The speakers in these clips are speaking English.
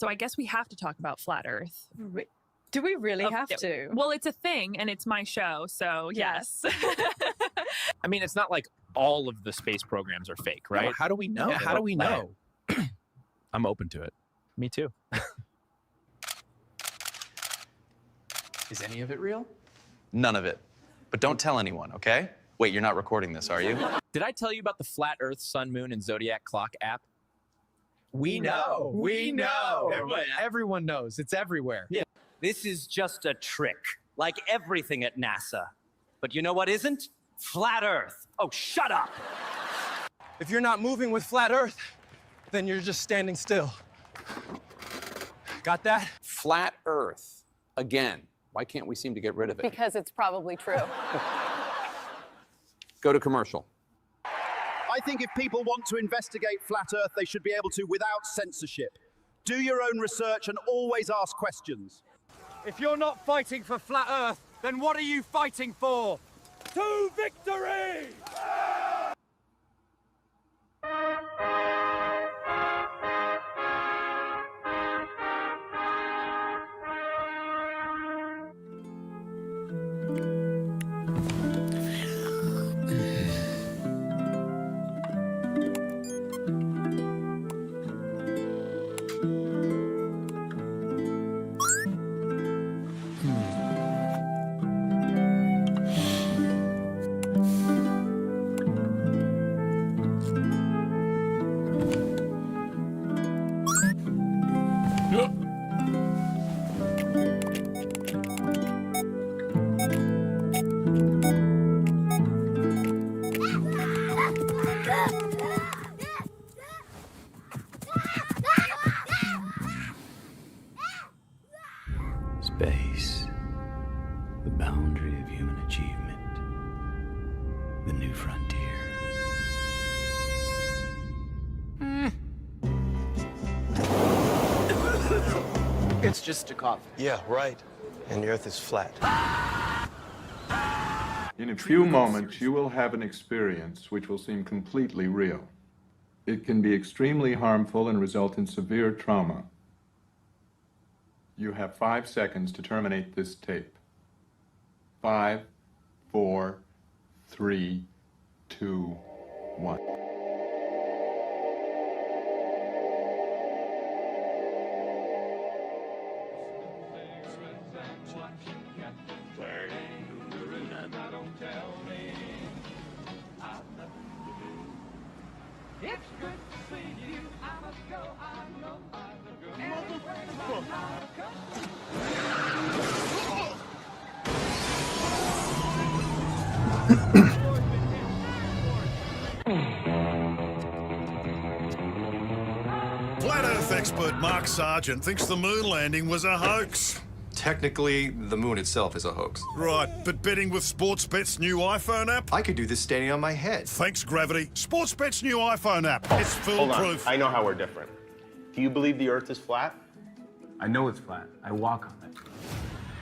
So I guess we have to talk about flat Earth. Do we really have to? Well, it's a thing, and it's my show, so yes. I mean, it's not like all of the space programs are fake, right? How do we know? Yeah, how do we know? I'm open to it. Me too. Is any of it real? None of it. But don't tell anyone, okay? Wait, you're not recording this, are you? Did I tell you about the Flat Earth, Sun, Moon, and Zodiac Clock app? We know. We know. Everyone knows. It's everywhere. Yeah. This is just a trick, like everything at NASA. But you know what isn't? Flat Earth. Oh, shut up. If you're not moving with flat Earth, then you're just standing still. Got that? Flat Earth. Again. Why can't we seem to get rid of it? Because it's probably true. Go to commercial. I think if people want to investigate flat Earth, they should be able to without censorship. Do your own research and always ask questions. If you're not fighting for flat Earth, then what are you fighting for? To victory! Space, the boundary of human achievement, the new frontier. It's just a coffin. Yeah, right. And the Earth is flat. In a few moments, you will have an experience which will seem completely real. It can be extremely harmful and result in severe trauma. You have 5 seconds to terminate this tape. 5, 4, 3, 2, 1. Flat Earth expert Mark Sargent thinks the moon landing was a hoax. Technically, the moon itself is a hoax. Right, but betting with Sportsbet's new iPhone app? I could do this standing on my head. Thanks, Gravity. Sportsbet's new iPhone app. It's Hold on. foolproof. I know how we're different. Do you believe the Earth is flat? I know it's flat. I walk on it.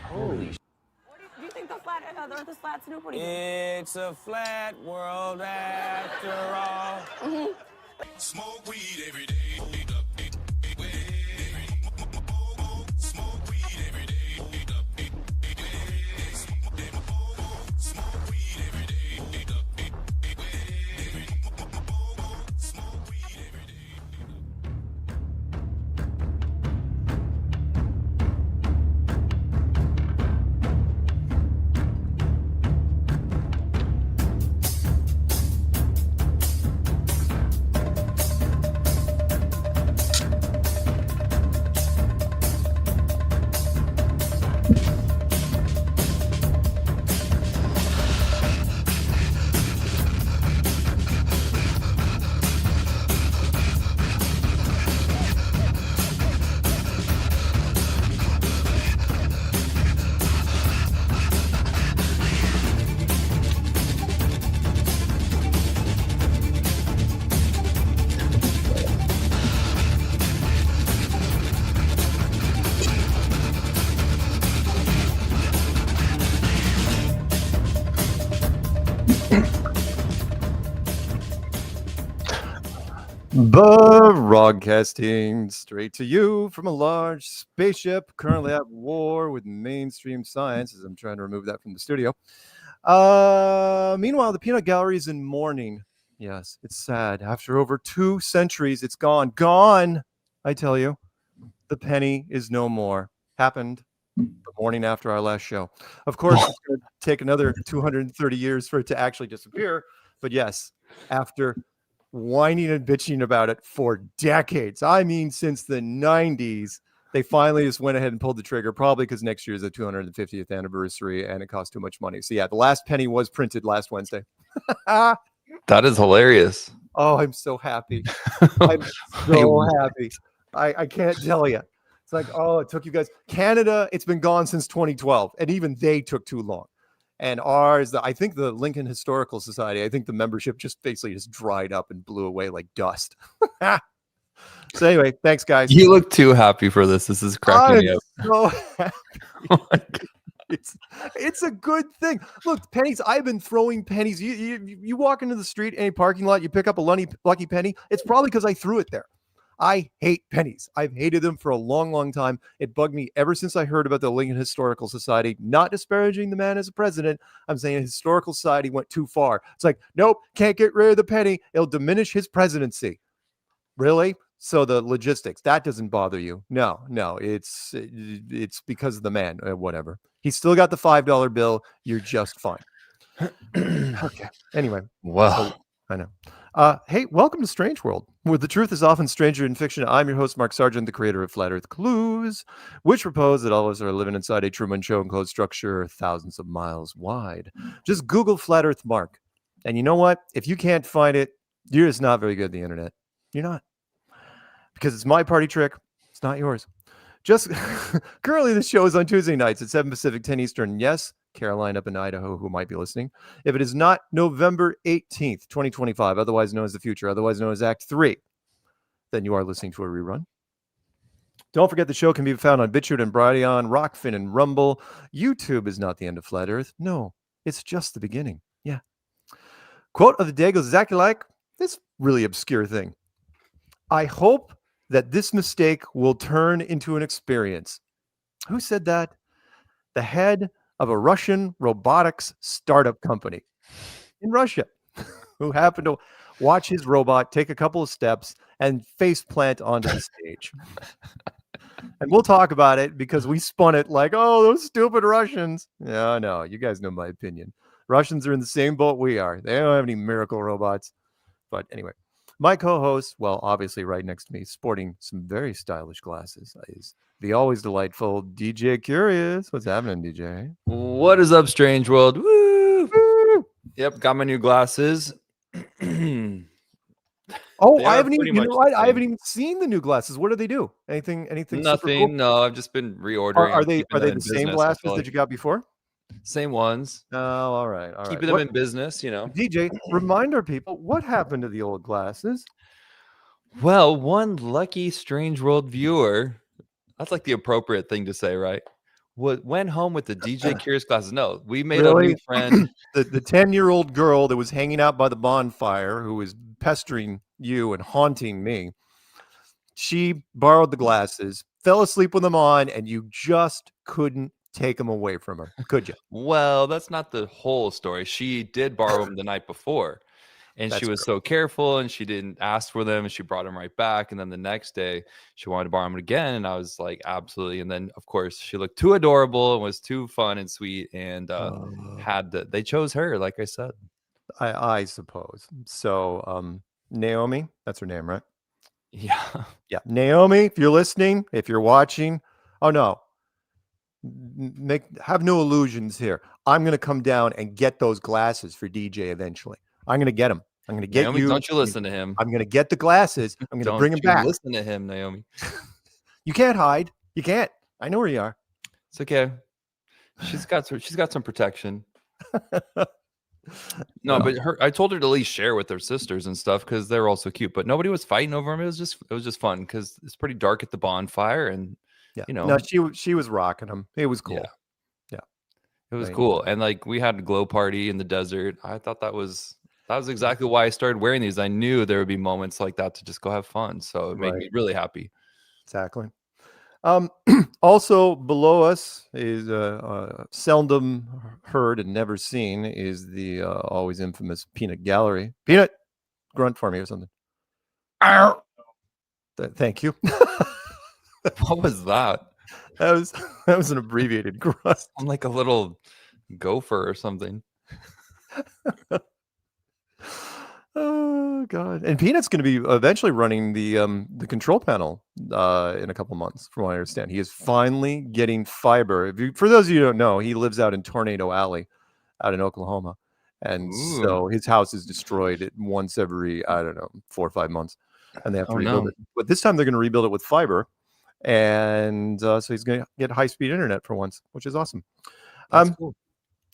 Holy Do you think the Earth is flat, Snoop? What do you think? It's a flat world after all. Smoke weed every day. Barack Broadcasting straight to you from a large spaceship currently at war with mainstream science, as I'm trying to remove that from the studio. Meanwhile, the peanut gallery is in mourning. Yes, it's sad. After over 2 centuries, it's gone. Gone, I tell you. The penny is no more. Happened the morning after our last show. Of course, it's going to take another 230 years for it to actually disappear. But yes, after whining and bitching about it for decades, I mean, since the 90s, they finally just went ahead and pulled the trigger, probably because next year is the 250th anniversary and it costs too much money. So yeah, the last penny was printed last Wednesday. That is hilarious. Oh, I'm so happy. I'm so happy. I can't tell you. It's like, oh, it took you guys. Canada, it's been gone since 2012, and even they took too long. And ours, I think the Lincoln Historical Society, I think the membership just basically just dried up and blew away like dust. So anyway, thanks, guys. You look too happy for this. This is cracking me up. So happy. It's a good thing. Look, pennies. I've been throwing pennies. You walk into the street, any parking lot, you pick up a lucky penny. It's probably because I threw it there. I hate pennies. I've hated them for a long, long time. It bugged me ever since I heard about the Lincoln Historical Society. Not disparaging the man as a president. I'm saying the Historical Society went too far. It's like, nope, can't get rid of the penny. It'll diminish his presidency. Really? So the logistics, that doesn't bother you. No, it's because of the man. Whatever. He's still got the $5 bill. You're just fine. Okay. Anyway. Wow. So, I know. Hey, welcome to Strange World, where the truth is often stranger in fiction. I'm your host, Mark Sargent, the creator of Flat Earth Clues, which propose that all of us are living inside a Truman Show enclosed structure thousands of miles wide. Just Google Flat Earth Mark. And you know what? If you can't find it, you're just not very good at the internet. You're not. Because it's my party trick. It's not yours. Just currently, the show is on Tuesday nights at 7 Pacific, 10 Eastern. Yes, Caroline up in Idaho, who might be listening. If it is not November 18th, 2025, otherwise known as the future, otherwise known as Act 3, then you are listening to a rerun. Don't forget the show can be found on BitChute and Brighteon, Rockfin and Rumble. YouTube is not the end of Flat Earth. No, it's just the beginning. Yeah. Quote of the day goes exactly like this really obscure thing. I hope that this mistake will turn into an experience. Who said that? The head of a Russian robotics startup company in Russia, who happened to watch his robot take a couple of steps and face plant onto the stage. And we'll talk about it because we spun it like, oh, those stupid Russians. Yeah, no, you guys know my opinion. Russians are in the same boat we are. They don't have any miracle robots. But anyway. My co-host, well, obviously right next to me, sporting some very stylish glasses, is the always delightful DJ Curious. What's happening, DJ? What is up, Strange World? Woo! Woo! Yep, got my new glasses. Oh, I haven't even. You know what? I haven't even seen the new glasses. What do they do? Anything? Nothing. Cool? No, I've just been reordering. Are they the same glasses that you got before? Same ones. Oh, all right. Keeping them in business, you know. DJ, remind our people what happened to the old glasses. Well, one lucky Strange World viewer, that's like the appropriate thing to say, right? Went home with the DJ Curious glasses. No, we made a new friend. The 10-year-old girl that was hanging out by the bonfire, who was pestering you and haunting me, she borrowed the glasses, fell asleep with them on, and you just couldn't take them away from her, could you? Well, that's not the whole story. She did borrow them the night before, and she was so careful, and she didn't ask for them, and she brought them right back. And then the next day, she wanted to borrow them again, and I was like, absolutely. And then, of course, she looked too adorable and was too fun and sweet, and they chose her, like I said. I suppose. So, Naomi, that's her name, right? Yeah. Yeah. Naomi, if you're listening, if you're watching, oh no. Have no illusions here. I'm going to come down and get those glasses for DJ eventually. I'm going to get them. I'm going to get Naomi, don't you listen to him. I'm going to get the glasses. I'm going to bring them back. Listen to him, Naomi. You can't hide. You can't. I know where you are. It's okay. She's got some protection. No, but I told her to at least share with her sisters and stuff because they're all so cute. But nobody was fighting over them. It was just fun because it's pretty dark at the bonfire, and you know, no, she was rocking them. It was cool. Yeah. It was cool, and like we had a glow party in the desert. I thought that was That was exactly why I started wearing these. I knew there would be moments like that to just go have fun. So it made me really happy. Exactly. Also below us is seldom heard and never seen is the always infamous Peanut Gallery. Peanut, grunt for me or something. Thank you. What was that? That was an abbreviated grunt. I'm like a little gopher or something. Oh God! And Peanut's going to be eventually running the control panel in a couple months, from what I understand. He is finally getting fiber. For those of you who don't know, he lives out in Tornado Alley, out in Oklahoma, and so his house is destroyed once every 4 or 5 months, and they have to rebuild it. But this time they're going to rebuild it with fiber, and so he's going to get high-speed internet for once, which is awesome. That's cool.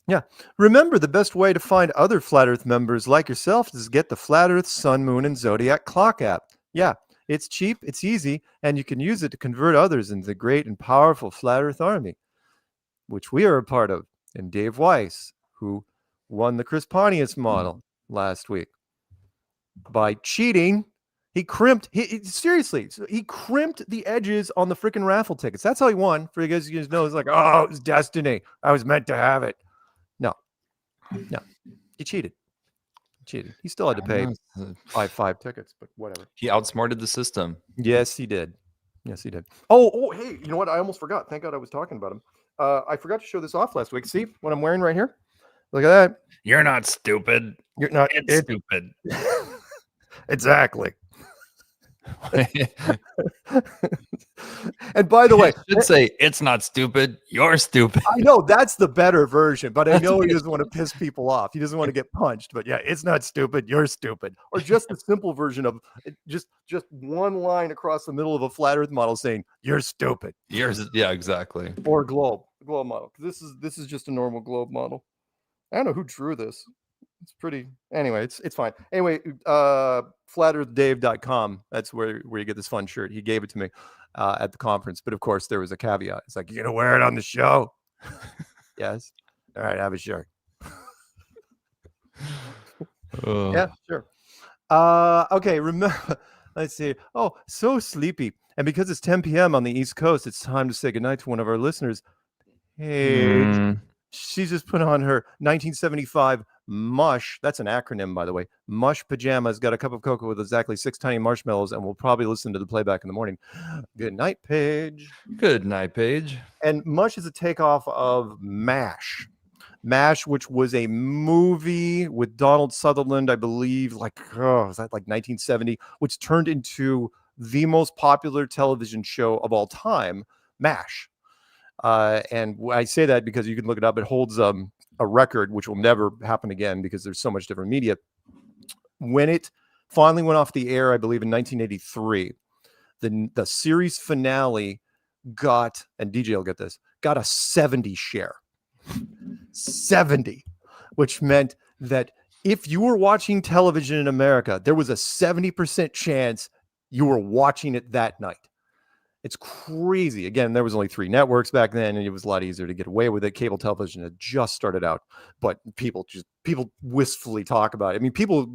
Yeah. Remember, the best way to find other Flat Earth members like yourself is get the Flat Earth, Sun, Moon, and Zodiac Clock app. Yeah, it's cheap, it's easy, and you can use it to convert others into the great and powerful Flat Earth army, which we are a part of. And Dave Weiss, who won the Chris Pontius model last week by cheating. He crimped, seriously, he crimped the edges on the freaking raffle tickets. That's how he won. For you guys know, it's like, oh, it was destiny. I was meant to have it. No, he cheated. He still had to pay five tickets, but whatever. He outsmarted the system. Yes, he did. Oh, hey, you know what? I almost forgot. Thank God I was talking about him. I forgot to show this off last week. See what I'm wearing right here? Look at that. You're not stupid. You're not. It's stupid. Exactly. And by the way, I should say it's not stupid. You're stupid. I know that's the better version, but I know he doesn't want to piss people off. He doesn't want to get punched. But yeah, it's not stupid. You're stupid. Or just the simple version of just one line across the middle of a flat Earth model saying you're stupid. Yeah, exactly. Or globe model. This is just a normal globe model. I don't know who drew this. It's pretty. Anyway, it's fine. Anyway, flatearthdave.com. That's where you get this fun shirt. He gave it to me at the conference, but of course there was a caveat. It's like, you're gonna wear it on the show. Yes. All right, have a shirt. Yeah, sure. Okay. Remember. Let's see. Oh, so sleepy. And because it's 10 p.m. on the East Coast, it's time to say goodnight to one of our listeners. Hey. She just put on her 1975 Mush. That's an acronym, by the way. Mush pajamas. Got a cup of cocoa with exactly 6 tiny marshmallows, and we'll probably listen to the playback in the morning. Good night, Paige. Good night, Paige. And Mush is a takeoff of MASH. MASH, which was a movie with Donald Sutherland, I believe, was that like 1970, which turned into the most popular television show of all time, MASH. And I say that because you can look it up. It holds a record, which will never happen again because there's so much different media. When it finally went off the air, I believe in 1983, the series finale got, and DJ will get this, got a 70 share. 70, which meant that if you were watching television in America, there was a 70% chance you were watching it that night. It's crazy. Again, there was only 3 networks back then, and it was a lot easier to get away with it. Cable television had just started out, but people wistfully talk about it. I mean, people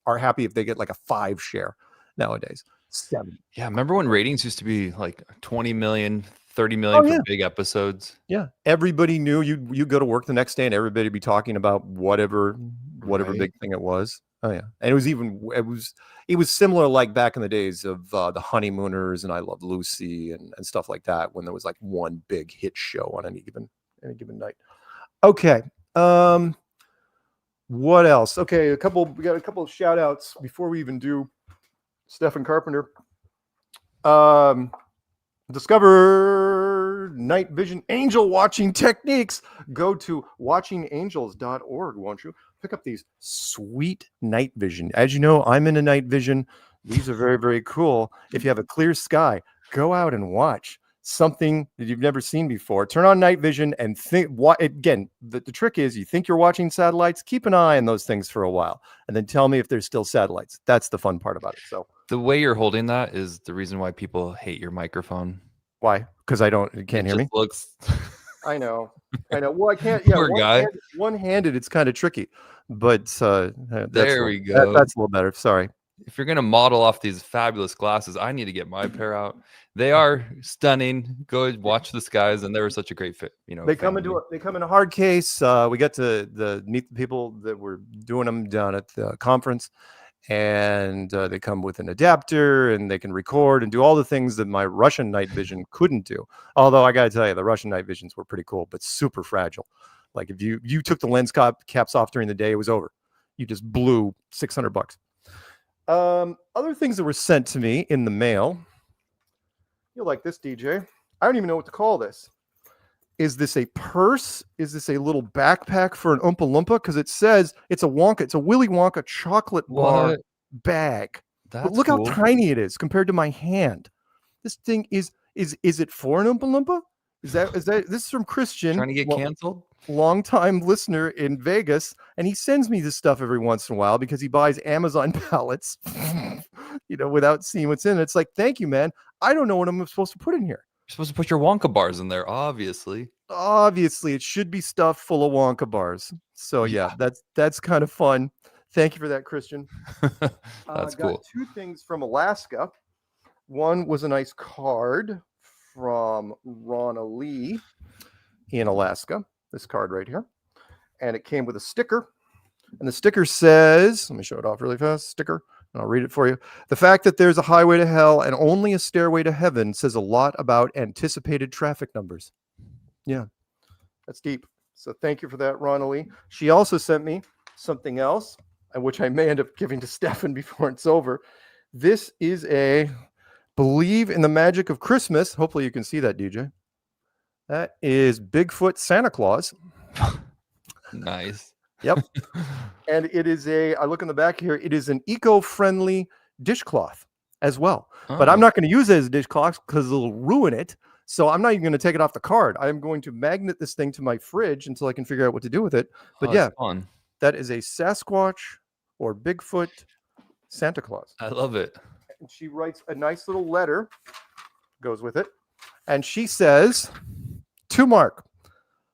are happy if they get like a 5 share nowadays. 70. Yeah, remember when ratings used to be like 20 million, 30 million for big episodes? Yeah, everybody knew you go to work the next day, and everybody would be talking about whatever big thing it was. Oh yeah, and it was similar like back in the days of the Honeymooners and I Love Lucy and stuff like that, when there was like one big hit show on any given night. Okay, what else? Okay, we got a couple of shout outs before we even do Stephen Carpenter. Discover night vision angel watching techniques. Go to watchingangels.org, won't you? Pick up these sweet night vision. As you know, I'm into night vision. These are very, very cool. If you have a clear sky, go out and watch something that you've never seen before. Turn on night vision and think. Again, the trick is you think you're watching satellites. Keep an eye on those things for a while, and then tell me if there's still satellites. That's the fun part about it. So the way you're holding that is the reason why people hate your microphone. Why? Because you can't hear me. Looks. I know. Well, I can't. Yeah, Poor guy. One-handed, it's kind of tricky. But There we go. That's a little better. Sorry. If you're gonna model off these fabulous glasses, I need to get my pair out. They are stunning. Go watch the skies, and they were such a great fit. They come in a hard case. We get to meet the people that were doing them down at the conference, and they come with an adapter, and they can record and do all the things that my Russian night vision couldn't do. Although I gotta tell you, the Russian night visions were pretty cool, but super fragile. Like if you took the lens caps off during the day, it was over. You just blew $600. Other things that were sent to me in the mail. You'll like this, DJ. I don't even know what to call this. Is this a purse? Is this a little backpack for an Oompa Loompa? Because it says it's a Wonka. It's a Willy Wonka chocolate bar bag. But look how tiny it is compared to my hand. This thing is it for an Oompa Loompa? Is that this is from Christian? Trying to get canceled? Long-time listener in Vegas, and he sends me this stuff every once in a while because he buys Amazon pallets, without seeing what's in it. It's like, thank you, man. I don't know what I'm supposed to put in here. You're supposed to put your Wonka bars in there, obviously. Obviously, it should be stuffed full of Wonka bars. So yeah, that's kind of fun. Thank you for that, Christian. That's cool. Got two things from Alaska. One was a nice card from Ronna Lee in Alaska. This card right here, and it came with a sticker, and the sticker says, let me show it off really fast, sticker, and I'll read it for you. The fact that there's a highway to hell and only a stairway to heaven says a lot about anticipated traffic numbers. Yeah, that's deep. So thank you for that, Ronna Lee. She also sent me something else, which I may end up giving to Stefan before it's over. This is a Believe in the Magic of Christmas. Hopefully you can see that, DJ. That is Bigfoot Santa Claus. Nice. Yep. And it is I look in the back here, it is an eco-friendly dishcloth as well. Oh. But I'm not going to use it as a dishcloth because it'll ruin it. So I'm not even going to take it off the card. I'm going to magnet this thing to my fridge until I can figure out what to do with it. But yeah, fun. That is a Sasquatch or Bigfoot Santa Claus. I love it. And she writes a nice little letter, goes with it. And she says, to Mark,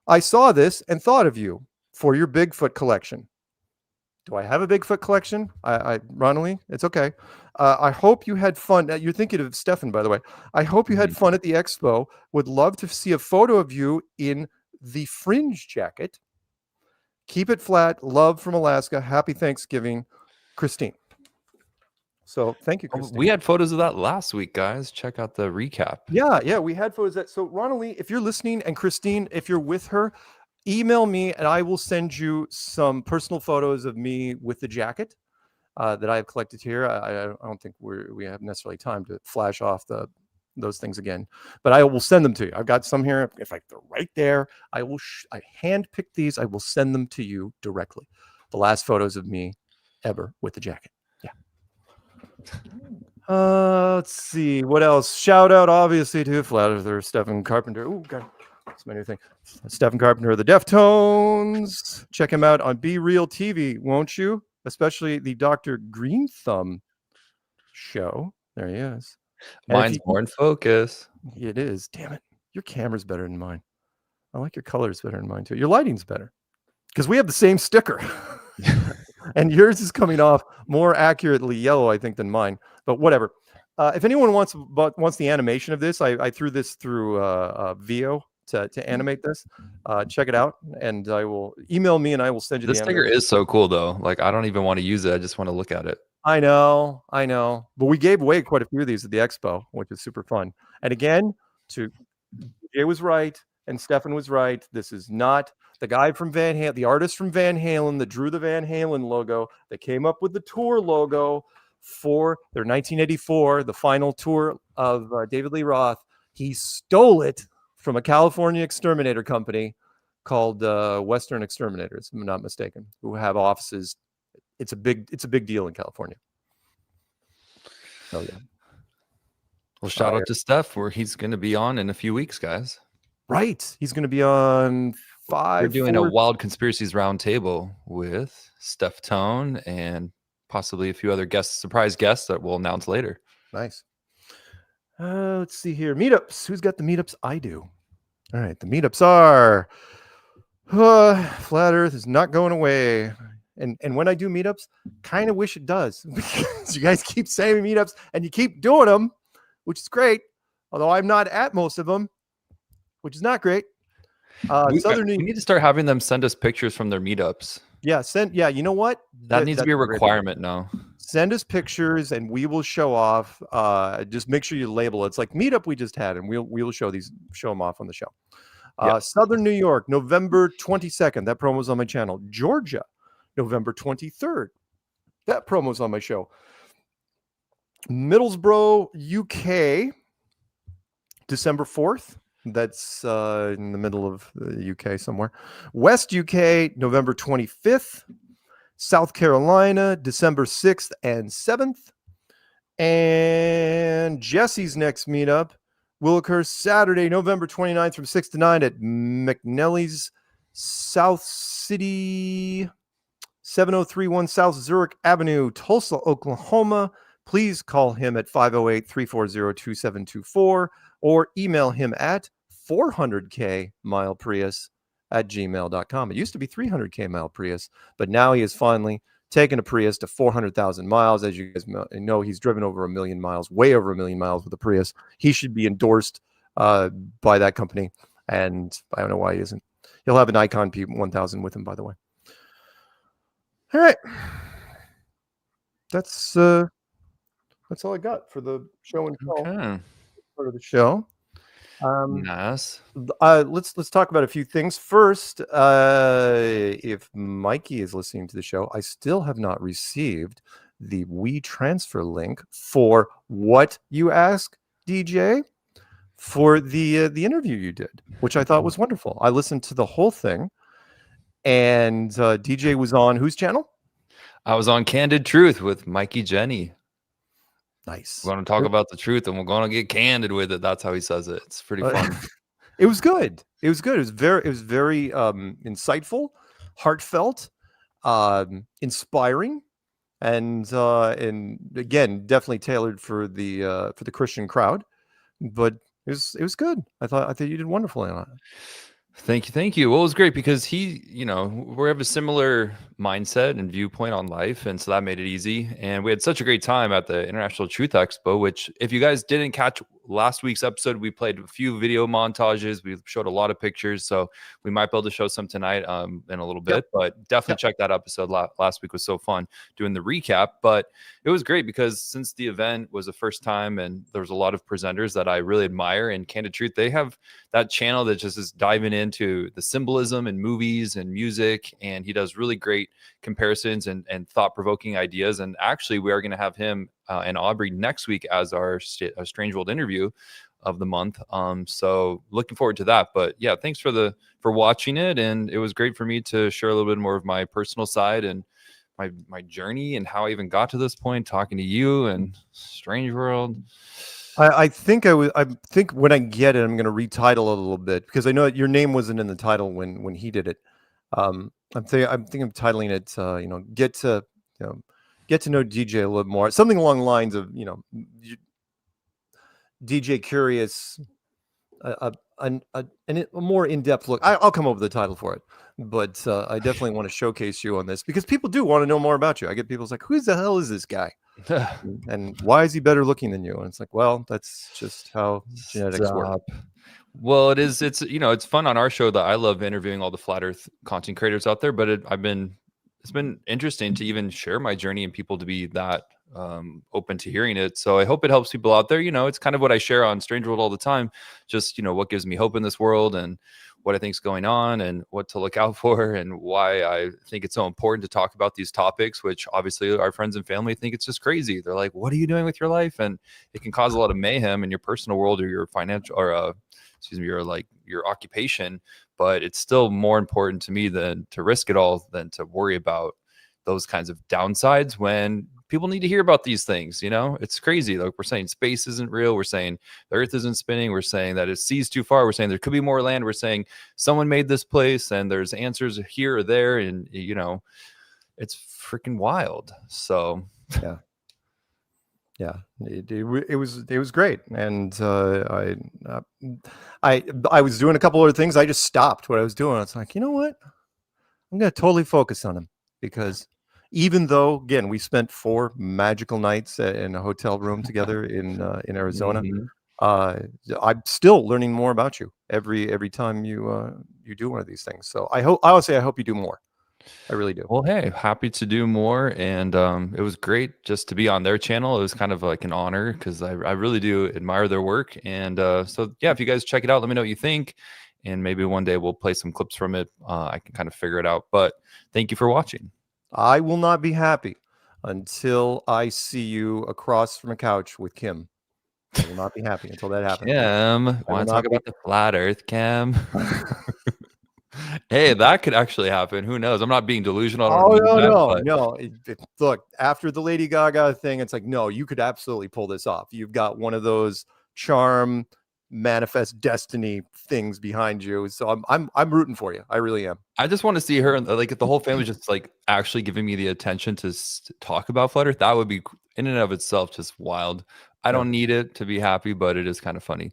I saw this and thought of you for your Bigfoot collection. Do I have a Bigfoot collection? Ronald, it's okay. I hope you had fun. You're thinking of Stefan, by the way. I hope you had fun at the expo. Would love to see a photo of you in the fringe jacket. Keep it flat. Love from Alaska. Happy Thanksgiving, Christine. So thank you, Christine. We had photos of that last week, guys. Check out the recap. Yeah, we had photos of that. So Ronald Lee, if you're listening, and Christine, if you're with her, email me and I will send you some personal photos of me with the jacket that I have collected here. I don't think we have necessarily time to flash off those things again, but I will send them to you. I've got some here. If they're right there, I handpicked these. I will send them to you directly. The last photos of me ever with the jacket. Let's see what else. Shout out obviously to Flat Earther Stephen Carpenter. Oh god, that's my new thing. Stephen Carpenter of the Deftones. Check him out on Be Real TV, won't you? Especially the Dr. Green Thumb show. There he is. Mine's more in focus. It is. Damn it. Your camera's better than mine. I like your colors better than mine too. Your lighting's better because we have the same sticker. And yours is coming off more accurately yellow, I think, than mine. But whatever. If anyone wants the animation of this, I threw this through VO to animate this. Check it out, and I will email me, and I will send you. This sticker is so cool, though. Like, I don't even want to use it. I just want to look at it. I know. But we gave away quite a few of these at the expo, which is super fun. And again, Jay was right, and Stefan was right. This is not the guy from Van Halen, the artist from Van Halen that drew the Van Halen logo, that came up with the tour logo for their 1984, the final tour of David Lee Roth. He stole it from a California exterminator company called Western Exterminators, if I'm not mistaken, who have offices. It's a big deal in California. Oh yeah. Well, shout out to Steph, where he's going to be on in a few weeks, guys. Right. He's going to be on 5. We're doing a Wild Conspiracies Roundtable with Steph Tone and possibly a few other surprise guests that we'll announce later. Nice. Let's see here. Meetups. Who's got the meetups? I do. All right. The meetups are Flat Earth is not going away. And when I do meetups, kind of wish it does because you guys keep saying meetups and you keep doing them, which is great. Although I'm not at most of them, which is not great. We need to start having them send us pictures from their meetups. Yeah, you know what? That needs to be a requirement now. Send us pictures and we will show off. Just make sure you label it. It's like meetup we just had, and we'll show them off on the show. Southern New York, November 22nd. That promo's on my channel. Georgia, November 23rd. That promo's on my show. Middlesbrough, UK, December 4th. That's in the middle of the UK somewhere. West UK, November 25th. South Carolina, December 6th and 7th. And Jesse's next meetup will occur Saturday, November 29th from 6 to 9 at McNally's South City, 7031 South Zurich Avenue, Tulsa, Oklahoma. Please call him at 508-340-2724 or email him at 400kmileprius@gmail.com. It used to be 300k mile Prius, but now he has finally taken a Prius to 400,000 miles. As you guys know, he's driven over 1 million miles, way over 1 million miles with a Prius. He should be endorsed by that company, and I don't know why he isn't. He'll have an Icon P1000 with him, by the way. All right, that's all I got for the show and tell part of the show. Nice. Let's talk about a few things first. If Mikey is listening to the show, I still have not received the WeTransfer link for what you ask, DJ, for the interview you did, which I thought was wonderful. I listened to the whole thing, and DJ was on whose channel? I was on Candid Truth with Mikey Jenny. Nice. We're going to talk about the truth, and we're going to get candid with it. That's how he says it. It's pretty fun. It was good. It was good. It was very insightful, heartfelt, inspiring, and again, definitely tailored for the Christian crowd. But it was good. I thought you did wonderfully on it. Thank you. Well, it was great because we have a similar mindset and viewpoint on life, and so that made it easy. And we had such a great time at the International Truth Expo, which, if you guys didn't catch last week's episode, we played a few video montages. We showed a lot of pictures, so we might be able to show some tonight in a little bit. But definitely check that episode. Last week was so fun doing the recap, but it was great because since the event was the first time and there was a lot of presenters that I really admire, and Candid Truth, they have that channel that just is diving into the symbolism in movies and music, and he does really great comparisons and thought-provoking ideas. And actually, we are going to have him and Aubrey next week as our Strange World interview of the month. So looking forward to that. But yeah, thanks for watching it, and it was great for me to share a little bit more of my personal side and my journey and how I even got to this point, talking to you and Strange World. I think when I get it, I'm going to retitle it a little bit because I know your name wasn't in the title when he did it. I'm thinking of titling it, get to know DJ a little more, something along the lines of, DJ Curious, a more in-depth look. I'll come up with a title for it, but I definitely want to showcase you on this because people do want to know more about you. I get people's like, who the hell is this guy? And why is he better looking than you? And it's like, well, that's just how genetics work. Well, it's fun on our show that I love interviewing all the flat earth content creators out there, but it's been interesting to even share my journey and people to be that open to hearing it. So I hope it helps people out there. It's kind of what I share on Strange World all the time. Just, what gives me hope in this world and what I think is going on and what to look out for and why I think it's so important to talk about these topics, which obviously our friends and family think it's just crazy. They're like, what are you doing with your life? And it can cause a lot of mayhem in your personal world or your financial or your occupation. But it's still more important to me than to risk it all than to worry about those kinds of downsides when people need to hear about these things. It's crazy. Like we're saying space isn't real. We're saying the earth isn't spinning. We're saying that it sees too far. We're saying there could be more land. We're saying someone made this place and there's answers here or there. And, it's freaking wild. So, yeah, it was great. And I was doing a couple other things. I just stopped what I was doing. It's like, you know what? I'm going to totally focus on him. because even though, again, we spent 4 magical nights in a hotel room together in Arizona, I'm still learning more about you every time you do one of these things. So I hope you do more. I really do. Well, hey, happy to do more. And it was great just to be on their channel. It was kind of like an honor because I really do admire their work. And so, yeah, if you guys check it out, let me know what you think. And maybe one day we'll play some clips from it. I can kind of figure it out. But thank you for watching. I will not be happy until I see you across from a couch with Kim. I will not be happy until that happens. Kim, want to talk about the flat Earth, Kim? Hey, that could actually happen. Who knows? I'm not being delusional. No. Look, after the Lady Gaga thing, it's like, no, you could absolutely pull this off. You've got one of those charm, manifest destiny things behind you. So I'm rooting for you. I really am. I just want to see her, like, if the whole family just like actually giving me the attention to talk about flat Earth. That would be in and of itself just wild. I don't need it to be happy, but it is kind of funny.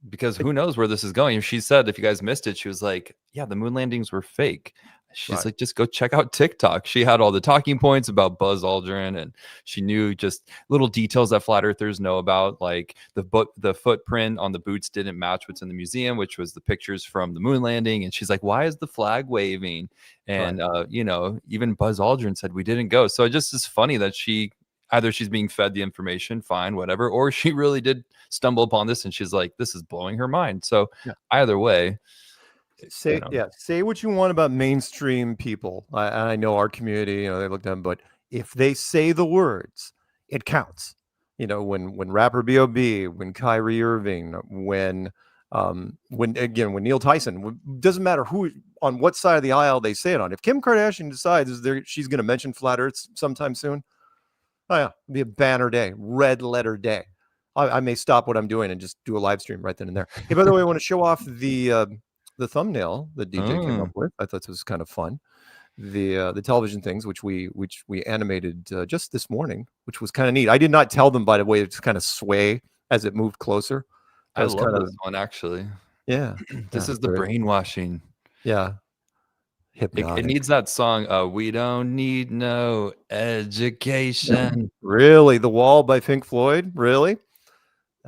Because who knows where this is going. She said, if you guys missed it, she was like, yeah, the moon landings were fake. She's like, just go check out TikTok. She had all the talking points about Buzz Aldrin, and she knew just little details that flat earthers know about, like the footprint on the boots didn't match what's in the museum, which was the pictures from the moon landing. And she's like, why is the flag waving? And you know, even Buzz Aldrin said we didn't go. So it just is funny that either she's being fed the information, fine, whatever, or she really did stumble upon this and she's like, this is blowing her mind. So either way, say what you want about mainstream people. I know our community, you know, they look down, but if they say the words, it counts. You know, when rapper B.O.B., when Kyrie Irving, when Neil Tyson, doesn't matter who, on what side of the aisle they say it on. If Kim Kardashian decides she's going to mention flat Earth sometime soon, oh yeah, it'll be a banner day, red letter day. I may stop what I'm doing and just do a live stream right then and there. Hey, by the way, I want to show off the thumbnail that DJ came up with. I thought this was kind of fun. The television things, which we animated just this morning, which was kind of neat. I did not tell them, by the way, to kind of sway as it moved closer. I love this one, actually. Yeah. This is the brainwashing. Yeah. It needs that song, we don't need no education. Really? The Wall by Pink Floyd? Really?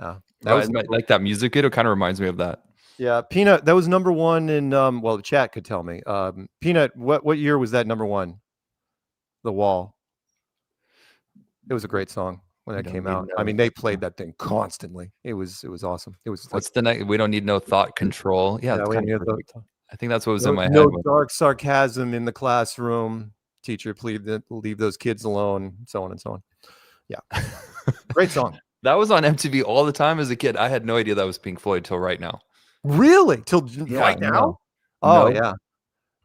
Yeah. That was like that music video kind of reminds me of that. Yeah, Peanut, that was number 1 in well, the chat could tell me. Peanut, what year was that number 1? The Wall. It was a great song when that came out. I mean, they played that thing constantly. It was awesome. It was What's the next? We don't need no thought control. Yeah, I think that's what was in my head. No dark sarcasm in the classroom. Teacher, please leave those kids alone. So on and so on. Yeah, great song. That was on MTV all the time as a kid. I had no idea that was Pink Floyd till right now. Really? Till right now? No. Oh No.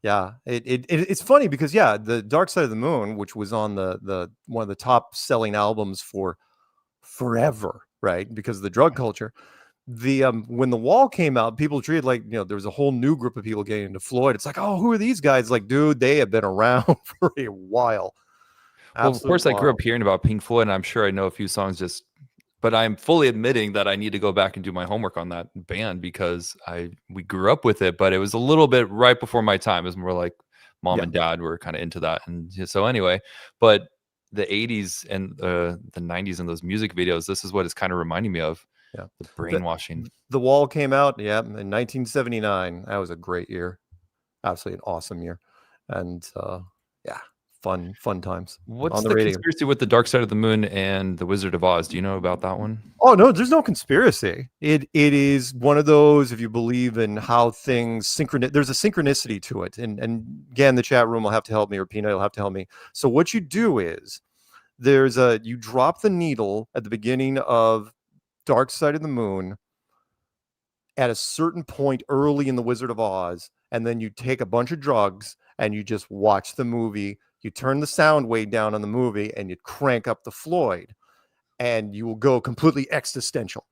yeah. It's funny because the Dark Side of the Moon, which was on the one of the top selling albums for forever, right? Because of the drug culture. When The Wall came out, people treated like, you know, there was a whole new group of people getting into Floyd. It's like, oh, who are these guys? Like, dude, they have been around for a while. Well, of course, I grew up hearing about Pink Floyd, and I'm sure I know a few songs but I'm fully admitting that I need to go back and do my homework on that band because we grew up with it, but it was a little bit right before my time. It was more like mom and dad were kind of into that. And so anyway, but the 80s and the 90s and those music videos, this is what it's kind of reminding me of. Yeah. The brainwashing. The Wall came out, in 1979. That was a great year. Absolutely an awesome year. And fun times. What's the conspiracy with the Dark Side of the Moon and the Wizard of Oz? Do you know about that one? Oh no, there's no conspiracy. It is one of those, if you believe in how things there's a synchronicity to it. And again, the chat room will have to help me, or Peanut will have to help me. So what you do is you drop the needle at the beginning of Dark Side of the Moon at a certain point early in the Wizard of Oz, and then you take a bunch of drugs and you just watch the movie. You turn the sound way down on the movie and you crank up the Floyd, and you will go completely existential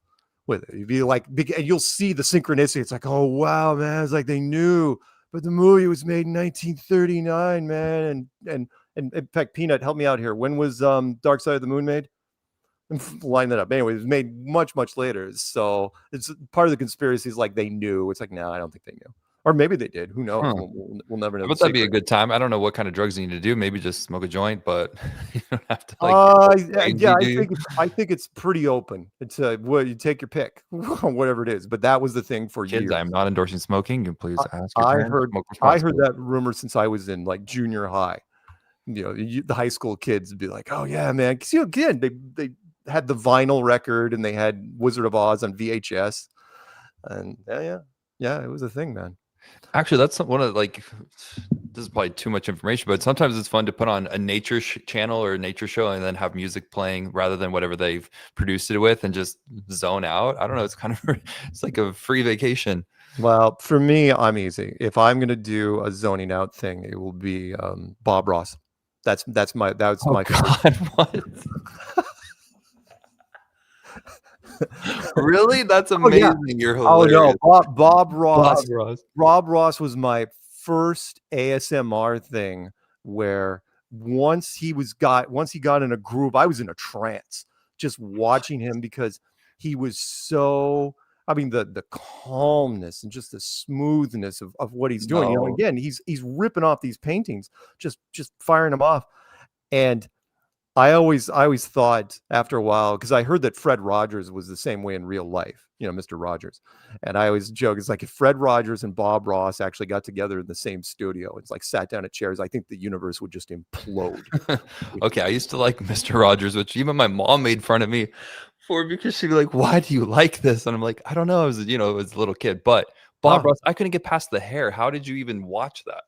with it. You'll be like, and you'll see the synchronicity. It's like, oh wow, man, it's like they knew, but the movie was made in 1939, man. And in fact, Peanut, help me out here. When was Dark Side of the Moon made? Line that up. Anyway, it was made much later. So it's part of the conspiracy is like they knew. It's like, no, I don't think they knew. Or maybe they did. Who knows? Huh. We'll never know. But that'd be a good time. I don't know what kind of drugs you need to do. Maybe just smoke a joint, but you don't have to yeah, I think it's pretty open. It's well, you take your pick, whatever it is. But that was the thing for kids. years. I'm not endorsing smoking. You please ask. Your I parents, heard smoke I heard responsibly. that rumor since I was in like junior high. The high school kids would be like, "Oh yeah, man," because again, they had the vinyl record and they had Wizard of Oz on VHS, and yeah, it was a thing, man. Actually, that's one of this is probably too much information, but sometimes it's fun to put on a nature channel or a nature show and then have music playing rather than whatever they've produced it with and just zone out. I don't know. It's kind of it's like a free vacation. Well, for me, I'm easy. If I'm gonna do a zoning out thing, it will be Bob Ross. That's my my God, what? Really? That's amazing. Oh, yeah. You're hilarious. Oh no, Bob Ross. Bob Ross. Bob Ross was my first ASMR thing where once he got in a groove, I was in a trance just watching him because he was so, I mean, the calmness and just the smoothness of what he's doing. No. Again, he's ripping off these paintings, just firing them off. And I always thought after a while, because I heard that Fred Rogers was the same way in real life, Mr. Rogers. And I always joke, it's like if Fred Rogers and Bob Ross actually got together in the same studio, it's like sat down at chairs, I think the universe would just implode. Okay, I used to like Mr. Rogers, which even my mom made fun of me for because she'd be like, "Why do you like this?" And I'm like, "I don't know." I was, as a little kid. But Bob Ross, I couldn't get past the hair. How did you even watch that?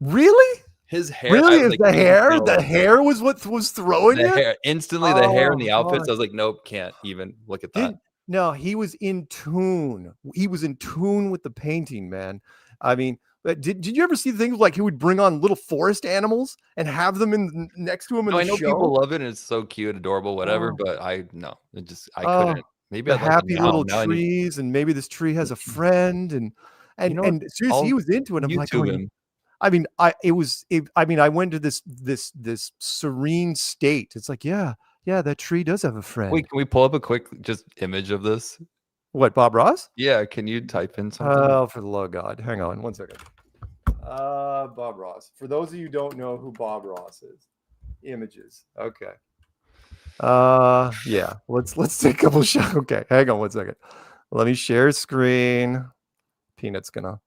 Really? His hair, really, is the hair? The hair was what was throwing the you? hair instantly. The hair and the God. outfits. I was like, nope, can't even look at that. No, he was in tune. He was in tune with the painting, man. I mean, did you ever see things like he would bring on little forest animals and have them next to him in the I know show? people love it and it's so cute, adorable, whatever. But I couldn't. Maybe the I'd like happy it now. little Now trees, and maybe this tree has a friend, and seriously, he was into it. I'm like, him. I mean, I went to this serene state. It's like, yeah, that tree does have a friend. Wait, can we pull up a quick just image of this? What, Bob Ross? Yeah, can you type in something? Oh, for the love of God. Hang on 1 second. Bob Ross. For those of you who don't know who Bob Ross is, images. Okay. Yeah. Let's take a couple shots. Okay, hang on 1 second. Let me share screen. Peanut's gonna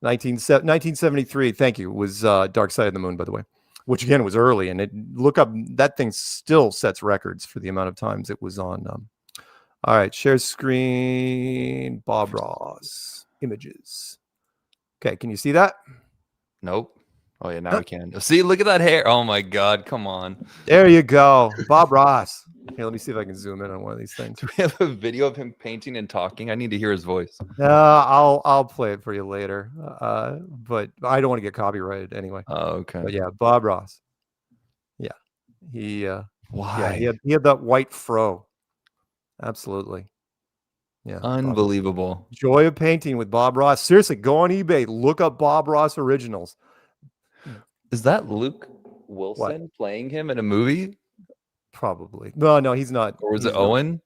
1973, thank you, was Dark Side of the Moon, by the way, which again was early, and look up, that thing still sets records for the amount of times it was on. All right, share screen, Bob Ross, images. Okay, can you see that? Nope. Oh yeah, now we can. See, look at that hair. Oh my God, come on. There you go, Bob Ross. Here, let me see if I can zoom in on one of these things. Do we have a video of him painting and talking? I need to hear his voice. I'll play it for you later. But I don't want to get copyrighted anyway. Oh, okay. But yeah, Bob Ross. Yeah, he. Why? Yeah, he had that white fro. Absolutely. Yeah. Unbelievable. Joy of Painting with Bob Ross. Seriously, go on eBay, look up Bob Ross originals. Is that Luke Wilson playing him in a movie? Probably. No, he's not. Or was it Owen?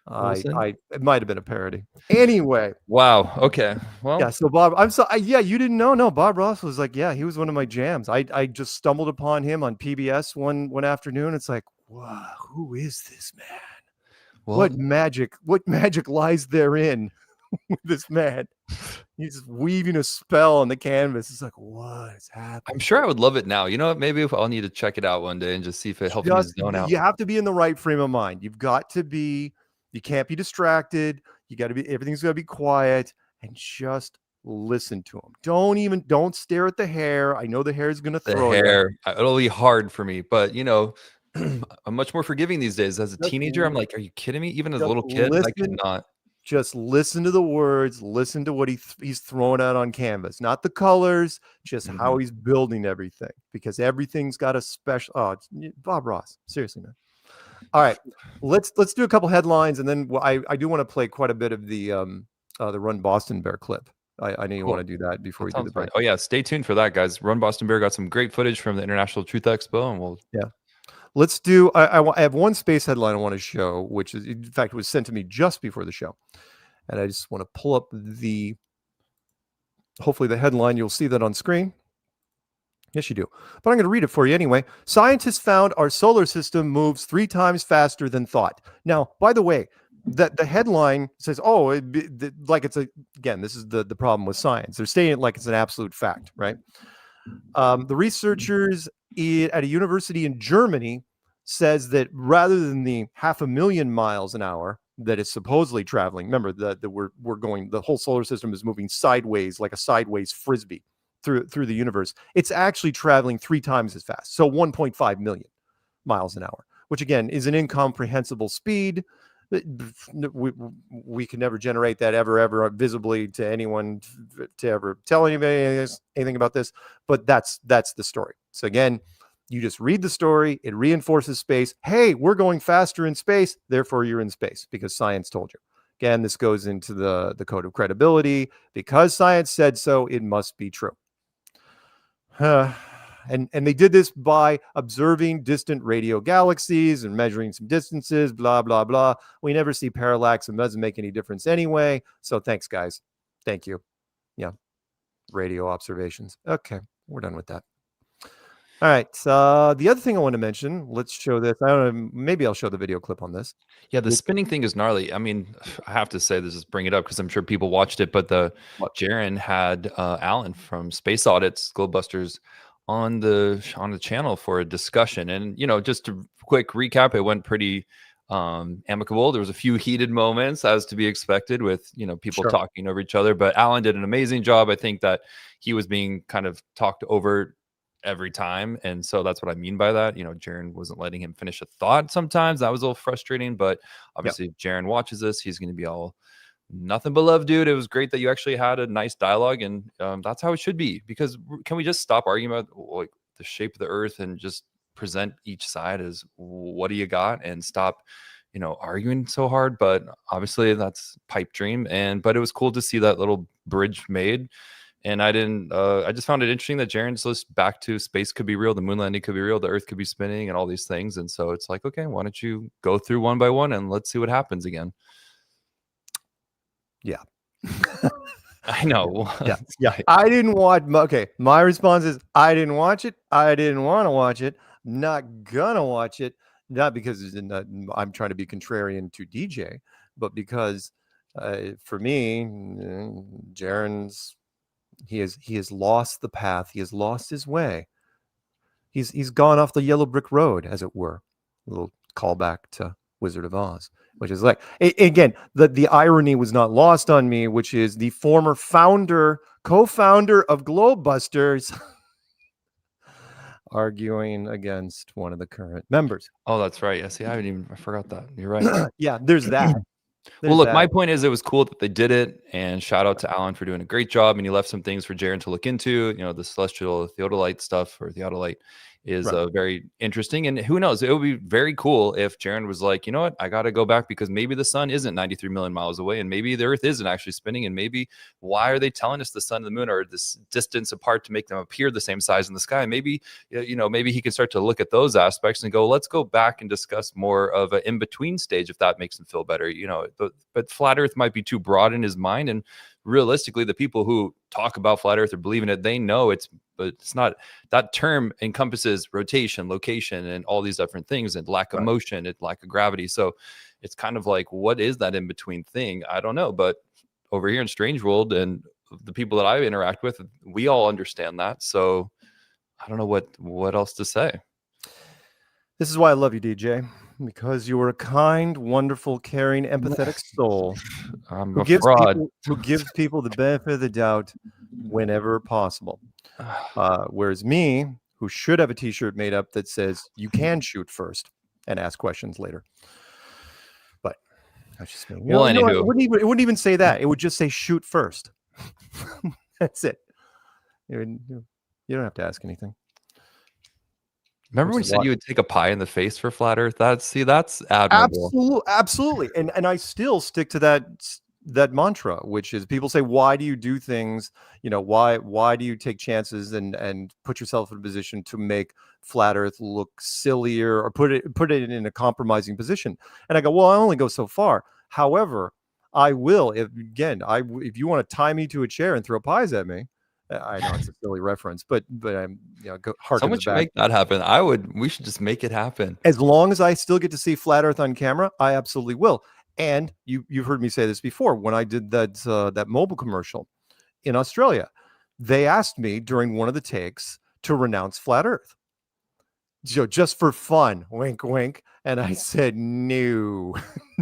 It might have been a parody. Anyway. Wow. Okay. Well. Yeah. So Bob, I'm so yeah. You didn't know? No, Bob Ross was like, yeah, he was one of my jams. I just stumbled upon him on PBS one afternoon. It's like, wow, who is this man? Well, what magic lies therein with this man? He's just weaving a spell on the canvas. It's like, what is happening? I'm sure I would love it now. You know what? Maybe if I'll need to check it out one day and just see if it helps me zone out. You have to be in the right frame of mind. You've got to be. You can't be distracted. You got to be. Everything's got to be quiet and just listen to him. Don't stare at the hair. I know the hair is going to throw the hair. you. It'll be hard for me, but I'm much more forgiving these days. As a teenager, I'm like, are you kidding me? Even as a little kid, I could not. Just listen to the words, listen to what he's throwing out on canvas, not the colors, just how he's building everything, because everything's got a special. Oh, Bob Ross, seriously, man. All right, let's do a couple headlines, and then I do want to play quite a bit of the Run Boston Bear clip. I know you want to do that before we do the break. Oh yeah, stay tuned for that, guys. Run Boston Bear got some great footage from the International Truth Expo, and let's do. I have one space headline I want to show, which is, in fact, was sent to me just before the show, and I just want to pull up the Hopefully the headline, you'll see that on screen. Yes, you do. But I'm going to read it for you anyway. Scientists found our solar system moves 3 times faster than thought. Now, by the way, that the headline says, like it's again, this is the problem with science. They're saying it like it's an absolute fact, right? The researchers at a university in Germany says that rather than the 500,000 miles an hour that is supposedly traveling, remember that we're going, the whole solar system is moving sideways like a sideways frisbee through the universe. It's actually traveling 3 times as fast, so 1.5 million miles an hour, which again is an incomprehensible speed. We can never generate that ever visibly to anyone to ever tell anybody anything about this, but that's the story. So again, you just read the story, it reinforces space. Hey, we're going faster in space, therefore you're in space because science told you. Again, this goes into the code of credibility. Because science said so, it must be true. And they did this by observing distant radio galaxies and measuring some distances, blah, blah, blah. We never see parallax, and it doesn't make any difference anyway. So thanks, guys. Thank you. Yeah. Radio observations. Okay. We're done with that. All right. The other thing I want to mention, let's show this. I don't know. Maybe I'll show the video clip on this. Yeah, the spinning thing is gnarly. I mean, I have to say this, is bring it up because I'm sure people watched it, but Jaron had Alan from Space Audits, Globebusters, on the channel for a discussion. And, just a quick recap, it went pretty amicable. There was a few heated moments, as to be expected, with, people talking over each other. But Alan did an amazing job. I think that he was being kind of talked over every time, and so that's what I mean by that. Jaron wasn't letting him finish a thought sometimes. That was a little frustrating, but obviously if Jaron watches this, he's going to be all nothing but love, dude. It was great that you actually had a nice dialogue, and that's how it should be. Because can we just stop arguing about like the shape of the earth and just present each side as what do you got, and stop arguing so hard? But obviously that's pipe dream, but it was cool to see that little bridge made. And I just found it interesting that Jaron's just back to space could be real, the moon landing could be real, the earth could be spinning, and all these things. And so it's like, okay, why don't you go through one by one and let's see what happens again. Yeah. I know. Yeah. I didn't watch. Okay. My response is I didn't watch it. I didn't want to watch it. Not gonna watch it. Not because I'm trying to be contrarian to DJ, but because for me, Jaron's, he has lost the path. He has lost his way. He's gone off the yellow brick road, as it were. A little callback to Wizard of Oz, which is like, again, the irony was not lost on me, which is the former co-founder of Globebusters arguing against one of the current members. Oh, that's right. Yeah, see, I forgot that. You're right. Yeah, there's that. Well, look, my point is it was cool that they did it, and shout out to Alan for doing a great job. And he left some things for Jaron to look into. The celestial theodolite stuff, or theodolite, is very interesting. And who knows, it would be very cool if Jaron was like, you know what, I got to go back because maybe the sun isn't 93 million miles away, and maybe the earth isn't actually spinning, and maybe why are they telling us the sun and the moon are this distance apart to make them appear the same size in the sky? Maybe maybe he can start to look at those aspects and go, let's go back and discuss more of an in-between stage if that makes him feel better. But flat earth might be too broad in his mind, and realistically the people who talk about flat earth or believe in it, they know but it's not. That term encompasses rotation, location, and all these different things, and lack of motion, and lack of gravity. So it's kind of like, what is that in between thing? I don't know. But over here in Strange World, and the people that I interact with, we all understand that. So I don't know what else to say. This is why I love you, DJ, because you are a kind, wonderful, caring, empathetic soul who gives people the benefit of the doubt whenever possible. Whereas me, who should have a t-shirt made up that says you can shoot first and ask questions later. But that's just me. Anywho. It wouldn't even say that. It would just say shoot first. That's it. You don't have to ask anything. Remember when you said you would take a pie in the face for flat earth? That's admirable. Absolutely. And I still stick to that mantra, which is people say, why do you do things? Why do you take chances and put yourself in a position to make flat earth look sillier or put it in a compromising position? And I go, well, I only go so far. However, I will. If you want to tie me to a chair and throw pies at me, I know it's a silly reference, but I'm Someone should make that happen. We should just make it happen. As long as I still get to see Flat Earth on camera, I absolutely will. And you've heard me say this before. When I did that mobile commercial in Australia, they asked me during one of the takes to renounce Flat Earth. Just for fun, wink, wink. And I said, no,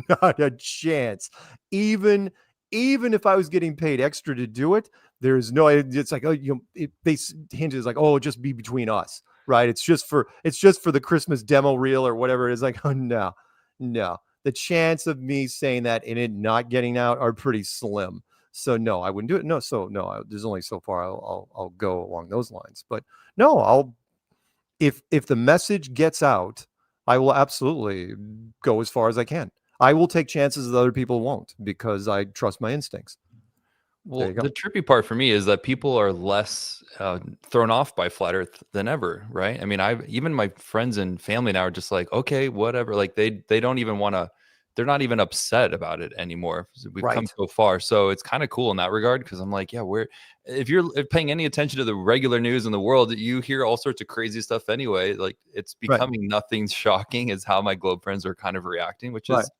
not a chance. Even if I was getting paid extra to do it, there's no. It's like, they hinted, it's like, oh, just be between us, right? It's just for the Christmas demo reel or whatever it is. Like, oh no. The chance of me saying that and it not getting out are pretty slim. So no, I wouldn't do it. No, there's only so far I'll go along those lines. But no, if the message gets out, I will absolutely go as far as I can. I will take chances that other people won't because I trust my instincts. Well, the trippy part for me is that people are less thrown off by Flat Earth than ever, right? I mean, even my friends and family now are just like, okay, whatever. Like they don't even want to. They're not even upset about it anymore. We've come so far, so it's kind of cool in that regard because I'm like, yeah, if you're paying any attention to the regular news in the world, you hear all sorts of crazy stuff anyway. Like it's becoming nothing shocking is how my Globe friends are kind of reacting, which is,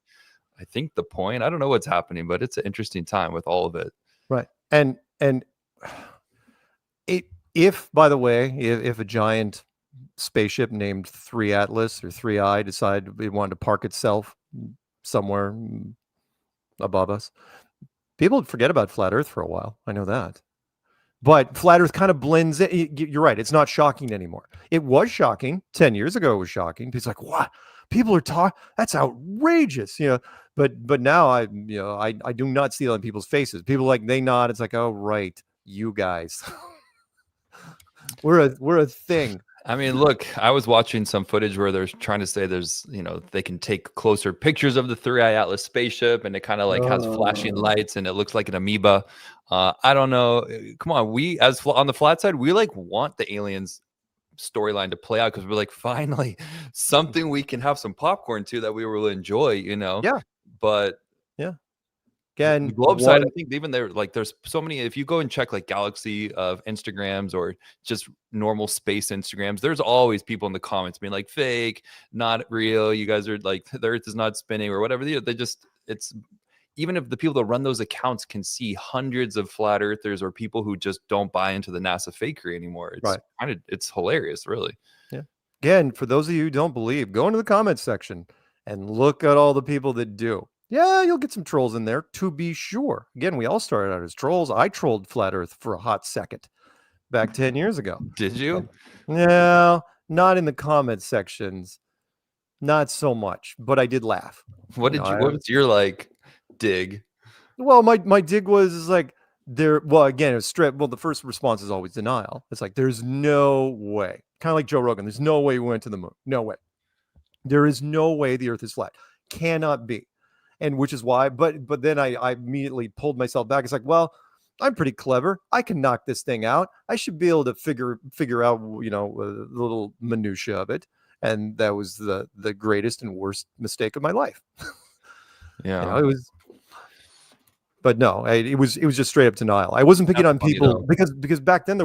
I think, the point. I don't know what's happening, but it's an interesting time with all of it. Right. And if by the way, if a giant spaceship named 3 Atlas or 3i decided it wanted to park itself somewhere above us, people would forget about Flat Earth for a while. I know that. But Flat Earth kind of blends in. You're right. It's not shocking anymore. It was shocking 10 years ago. It was shocking. It's like, what? People are talking. That's outrageous. But now I do not see it on people's faces. People they nod. It's like, oh, right. You guys. we're a thing. I mean, look, I was watching some footage where they're trying to say they can take closer pictures of the 3i Atlas spaceship and it kind of has flashing lights and it looks like an amoeba. I don't know. Come on. We, as on the flat side, we want the aliens storyline to play out because we're like, finally, something we can have some popcorn to that we will enjoy, Yeah. But yeah. Again, the Globe side, I think even there's so many. If you go and check Galaxy of Instagrams or just normal space Instagrams, there's always people in the comments being like, fake, not real. You guys are the Earth is not spinning or whatever. It's even if the people that run those accounts can see hundreds of flat earthers or people who just don't buy into the NASA fakery anymore. It's it's hilarious, really. Yeah. Again, for those of you who don't believe, go into the comments section and look at all the people that do. Yeah, you'll get some trolls in there, to be sure. Again, we all started out as trolls. I trolled Flat Earth for a hot second back 10 years ago. Did you? No, not in the comment sections. Not so much, but I did laugh. What was your dig? Well, my dig was again, it was straight. Well, the first response is always denial. It's like, there's no way. Kind of like Joe Rogan. There's no way we went to the moon. No way. There is no way the Earth is flat. Cannot be. And which is why, but then I immediately pulled myself back. It's like, well, I'm pretty clever. I can knock this thing out. I should be able to figure out, the little minutia of it. And that was the greatest and worst mistake of my life. Yeah, it was. But no, it was just straight up denial. I wasn't picking on people because back then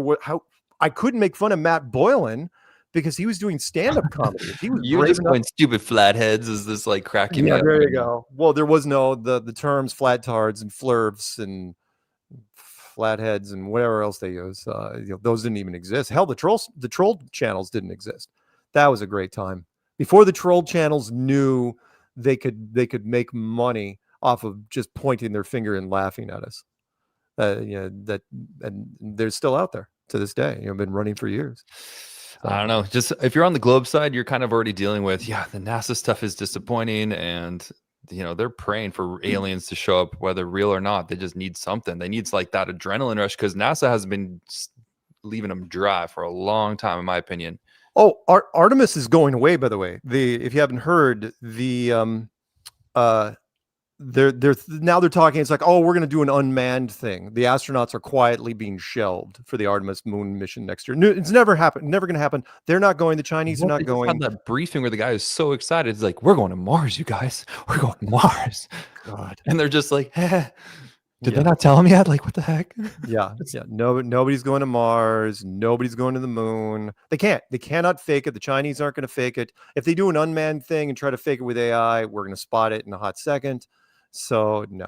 I couldn't make fun of Matt Boylan because he was doing stand-up comedy. He was you were just going stupid flatheads. Is this cracking me up? There you go. Well, there was no the terms flattards and flurfs and flatheads and whatever else they use. Those didn't even exist. Hell, the troll channels didn't exist. That was a great time. Before the troll channels knew they could make money off of just pointing their finger and laughing at us. And they're still out there to this day. Been running for years. I don't know. Just if you're on the Globe side, you're kind of already dealing with, the NASA stuff is disappointing. And, they're praying for aliens to show up, whether real or not. They just need something. They need that adrenaline rush because NASA has been leaving them dry for a long time, in my opinion. Oh, Artemis is going away, by the way. If you haven't heard, the now they're talking. It's like, oh, we're going to do an unmanned thing. The astronauts are quietly being shelved for the Artemis moon mission next year. It's never happened. Never going to happen. They're not going. The Chinese are not They just going. had that briefing where the guy is so excited. He's like, "We're going to Mars, you guys. We're going to Mars." God. And they're just like, did they not tell him yet? Like, what the heck? Yeah. No, nobody's going to Mars. Nobody's going to the moon. They can't. They cannot fake it. The Chinese aren't going to fake it. If they do an unmanned thing and try to fake it with AI, we're going to spot it in a hot second. So no.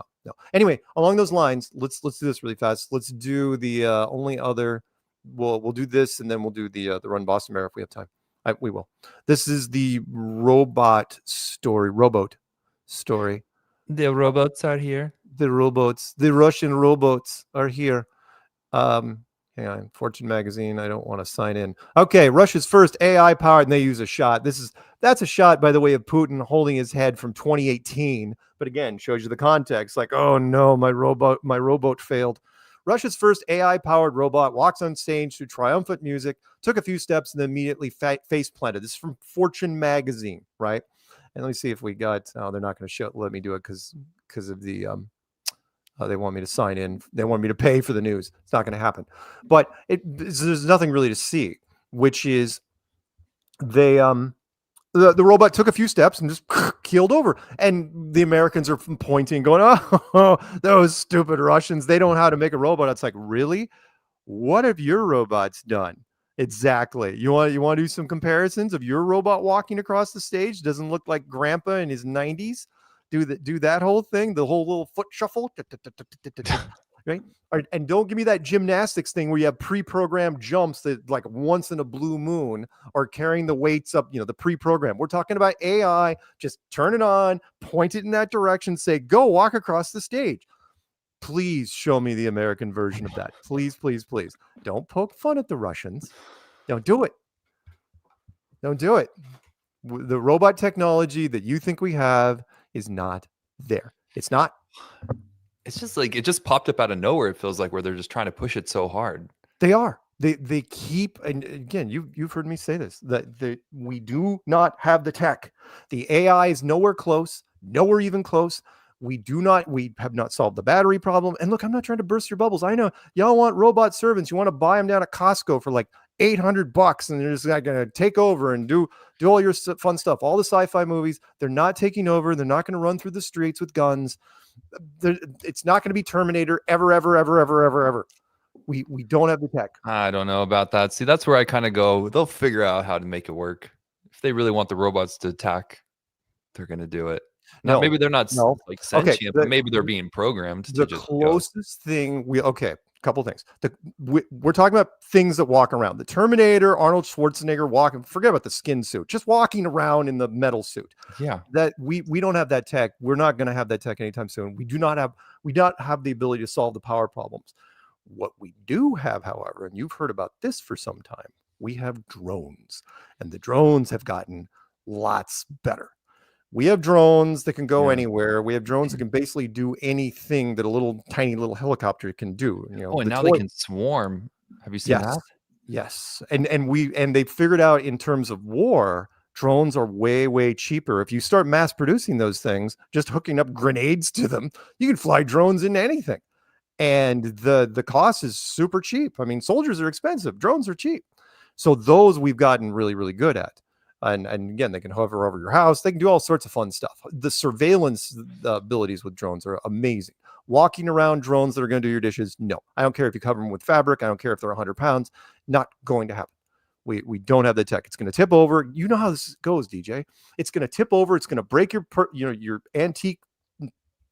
Anyway, along those lines, let's do this really fast. Let's do the only other. We'll do this, and then we'll do the Run Boston Marathon if we have time. We will. This is the rowboat story. The robots are here. The rowboats, the Russian rowboats are here. Hang on, Fortune magazine. I don't want to sign in. Okay, Russia's first AI powered, and they use a shot. That's a shot, by the way, of Putin holding his head from 2018. But again, shows you the context. Like, oh no, my rowboat failed. Russia's first AI powered robot walks on stage to triumphant music, took a few steps, and then immediately face planted. This is from Fortune magazine, right? And let me see if we got. Oh, they're not going to let me do it because of the. They want me to sign in. They want me to pay for the news. It's not going to happen. But there's nothing really to see, which is the robot took a few steps and just keeled over. And the Americans are pointing, going, oh, those stupid Russians. They don't know how to make a robot. It's like, really? What have your robots done? Exactly. You want to do some comparisons of your robot walking across the stage? Doesn't look like Grandpa in his 90s. Do that whole thing, the whole little foot shuffle, right? And don't give me that gymnastics thing where you have pre-programmed jumps that like once in a blue moon or carrying the weights up, the pre-program. We're talking about AI. Just turn it on, point it in that direction, say, go walk across the stage. Please show me the American version of that. Please, please, please. Don't poke fun at the Russians. Don't do it. Don't do it. The robot technology that you think we have is not there. It's not. It's just like it just popped up out of nowhere. It feels like where they're just trying to push it so hard. They are. They keep, and again, you've heard me say this, that we do not have the tech. The AI is nowhere close, nowhere even close. We have not solved the battery problem. And look, I'm not trying to burst your bubbles. I know y'all want robot servants. You want to buy them down at Costco for like $800, and they're just going to take over and do all your fun stuff. All the sci-fi movies, they're not taking over. They're not going to run through the streets with guns. It's not going to be Terminator ever. We don't have the tech. I don't know about that. See, that's where I kind of go, they'll figure out how to make it work. If they really want the robots to attack, they're going to do it. Now, maybe they're not like sentient, but maybe they're being programmed. The closest thing couple things. We're talking about things that walk around. The Terminator, Arnold Schwarzenegger walking. Forget about the skin suit. Just walking around in the metal suit. Yeah. That we don't have that tech. We're not going to have that tech anytime soon. We do not have the ability to solve the power problems. What we do have, however, and you've heard about this for some time, we have drones, and the drones have gotten lots better. We have drones that can go anywhere. We have drones that can basically do anything that a tiny little helicopter can do. And now they can swarm. Have you seen that? Yes. And they figured out in terms of war, drones are way, way cheaper. If you start mass producing those things, just hooking up grenades to them, you can fly drones into anything. And the cost is super cheap. I mean, soldiers are expensive. Drones are cheap. So those we've gotten really, really good at. And again, they can hover over your house. They can do all sorts of fun stuff. The surveillance abilities with drones are amazing. Walking around drones that are going to do your dishes, no. I don't care if you cover them with fabric. I don't care if they're 100 pounds. Not going to happen. We don't have the tech. It's going to tip over. You know how this goes, DJ. It's going to tip over. It's going to break your antique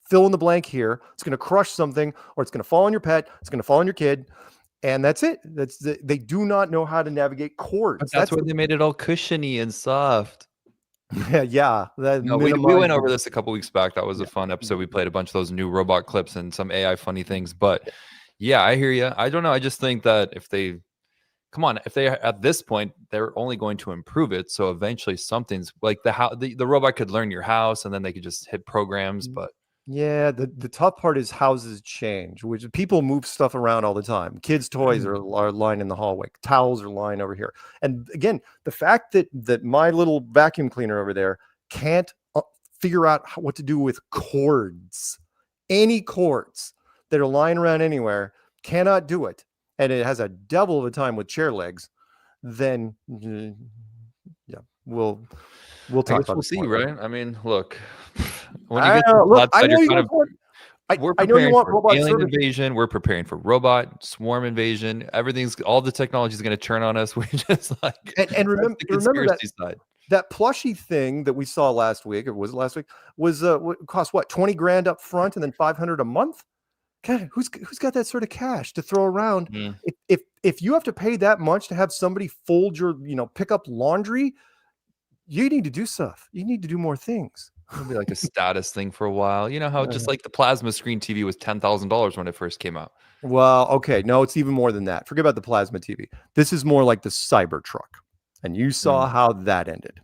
fill in the blank here. It's going to crush something, or it's going to fall on your pet. It's going to fall on your kid. And that's it. They do not know how to navigate cords. But that's why they made it all cushiony and soft. Yeah. We went over this a couple weeks back. That was a fun episode. We played a bunch of those new robot clips and some AI funny things. But yeah, I hear you. I don't know. I just think that if they at this point, they're only going to improve it. So eventually something's like the robot could learn your house, and then they could just hit programs. But yeah, the tough part is houses change, which people move stuff around all the time. Kids' toys are lying in the hallway. Towels are lying over here. And again, the fact that my little vacuum cleaner over there can't figure out what to do with cords. Any cords that are lying around anywhere, cannot do it, and it has a devil of a time with chair legs, then yeah, we'll talk about we'll this see, more. right? I mean, look, when I you get to know, the look, flat I side, know you're you kind guys of want- we're I know you preparing want for robot alien service. invasion. We're preparing for robot swarm invasion. All the technology is going to turn on us. We just like And remember the conspiracy side. that plushie thing that we saw last week, or was it last week, was cost what, 20 grand up front and then 500 a month? God, who's got that sort of cash to throw around? If you have to pay that much to have somebody fold your, pick up laundry, you need to do stuff. You need to do more things. It'll be like a status thing for a while. You know how just like the plasma screen TV was $10,000 when it first came out. Well, okay, no, it's even more than that. Forget about the plasma TV. This is more like the Cybertruck, and you saw how that ended.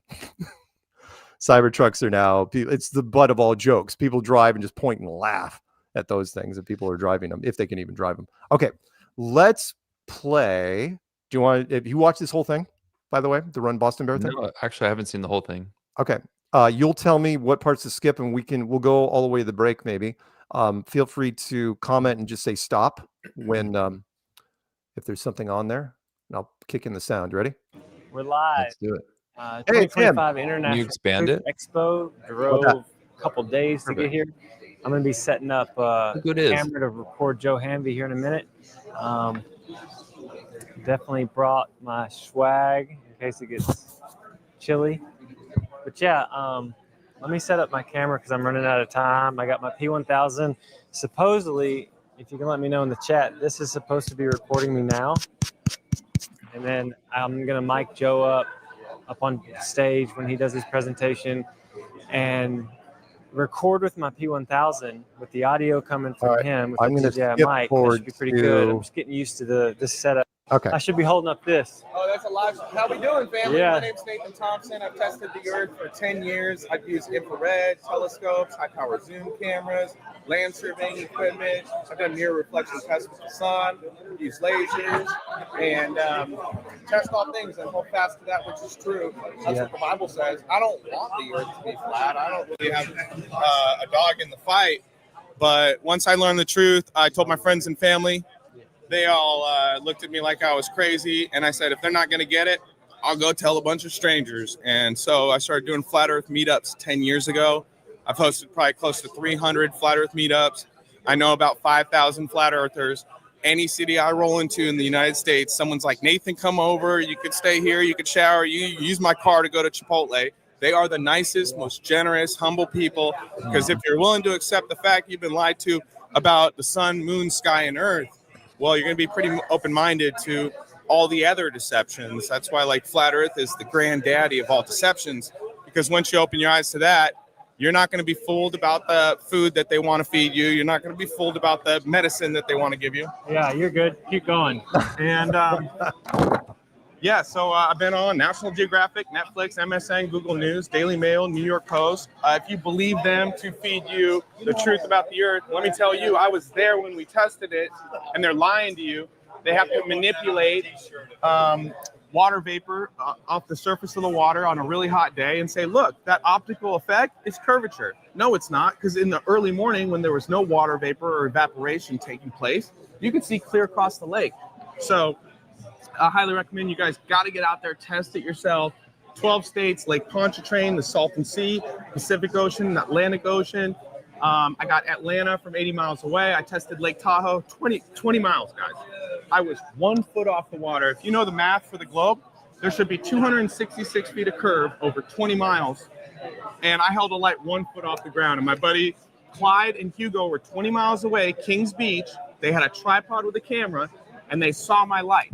Cybertrucks are now, it's the butt of all jokes. People drive and just point and laugh at those things that people are driving them, if they can even drive them. Okay, let's play. Do you want? Have you watched this whole thing, by the way, the Run Boston Bear thing? No, actually, I haven't seen the whole thing. Okay. You'll tell me what parts to skip, and we'll go all the way to the break. Maybe. Feel free to comment and just say stop when if there's something on there, and I'll kick in the sound. Ready? We're live. Let's do it. Hey, Tim. 2025 Can International you expand Food it? Expo. Drove a couple days to get here. I'm going to be setting up a camera to record Joe Hanvey here in a minute. Definitely brought my swag in case it gets chilly. But yeah, let me set up my camera because I'm running out of time. I got my P1000. Supposedly, if you can let me know in the chat, this is supposed to be recording me now. And then I'm going to mic Joe up on stage when he does his presentation and record with my P1000 with the audio coming from him. I'm going to skip mic. That should be pretty good. I'm to. just getting used to this setup. Okay. I should be holding up this. Oh, that's a live. How we doing, family? Yeah. My name's Nathan Thompson. I've tested the Earth for 10 years. I've used infrared, telescopes, high-power zoom cameras, land surveying equipment. I've done mirror reflection tests with the sun, used lasers, and test all things and hold fast to that which is true. That's what the Bible says. I don't want the Earth to be flat. I don't really have a dog in the fight. But once I learned the truth, I told my friends and family. They all looked at me like I was crazy, and I said, if they're not going to get it, I'll go tell a bunch of strangers. And so I started doing flat Earth meetups 10 years ago. I've hosted probably close to 300 flat Earth meetups. I know about 5,000 flat Earthers. Any city I roll into in the United States, someone's like, Nathan, come over. You could stay here. You could shower. You use my car to go to Chipotle. They are the nicest, most generous, humble people. Because if you're willing to accept the fact you've been lied to about the sun, moon, sky, and earth, well, you're going to be pretty open-minded to all the other deceptions. That's why, like, flat Earth is the granddaddy of all deceptions, because once you open your eyes to that, you're not going to be fooled about the food that they want to feed you. You're not going to be fooled about the medicine that they want to give you. Yeah, you're good. Keep going. And, yeah, so I've been on National Geographic, Netflix, MSN, Google News, Daily Mail, New York Post. If you believe them to feed you the truth about the Earth, let me tell you, I was there when we tested it, and they're lying to you. They have to manipulate water vapor off the surface of the water on a really hot day and say, look, that optical effect is curvature. No, it's not, because in the early morning when there was no water vapor or evaporation taking place, you could see clear across the lake. So I highly recommend you guys got to get out there, test it yourself. 12 states, Lake Pontchartrain, the Salton Sea, Pacific Ocean, the Atlantic Ocean. I got Atlanta from 80 miles away. I tested Lake Tahoe, 20 miles, guys. I was 1 foot off the water. If you know the math for the globe, there should be 266 feet of curve over 20 miles. And I held a light 1 foot off the ground. And my buddy Clyde and Hugo were 20 miles away, Kings Beach. They had a tripod with a camera, and they saw my light.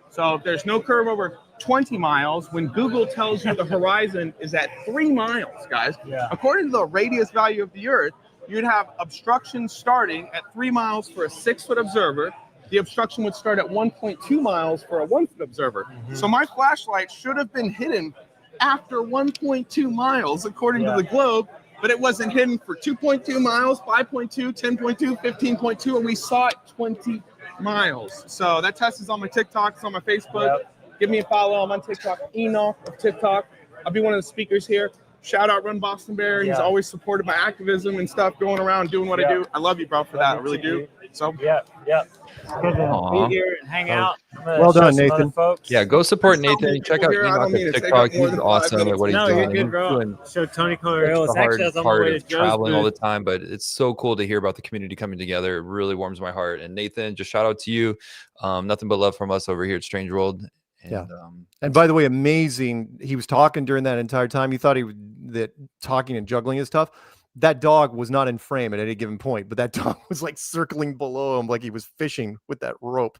So if there's no curve over 20 miles, when Google tells you the horizon is at 3 miles, guys, according to the radius value of the Earth, you'd have obstruction starting at 3 miles for a 6-foot observer. The obstruction would start at 1.2 miles for a 1-foot observer. So my flashlight should have been hidden after 1.2 miles, according to the globe, but it wasn't hidden for 2.2 miles, 5.2, 10.2, 15.2, and we saw it 20 miles. So that test is on my TikTok, it's on my Facebook. Give me a follow. I'm on TikTok, Enoch of TikTok. I'll be one of the speakers here. Shout out Run Boston Bear. He's always supported by activism and stuff, going around doing what I do. I love you, bro, for that. I really do. So Yep. Good to be here and hang out. Well done, Nathan. Folks. Yeah, go support Nathan. Check out Enoch's TikTok. He's awesome at what he's doing. You're good, bro. So Tony Colorado is actually on my way to Joe's traveling all the booth. time, but it's so cool to hear about the community coming together. It really warms my heart. And Nathan, just shout out to you. Nothing but love from us over here at Strange World. And, and by the way, amazing. He was talking during that entire time. You thought that talking and juggling is tough. That dog was not in frame at any given point, but that dog was like circling below him like he was fishing with that rope.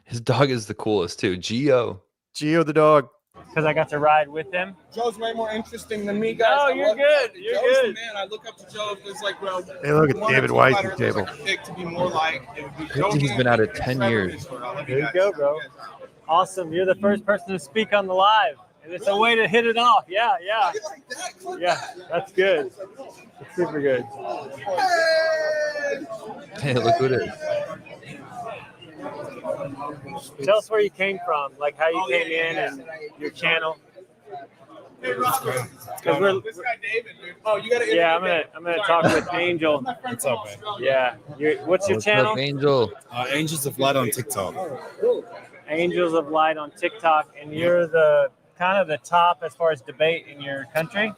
His dog is the coolest too. Geo the dog. Because I got to ride with him. Joe's way more interesting than me, guys. Oh, you're good. You're good. Man, I look up to Joe. It's like, bro. Hey, look at David Weiss's table. To be more like, He's been at it 10 years. There you go, bro. Awesome. You're the first person to speak on the live. And it's a way to hit it off. Yeah. Yeah, that's good. It's super good. Hey, look who it is. Tell us where you came from, like how you came in and your channel. Because we're, this guy David, dude. Oh, you gotta. Yeah, I'm gonna talk with Angel. What's up, man? Yeah, what's your channel? Up, Angel? Angels of Light on TikTok. Angels of Light on TikTok, and you're the kind of the top as far as debate in your country.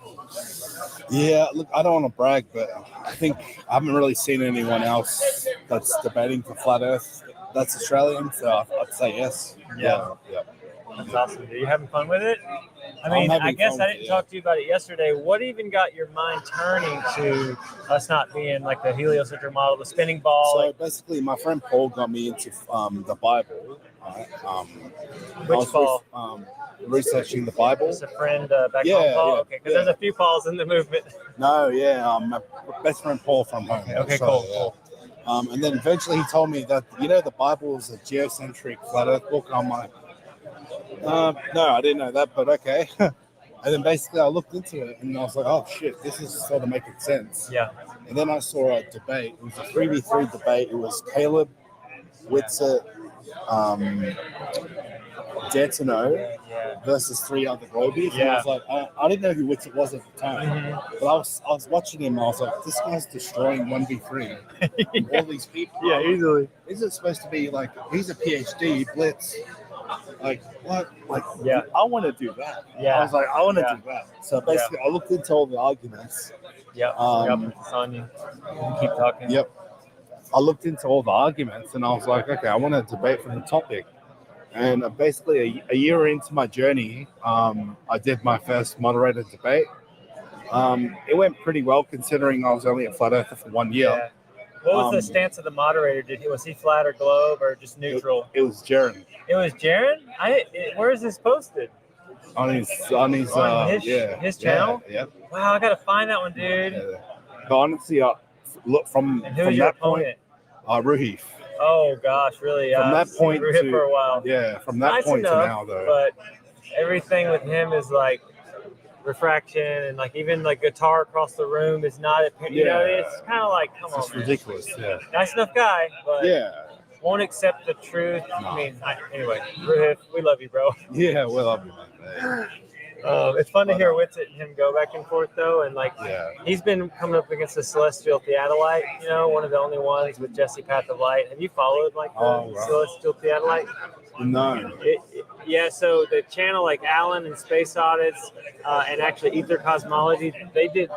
Yeah, look, I don't want to brag, but I think I haven't really seen anyone else that's debating for flat Earth that's Australian, so I'd say yes. Yeah. That's awesome. Are you having fun with it? I mean, I guess I didn't talk to you about it yesterday. What even got your mind turning to us not being like the heliocentric model, the spinning ball? So basically, my friend Paul got me into the Bible. Which Paul? Researching the Bible. It's a friend back home, Paul? Yeah, okay, because there's a few Pauls in the movement. No, my best friend Paul from home. Okay, cool. And then eventually he told me that, the Bible is a geocentric flat Earth book. And I'm like, no, I didn't know that, but okay. And then basically I looked into it and I was like, oh shit, this is sort of making sense. Yeah. And then I saw a debate. It was a 3v3 debate. It was Caleb, Whitsitt, Detino versus 3 other Globies. And I was like, I didn't know who Whitsitt was at the time. But I was watching him. I was like, this guy's destroying 1v3. All these people. Yeah, easily. Is it supposed to be like, he's a PhD, Blitz. Like, what? Like, I want to do that. Yeah. I was like, I want to do that. So basically, I looked into all the arguments. Yep. It's on you. Keep talking. Yep. I looked into all the arguments and I was like, okay, I want to debate from the topic. And basically, a year into my journey, I did my first moderated debate. It went pretty well considering I was only a flat earther for 1 year. Yeah. What was the stance of the moderator? Was he flat or globe or just neutral? It was Jaron. It was Jaron? Where is this posted? On his channel? Yeah. Wow, I gotta find that one, dude. Yeah. But honestly, look from that point, Ruhif. Oh gosh, really? From that point to for a while. Yeah, from that point to now, though. But everything with him is like refraction, and like even like guitar across the room is not a. It's kind of like, come on, it's ridiculous. Yeah. Nice enough guy, but won't accept the truth. I mean, anyway, Ruhif, we love you, bro. Yeah, we love you, man. It's fun to hear Whitsitt and him go back and forth though, and like he's been coming up against the Celestial Theodolite, one of the only ones with Jesse Path of Light. Have you followed like the Celestial Theodolite? No. So the channel like Alan and Space Audits and actually Ether Cosmology, they did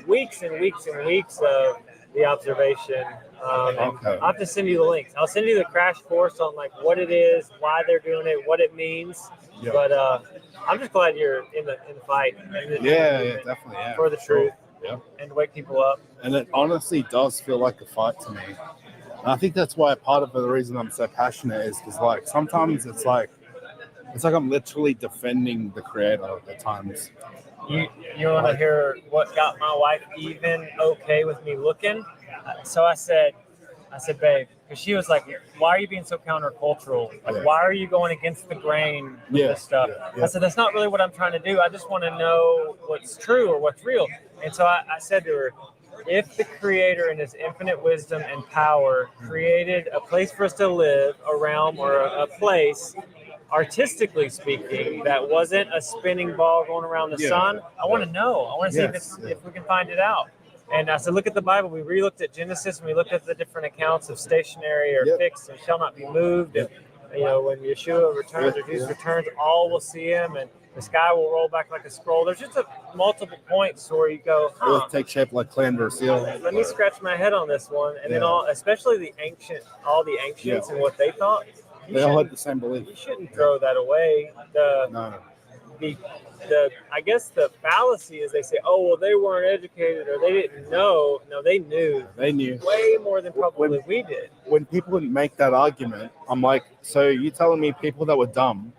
weeks and weeks and weeks of the observation. I'll have to send you the links. I'll send you the crash course on like what it is, why they're doing it, what it means. Yep. But I'm just glad you're in the fight. Definitely. Yeah, for the truth. And wake people up. And it honestly does feel like a fight to me. And I think that's why part of the reason I'm so passionate is because like sometimes it's like I'm literally defending the creator at times. You want to hear what got my wife even okay with me looking? So I said, babe, because she was like, why are you being so countercultural? Like, why are you going against the grain with this stuff? I said, that's not really what I'm trying to do. I just want to know what's true or what's real. And so I said to her, if the Creator in his infinite wisdom and power created a place for us to live, a realm or a place, artistically speaking, that wasn't a spinning ball going around the sun. I want to know. I want to see if we can find it out. And I said, look at the Bible. We re-looked at Genesis, and we looked at the different accounts of stationary or fixed and shall not be moved. And, you know, when Yeshua returns or Jesus returns, all will see him, and the sky will roll back like a scroll. There's just multiple points where you go, It will take shape like Clan or Seal. Let me scratch my head on this one. And then especially the ancients and what they thought. They all had the same belief. You shouldn't throw that away. I guess the fallacy is they say, oh, well, they weren't educated or they didn't know. No, they knew. They knew. Way more than probably we did. When people would make that argument, I'm like, so you telling me people that were dumb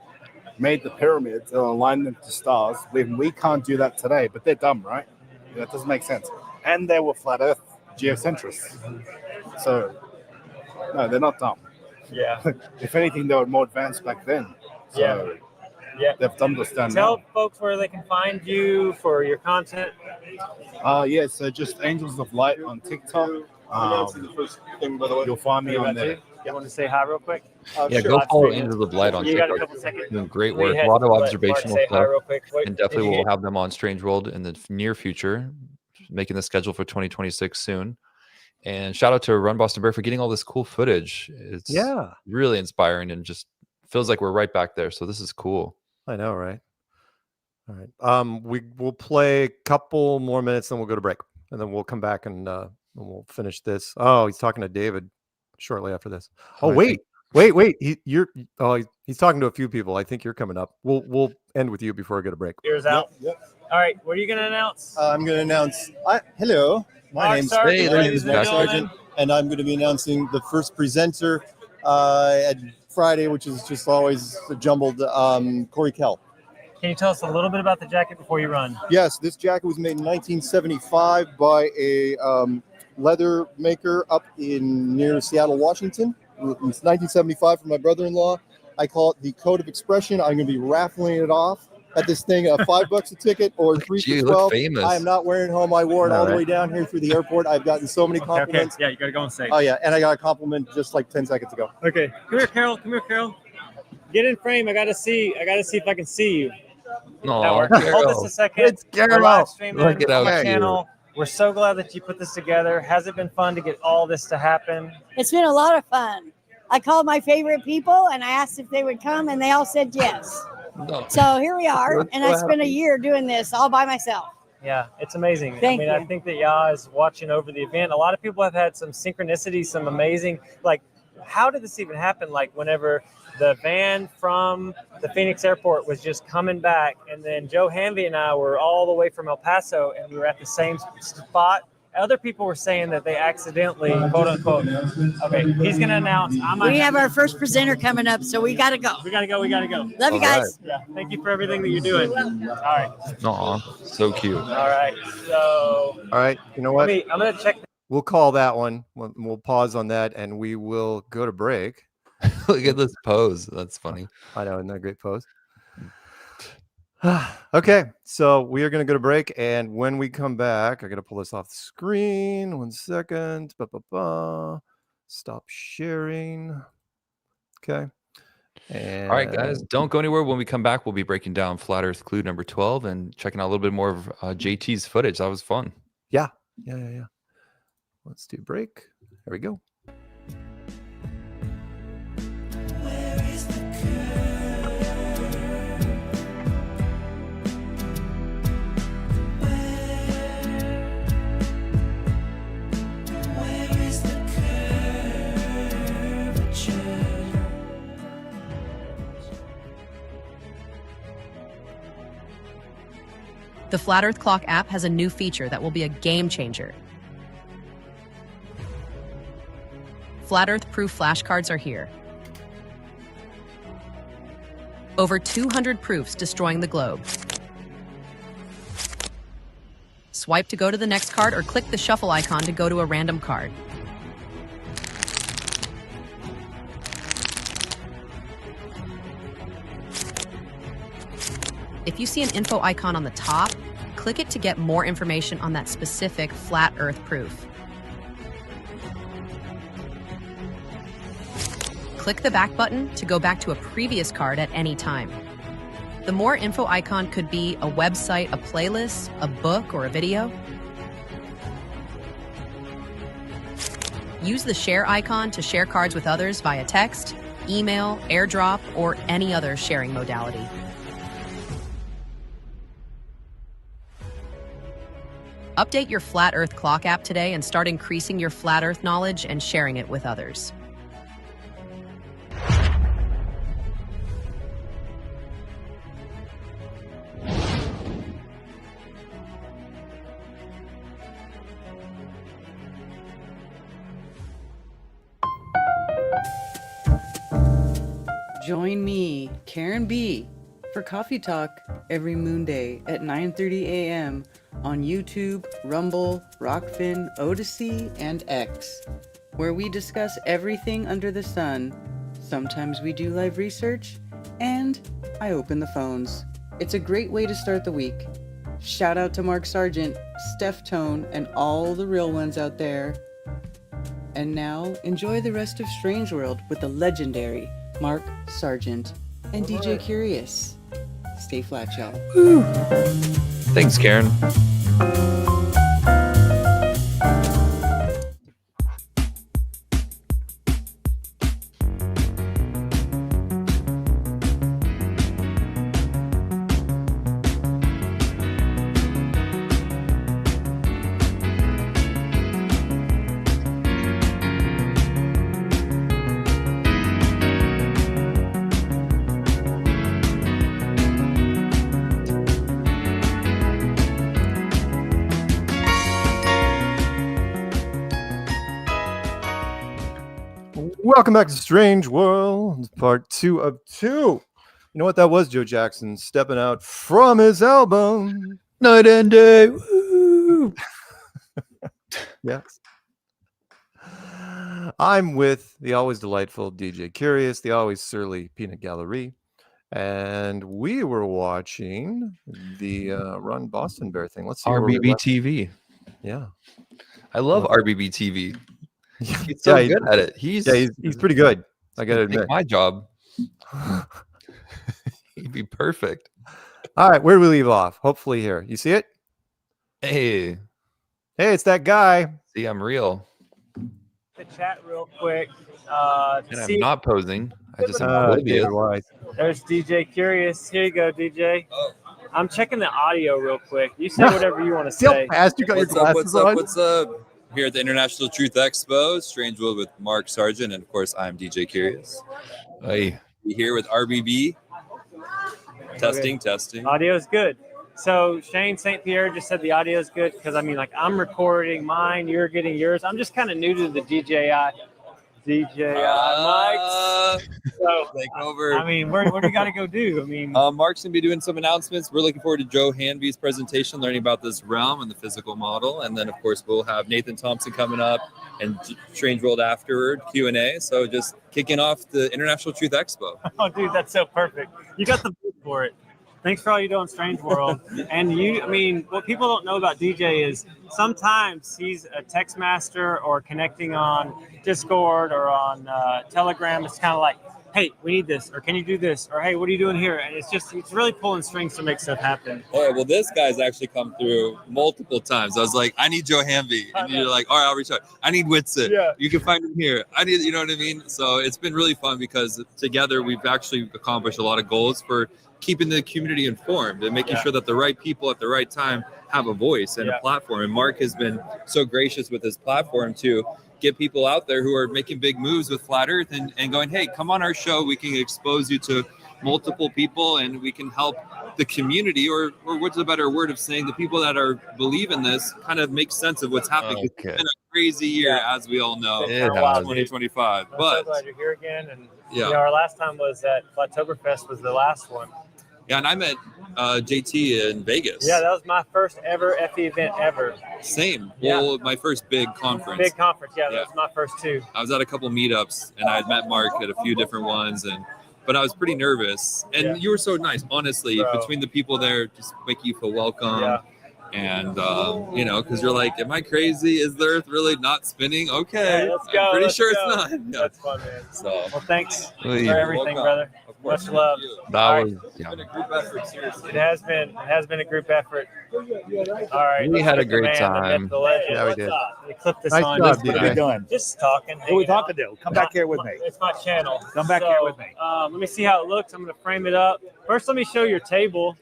made the pyramids and aligned them to stars when we can't do that today, but they're dumb, right? That doesn't make sense. And they were flat earth geocentrists. So, no, they're not dumb. Yeah. If anything, they were more advanced back then. So, they've dumbed us down. Tell folks where they can find you for your content. So just Angels of Light on TikTok. You'll find me on there. You want to say hi real quick? Go follow Angels of Light on You got a TikTok. couple seconds? Doing great work. We A lot of let observational Mark say hi stuff. real quick. And definitely we'll have them on Strange World in the near future, making the schedule for 2026 soon. And shout out to Run Boston Bear for getting all this cool footage. It's really inspiring and just feels like we're right back there. So this is cool. I know, right? All right. We'll play a couple more minutes, then we'll go to break, and then we'll come back and we'll finish this. Oh, he's talking to David shortly after this. Oh, wait. He's talking to a few people. I think you're coming up. We'll end with you before I go to break. Ears out. All right. What are you going to announce? I'm going to announce. Hello. My name's Mark Sargent, and I'm going to be announcing the first presenter at Friday, which is just always a jumbled Corey Kell. Can you tell us a little bit about the jacket before you run? Yes, this jacket was made in 1975 by a leather maker up near Seattle, Washington. It was 1975 from my brother-in-law. I call it the Code of Expression. I'm going to be raffling it off at this thing, $5 a ticket or 3 for 12. I am not wearing it home. I wore it all the way down here through the airport. I've gotten so many compliments. Okay. Yeah, you got to go and say. Oh yeah, and I got a compliment just like 10 seconds ago. Okay, come here, Carol. Get in frame. I gotta see if I can see you. No, hold this a second. It's Carol. We're live streaming Look it on out the here. channel. We're so glad that you put this together. Has it been fun to get all this to happen? It's been a lot of fun. I called my favorite people and I asked if they would come, and they all said yes. No. So here we are, and I spent a year doing this all by myself. Yeah, it's amazing. Thank you. I think that Yah is watching over the event. A lot of people have had some synchronicity, some amazing, like, how did this even happen? Like, whenever the van from the Phoenix airport was just coming back, and then Joe Hanvey and I were all the way from El Paso, and we were at the same spot. Other people were saying that they accidentally, quote unquote. Okay, he's going to announce. We have our first presenter coming up, so we got to go. We got to go. Love you guys. Yeah, thank you for everything that you're doing. All right. Aw, so cute. All right. So. All right. You know what? I'm going to check. We'll call that one. We'll pause on that, and we will go to break. Look at this pose. That's funny. I know, isn't that a great pose? Okay, so we are going to go to break, and when we come back, I got to pull this off the screen. 1 second. Stop sharing. Okay. And All right, guys, don't go anywhere. When we come back, we'll be breaking down Flat Earth Clue number 12 and checking out a little bit more of JT's footage. That was fun. Yeah. Let's do break. There we go. The Flat Earth Clock app has a new feature that will be a game changer. Flat Earth proof flashcards are here. Over 200 proofs destroying the globe. Swipe to go to the next card or click the shuffle icon to go to a random card. If you see an info icon on the top, click it to get more information on that specific flat Earth proof. click the back button to go back to a previous card at any time. The More Info icon could be a website, a playlist, a book, or a video. Use the Share icon to share cards with others via text, email, airdrop, or any other sharing modality. Update your Flat Earth Clock app today and start increasing your Flat Earth knowledge and sharing it with others. Join me, Karen B, for Coffee Talk every Moon Day at 9:30 a.m. on YouTube, Rumble, Rockfin, Odyssey, and X, where we discuss everything under the sun. Sometimes we do live research, and I open the phones. It's a great way to start the week. Shout out to Mark Sargent, Steph Tone, and all the real ones out there. And now, enjoy the rest of Strange World with the legendary Mark Sargent and DJ Curious. Stay flat, y'all. Woo. Thanks, Karen. Welcome back to Strange World, part 2 of 2. You know what that was, Joe Jackson stepping out from his album Night and Day. Woo! Yes. I'm with the always delightful DJ Curious, the always surly Peanut Gallery, and we were watching the Run Boston Bear thing. Let's see. RBB TV. Yeah. I love RBB TV. He's so good at it. He's pretty good. I gotta admit. My job. He'd be perfect. All right, where do we leave off? Hopefully here. You see it? Hey, it's that guy. See, I'm real. The chat real quick. And I'm not posing. I just am oblivious. There's DJ Curious. Here you go, DJ. I'm checking the audio real quick. You say whatever you want to say. Fast, you got your glasses on. What's up? Here at the International Truth Expo, Strange World with Mark Sargent, and of course, I'm DJ Curious. Hey. Here with RBB. Testing. Audio's good. So Shane St. Pierre just said the audio's good because I mean, like I'm recording mine, you're getting yours. I'm just kind of new to the DJI mics. So take over. I mean, what do you got to go do? I mean, Mark's gonna be doing some announcements. We're looking forward to Joe Hanvey's presentation, learning about this realm and the physical model, and then of course we'll have Nathan Thompson coming up and Strange World afterward Q&A. So just kicking off the International Truth Expo. Oh, dude, that's so perfect. You got the booth for it. Thanks for all you do on Strange World. And I mean, what people don't know about DJ is sometimes he's a text master or connecting on Discord or on Telegram. It's kind of like, hey, we need this, or can you do this, or hey, what are you doing here? And it's really pulling strings to make stuff happen. All right, well, this guy's actually come through multiple times. I was like, I need Joe Hanvey. And you're like, all right, I'll reach out. I need Whitsit. Yeah. You can find him here. You know what I mean? So it's been really fun because together we've actually accomplished a lot of goals for keeping the community informed and making sure that the right people at the right time have a voice and a platform. And Mark has been so gracious with his platform to get people out there who are making big moves with Flat Earth and going, hey, come on our show. We can expose you to multiple people and we can help the community, or what's a better word of saying, the people that believe in this kind of make sense of what's happening. Okay. It's been a crazy year, as we all know, It has. 2025. I'm But so glad you're here again. And Yeah. you know, our last time was at Flattoberfest was the last one. yeah, and I met JT in Vegas. Yeah, that was my first ever FE event ever. Same. Yeah. Well, my first big conference. Big conference, yeah, that was my first too. I was at a couple meetups and I had met Mark at a few different ones, but I was pretty nervous. And you were so nice, honestly. Bro. Between the people there, just make you feel welcome. Yeah. And you know, because you're like, am I crazy? Is the Earth really not spinning? Okay, Yeah, let's go. I'm pretty let's sure go. it's not. Yeah. That's fun, man. So, well, thanks for Please. everything, Welcome. brother. Of course. Much love. That All right. was It's been a group effort, seriously. It has been a group effort. All right. We let's had a get the great man, the myth, time. the legend. Yeah, we What's did. up? Let me clip this Nice on. job, Just- DJ. What are we doing? Just talking. What are we talking to? Come back here with me. It's my channel. Come back here with me. Let me see how it looks. I'm going to frame it up. First, let me show your table.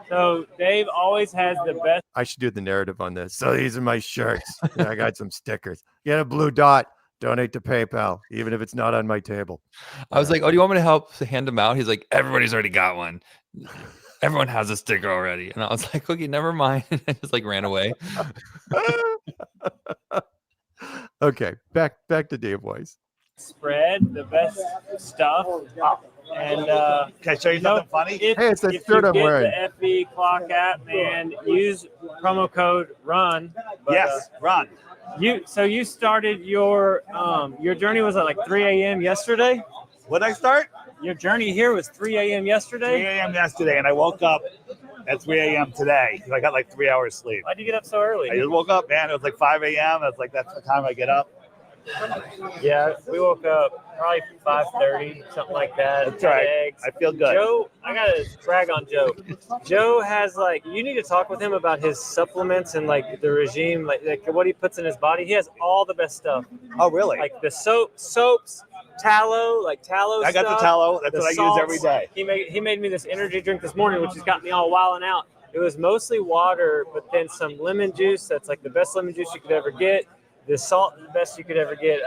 So Dave always has the best. I should do the narrative on this. So these are my shirts. And I got some stickers. Get a blue dot. Donate to PayPal, even if it's not on my table. I was like, oh, do you want me to help hand them out? He's like, everybody's already got one. Everyone has a sticker already. And I was like, okay, never mind. I just like ran away. Okay, back to Dave Weiss. Spread the best stuff. And Can I show you something funny? If, Hey, it's that if shirt you I'm get wearing. the FB Clock app and use promo code RUN. But, Yes, run. You started your journey was at like 3 a.m. yesterday. What did I start? Your journey here was 3 a.m. 3 yesterday. a.m. yesterday, and I woke up at 3 a.m. today. I got like 3 hours sleep. Why'd you get up so early? I just woke up, man. It was like 5 a.m. It's like that's the time I get up. Yeah, we woke up probably 5:30, something like that. That's all right. Eggs. I feel good. Joe, I gotta brag on Joe. Joe has you need to talk with him about his supplements and like the regime, like what he puts in his body. He has all the best stuff. Oh, really? Like the soaps, tallow, tallow. I got the stuff, tallow. That's the what I use salts. every day. He made me this energy drink this morning, which has got me all wilding out. It was mostly water, but then some lemon juice. That's like the best lemon juice you could ever get. The salt, the best you could ever get.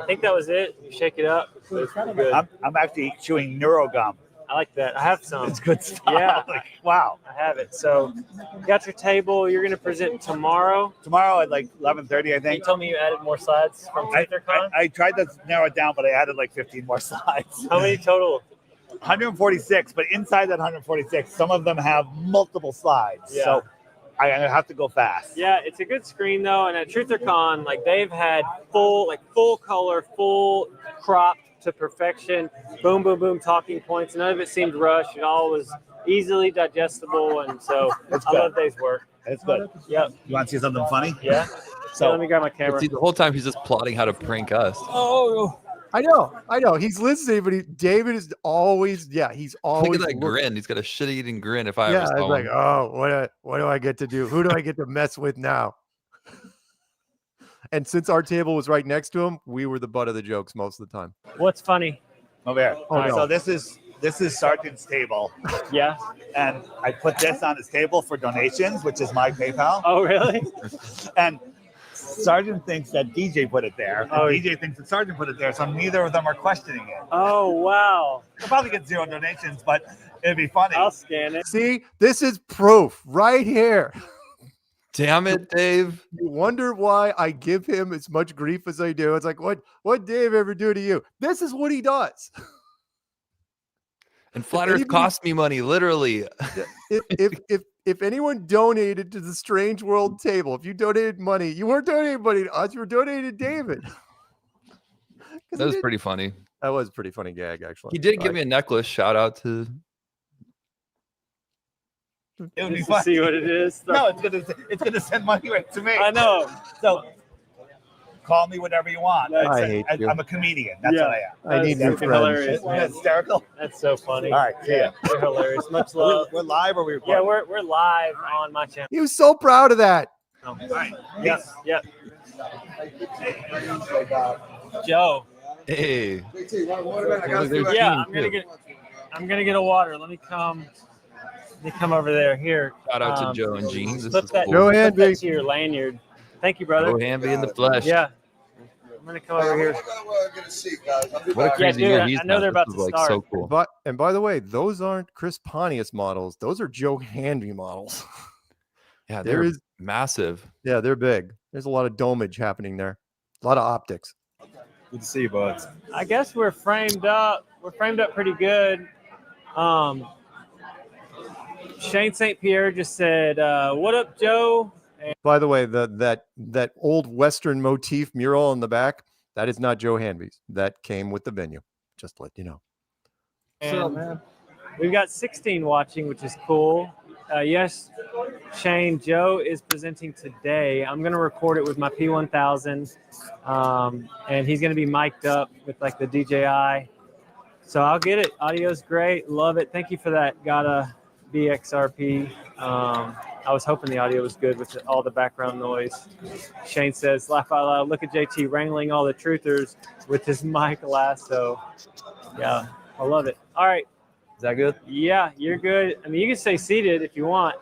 I think that was it. You shake it up. It's pretty good. I'm actually chewing neurogum. I like that. I have some. It's good stuff. Yeah. Like, wow. I have it. So you got your table. You're going to present tomorrow. Tomorrow at like 11:30, I You think. told me you added more slides from TwitterCon. I tried to narrow it down, but I added like 15 more slides. How many total? 146, but inside that 146, some of them have multiple slides. Yeah. So I have to go fast. Yeah, it's a good screen though, and at TrutherCon, they've had full color, full crop to perfection, boom, boom, boom, talking points. None of it seemed rushed. It all was easily digestible, and so I love Dave's work. It's good. Yep. You want to see something funny? Yeah. So let me grab my camera. See, the whole time he's just plotting how to prank us. Oh. I know. He's listening, but David is always, he's always. Look at that grin. He's got a shit-eating grin. If I Yeah, ever I was saw like, him. oh, what do I get to do? Who do I get to mess with now? And since our table was right next to him, we were the butt of the jokes most of the time. What's funny? Over here. Oh, no. So this is Sargent's table. Yeah. And I put this on his table for donations, which is my PayPal. Oh, really? And Sargent thinks that DJ put it there. And DJ thinks that Sargent put it there, so neither of them are questioning it. Oh, wow. He'll probably get 0 donations, but it'd be funny. I'll scan it. See, this is proof right here. Damn it, Dave. You wonder why I give him as much grief as I do. It's like, what Dave ever do to you? This is what he does. And Flat Earth cost me money, literally. If anyone donated to the Strange World table, if you donated money, you weren't donating money to us, you were donating to David. That was pretty funny. That was a pretty funny gag, actually. He did give me a necklace. Shout out to. It would be Just fun. to see what it is. No, it's gonna send money right to me. I know. So call me whatever you want. I hate you. I'm a comedian. That's what I am. I need new friends. Hilarious, Isn't that man. hysterical? That's so funny. All right, see ya. You're hilarious. Much love. We're live or we're Yeah, we're live on my channel. He was so proud of that. All right. Yep. Yep. Joe. Hey. Yeah, I'm gonna get a water. Let me come over there. Here. Shout out to Joe and Jean. This Flip is that, cool. Joe flip that Hanby. to your lanyard. Thank you, brother. Joe Hanby in the flesh. Yeah. I'm gonna come over here. What a crazy Yeah, year dude, he's I know had. they're This about is, to like start. so cool. And by the way, those aren't Chris Pontius models. Those are Joe Hanby models. Yeah, There they're is- massive. Yeah, they're big. There's a lot of domage happening there. A lot of optics. Good to see you, buds. I guess we're framed up. We're framed up pretty good. Shane St. Pierre just said, "What up, Joe?" And By the way, that old Western motif mural in the back, that is not Joe Hanby's. That came with the venue. Just to let you know. And we've got 16 watching, which is cool. Yes, Shane, Joe is presenting today. I'm going to record it with my P1000, and he's going to be mic'd up with like the DJI. So I'll get it. Audio's great. Love it. Thank you for that. Gotta BXRP. I was hoping the audio was good with all the background noise. Shane says, laugh out loud, look at JT wrangling all the truthers with his mic lasso. Yeah, I love it. All right. Is that good? Yeah, you're good. I mean, you can stay seated if you want.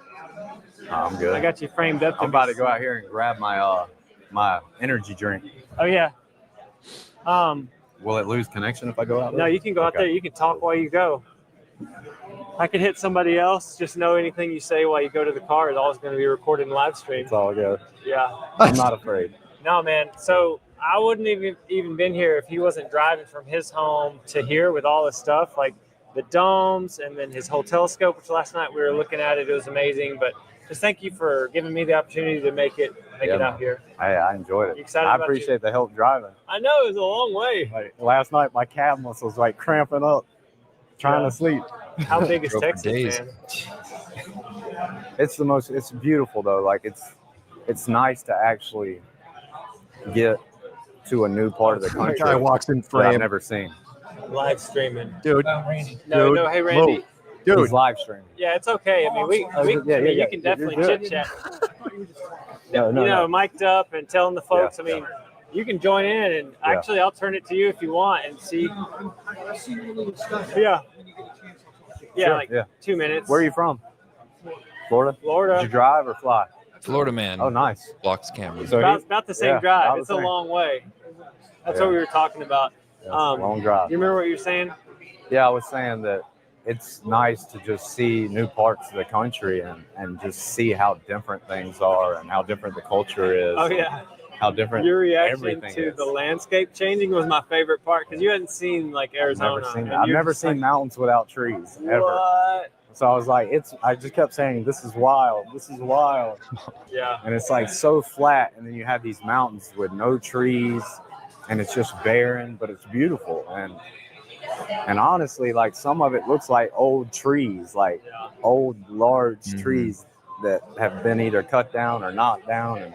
I'm good. I got you framed up. I'm about to go out here and grab my my energy drink. Oh, yeah. Will it lose connection if I go out there? No, you can go out there. You can talk while you go. I could hit somebody else. Just know anything you say while you go to the car is always going to be recorded and live streamed. It's all good. Yeah. I'm not afraid. No, man. So I wouldn't even been here if he wasn't driving from his home to here with all this stuff, like the domes and then his whole telescope, which last night we were looking at it. It was amazing. But just thank you for giving me the opportunity to make it out here. I enjoyed it. You excited I about appreciate the help driving. I know it was a long way. Like last night, my calf muscles like cramping up, trying to sleep. How big is Texas, man? It's beautiful though. Like it's nice to actually get to a new part of the country. Guy walks in that frame. I've never seen. Live streaming. Dude. No, hey, Randy. Dude. He's live streaming. Yeah, it's okay. I mean, you can definitely chit chat. No. Mic'd up and telling the folks. You can join in, and actually, I'll turn it to you if you want and see. Yeah. Yeah, Sure, 2 minutes. Where are you from? Florida. Did you drive or fly? Florida man. Oh, nice. Blocks cameras. So about the same drive. It's a long way. That's what we were talking about. Long drive. You remember what you were saying? Yeah, I was saying that it's nice to just see new parts of the country and just see how different things are and how different the culture is. Oh, yeah. How different Your reaction everything to is. the landscape changing was my favorite part because you hadn't seen like Arizona. I've never seen mountains without trees ever. What? So I was like, I just kept saying, this is wild. This is wild. Yeah. And it's like so flat. And then you have these mountains with no trees and it's just barren, but it's beautiful. And honestly, like some of it looks like old trees, like old large trees that have been either cut down or knocked down. And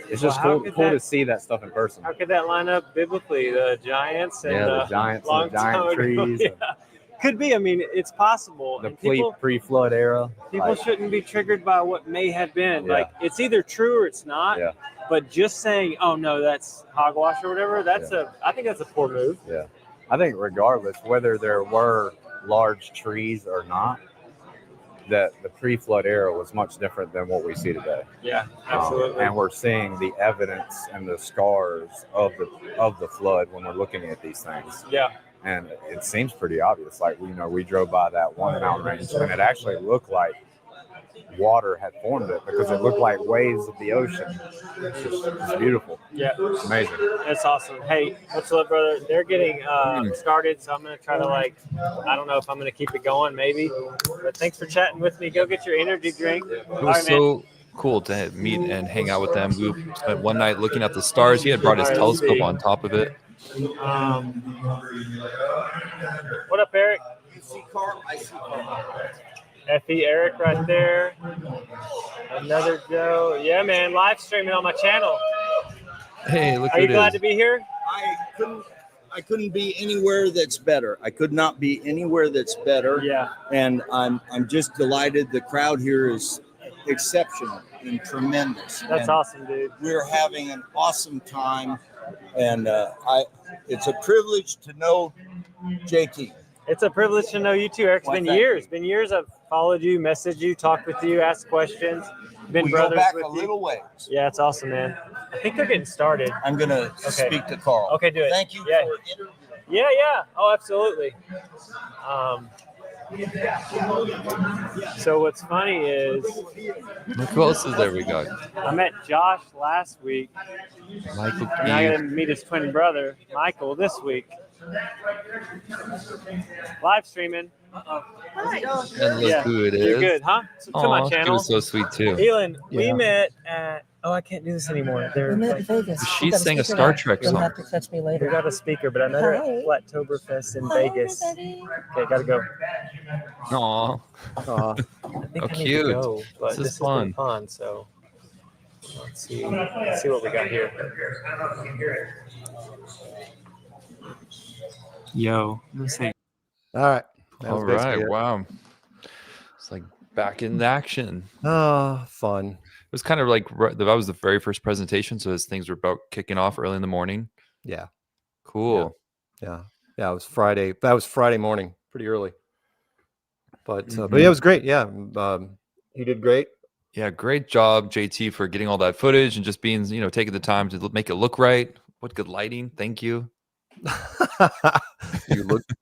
it's just cool to see that stuff in person. How could that line up biblically? The giants and the giants long and the giant time ago. trees. Yeah. Could be. I mean, it's possible. The And pre-flood era. people shouldn't be triggered by what may have been. Yeah. Like it's either true or it's not. Yeah. But just saying, "Oh no, that's hogwash" or whatever, I think that's a poor move. Yeah. I think regardless whether there were large trees or not, that the pre-flood era was much different than what we see today. Yeah, absolutely. And we're seeing the evidence and the scars of the flood when we're looking at these things. Yeah. And it seems pretty obvious. Like we drove by that one mountain range and it actually looked like water had formed it because it looked like waves of the ocean. It's beautiful. Yeah. It's amazing. That's awesome. Hey, what's up, brother? They're getting started, so I'm going to try to I don't know if I'm going to keep it going, maybe. But thanks for chatting with me. Go get your energy drink. It was so cool to meet and hang out with them. We spent one night looking at the stars. He had brought his telescope on top of it. What up, Eric? You see Carl? I see Carl. Effie, Eric right there. Another Joe. Yeah, man, live streaming on my channel. Hey, look Are who you it glad is. to be here? I couldn't be anywhere that's better. I could not be anywhere that's better. Yeah. And I'm just delighted. The crowd here is exceptional and tremendous. That's awesome, dude. We're having an awesome time, and it's a privilege to know JT. It's a privilege to know you too, Eric. It's Why, been thank years. Been years. I've followed you, messaged you, talked with you, asked questions. Been We go brothers back with a you. little ways. Yeah, it's awesome, man. I think they're getting started. I'm going to speak to Carl. Okay, do it. Thank you Yeah. for interviewing. Yeah. Oh, absolutely. So what's funny is Look who else is there we got. I met Josh last week. Michael And I got to Key. meet his twin brother, Michael, this week. Live streaming. And look who it is. You're good, huh? To my Aw, channel. He was so sweet too. Elon, we Yeah. met at Oh, I can't do this anymore. They're I'm at Vegas. She's saying a Star Trek You'll song. have to catch me We later. got a speaker, but I met her at Hi. Flattoberfest in Hi, Vegas. everybody. Okay, gotta go. Aw. I think Oh, I need cute. to go, but This is this has been fun. fun. So let's see what we got here. Yo, let's see. All right. That was All basically right. it. Wow. It's like back in action. Oh, fun. It was kind of like that was the very first presentation, so as things were about kicking off early in the morning. Yeah. Cool. Yeah. It was Friday. That was Friday morning, pretty early. But yeah, it was great. Yeah. He did great. Yeah, great job, JT, for getting all that footage and just being, taking the time to make it look right. What good lighting. Thank you.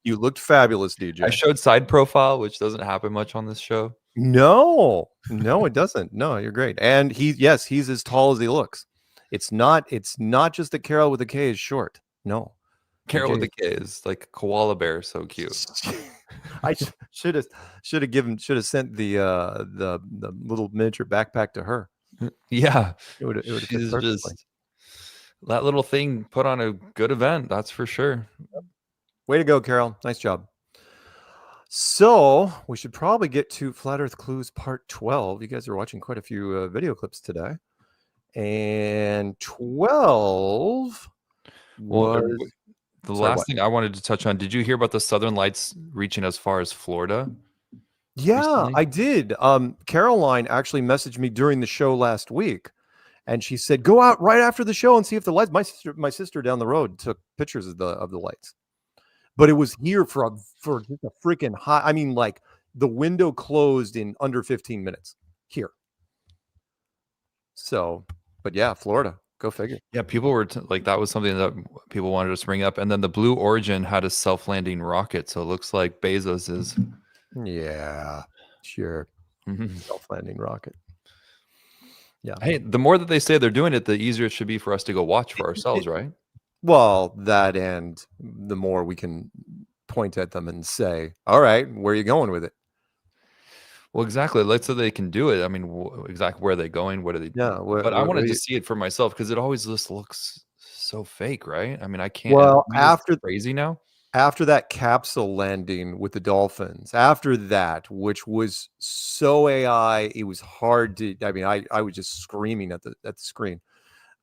You looked fabulous, DJ. I showed side profile, which doesn't happen much on this show. No, it doesn't. No, you're great. And he's as tall as he looks. It's not just that Carol with a K is short. No. Carol with a K is like a koala bear, so cute. I should have sent the little miniature backpack to her. Yeah. It would have fit She's perfectly. just that little thing put on a good event, that's for sure. Way to go, Carol. Nice job. So we should probably get to Flat Earth Clues Part 12. You guys are watching quite a few video clips today. And 12 Well, was... the Sorry, last what? thing I wanted to touch on, did you hear about the Southern Lights reaching as far as Florida? Yeah, recently? I did. Caroline actually messaged me during the show last week, and she said, "Go out right after the show and see if the lights." My sister down the road took pictures of the lights, but it was here for just a freaking high. I mean, like the window closed in under 15 minutes here. So, but yeah, Florida, go figure. Yeah, people were like, that was something that people wanted us to bring up. And then the Blue Origin had a self-landing rocket, so it looks like Bezos is. Yeah, sure. Mhm. Self-landing rocket. Yeah. Hey, the more that they say they're doing it, the easier it should be for us to go watch for ourselves, right? Well, that, and the more we can point at them and say, "All right, where are you going with it?" Well, exactly. Let's say they can do it. I mean, exactly where are they going? What are they? Yeah, But I wanted to see it for myself because it always just looks so fake, right? I mean, I can't. Well, I mean, it's crazy now. After that capsule landing with the dolphins, after that, which was so AI, it was hard to. I mean, I was just screaming at the screen.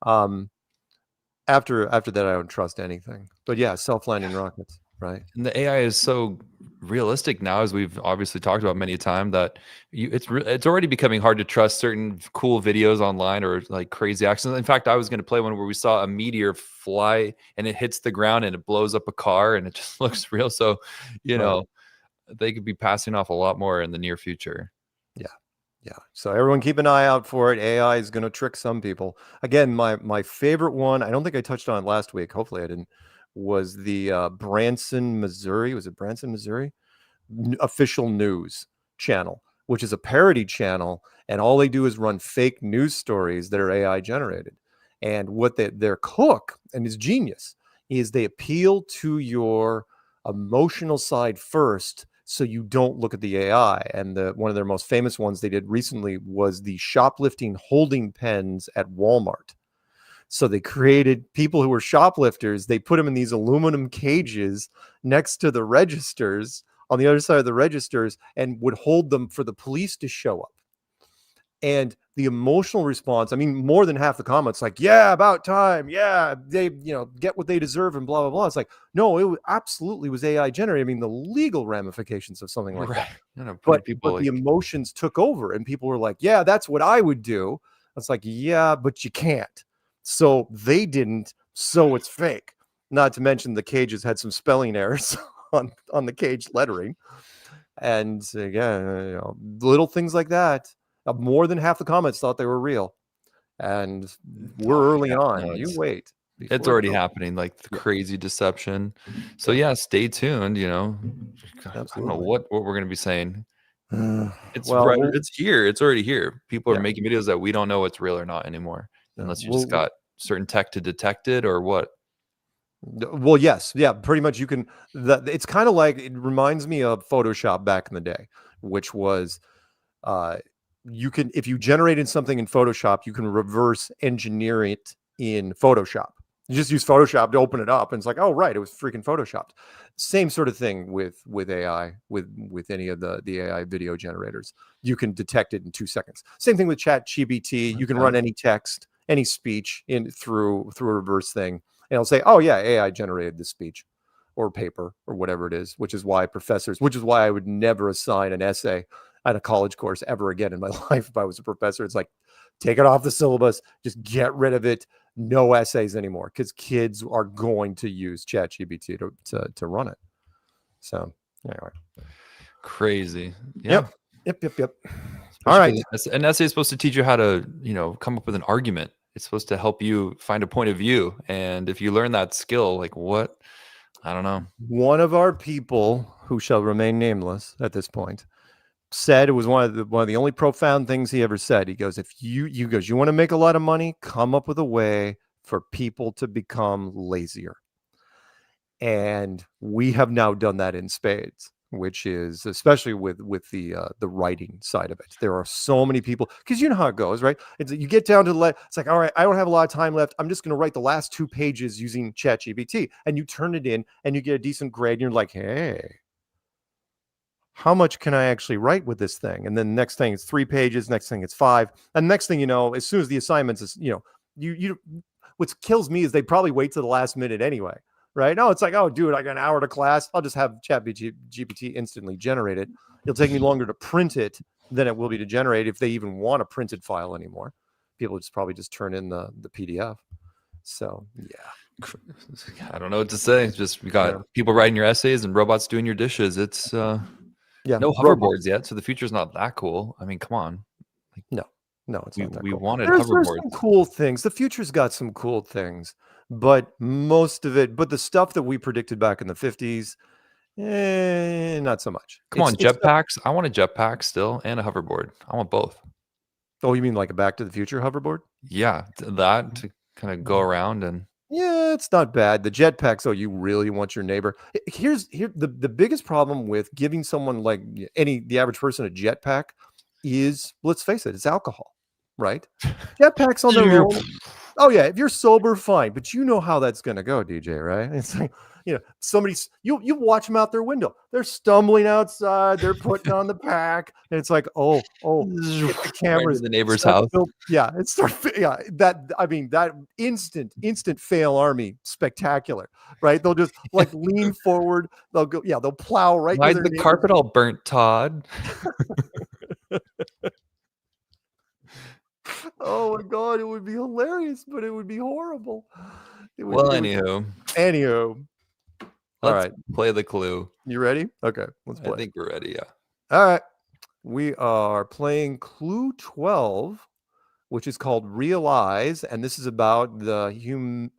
After that, I don't trust anything. But yeah, self-landing rockets, right? And the AI is so realistic now, as we've obviously talked about many times, that it's already becoming hard to trust certain cool videos online or like crazy accidents. In fact, I was going to play one where we saw a meteor fly and it hits the ground and it blows up a car and it just looks real. So, they could be passing off a lot more in the near future. Yeah. So everyone keep an eye out for it. AI is going to trick some people. Again, my favorite one, I don't think I touched on it last week. Hopefully I didn't, was the Branson, Missouri. Was it Branson, Missouri? Official news channel, which is a parody channel. And all they do is run fake news stories that are AI generated. And what their cook, and his genius, is they appeal to your emotional side first, so you don't look at the AI. And one of their most famous ones they did recently was the shoplifting holding pens at Walmart. So they created people who were shoplifters. They put them in these aluminum cages next to the registers on the other side of the registers and would hold them for the police to show up. And the emotional response, I mean, more than half the comments like, "Yeah, about time. Yeah, they, get what they deserve," and blah, blah, blah. It's like, no, it absolutely was AI generated. I mean, the legal ramifications of something like that. But the emotions took over and people were like, "Yeah, that's what I would do." It's like, yeah, but you can't. So they didn't. So it's fake. Not to mention the cages had some spelling errors on the cage lettering. And again, little things like that. More than half the comments thought they were real, and we're early on. No, You wait. It's already happening, like the crazy deception. So yeah, stay tuned. I don't know what we're going to be saying. It's it's here. It's already here. People are making videos that we don't know what's real or not anymore, unless you just got certain tech to detect it or what. Well, yes, yeah, pretty much. You can. It's kind of like, it reminds me of Photoshop back in the day, which was you can, if you generated something in Photoshop, you can reverse engineer it in Photoshop. You just use Photoshop to open it up, and it's like, oh right, it was freaking Photoshopped. Same sort of thing with AI, with any of the AI video generators. You can detect it in 2 seconds. Same thing with ChatGPT. You can run any text, any speech in through a reverse thing, and it'll say, oh yeah, AI generated this speech or paper or whatever it is. Which is why I would never assign an essay at a college course ever again in my life if I was a professor. It's like, take it off the syllabus, just get rid of it. No essays anymore, because kids are going to use ChatGPT to run it. So anyway, crazy. Yeah. Yep. Especially All right. an essay is supposed to teach you how to, come up with an argument. It's supposed to help you find a point of view. And if you learn that skill, like what? I don't know. One of our people, who shall remain nameless at this point, said, it was one of the only profound things he ever said. He goes, if you want to make a lot of money, come up with a way for people to become lazier. And we have now done that in spades, which is especially with the writing side of it. There are so many people, because you know how it goes, right? You get down to it's like, all right, I don't have a lot of time left. I'm just going to write the last 2 pages using ChatGPT, and you turn it in and you get a decent grade. And you're like, hey, how much can I actually write with this thing? And then next thing it's 3 pages, next thing it's 5. And next thing you know, as soon as the assignments is, what kills me is they probably wait to the last minute anyway, right? No, it's like, oh, dude, I got an hour to class. I'll just have ChatGPT instantly generate it. It'll take me longer to print it than it will be to generate, if they even want a printed file anymore. People probably just turn in the PDF. So, yeah. I don't know what to say. It's just, we got people writing your essays and robots doing your dishes. It's no hoverboards yet, so the future's not that cool. I mean, come on. No, it's not that we cool. wanted There's hoverboards. some cool things. The future's got some cool things, but most of it, the stuff that we predicted back in the 50s, not so much. Come on, jetpacks. I want a jetpack still and a hoverboard. I want both. Oh, you mean like a Back to the Future hoverboard? Yeah, that to kind of go around and. Yeah, it's not bad. The jetpacks, oh, you really want your neighbor. Here's the biggest problem with giving someone like the average person a jetpack is, let's face it, it's alcohol, right? Jetpacks on their own. Oh yeah, if you're sober, fine, but you know how that's gonna go, DJ, right? It's like, somebody's you watch them out their window. They're stumbling outside. They're putting on the pack, and it's like, oh, the cameras, right, the neighbor's house. That instant fail army, spectacular, right? They'll just like lean forward. They'll go, they'll plow right. Why is the carpet all burnt, Todd? Oh my God, it would be hilarious, but it would be horrible. Anywho. All right. Play the clue. You ready? Okay, let's play. I think we're ready, yeah. All right. We are playing Clue 12, which is called Realize, and this is about the human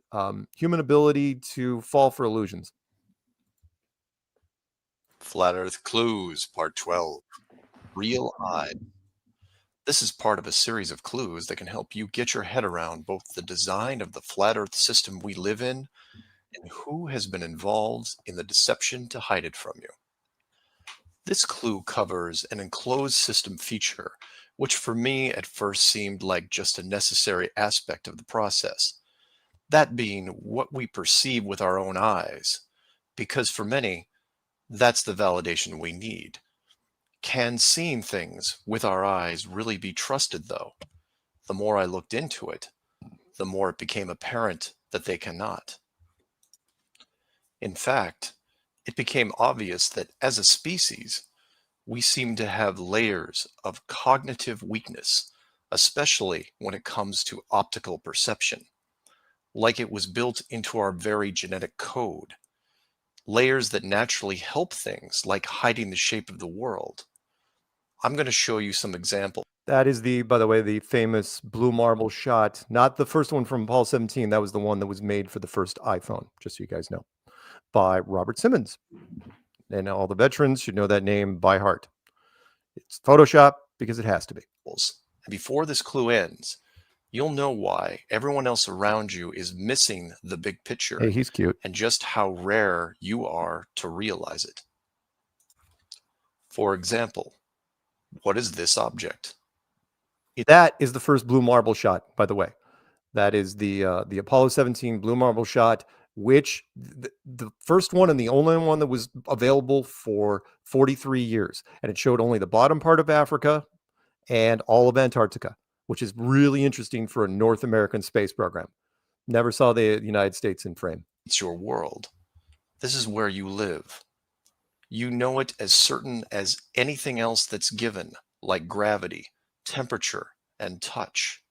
ability to fall for illusions. Flat Earth Clues, Part 12. Realize. This is part of a series of clues that can help you get your head around both the design of the flat Earth system we live in and who has been involved in the deception to hide it from you. This clue covers an enclosed system feature, which for me at first seemed like just a necessary aspect of the process. That being what we perceive with our own eyes, because for many, that's the validation we need. Can seeing things with our eyes really be trusted, though? The more I looked into it, the more it became apparent that they cannot. In fact, it became obvious that as a species, we seem to have layers of cognitive weakness, especially when it comes to optical perception, like it was built into our very genetic code. Layers that naturally help things like hiding the shape of the world. I'm going to show you some examples. That is by the way, the famous blue marble shot, not the first one from Apollo 17. That was the one that was made for the first iPhone, just so you guys know, by Robert Simmons. And all the veterans should know that name by heart. It's Photoshop because it has to be. And before this clue ends, you'll know why everyone else around you is missing the big picture. Hey, he's cute. And just how rare you are to realize it. For example, what is this object? That is the first blue marble shot, by the way. That is the Apollo 17 blue marble shot, which the first one and the only one that was available for 43 years. And it showed only the bottom part of Africa and all of Antarctica, which is really interesting for a North American space program. Never saw the United States in frame. It's your world. This is where you live. You know it as certain as anything else that's given, like gravity, temperature, and touch.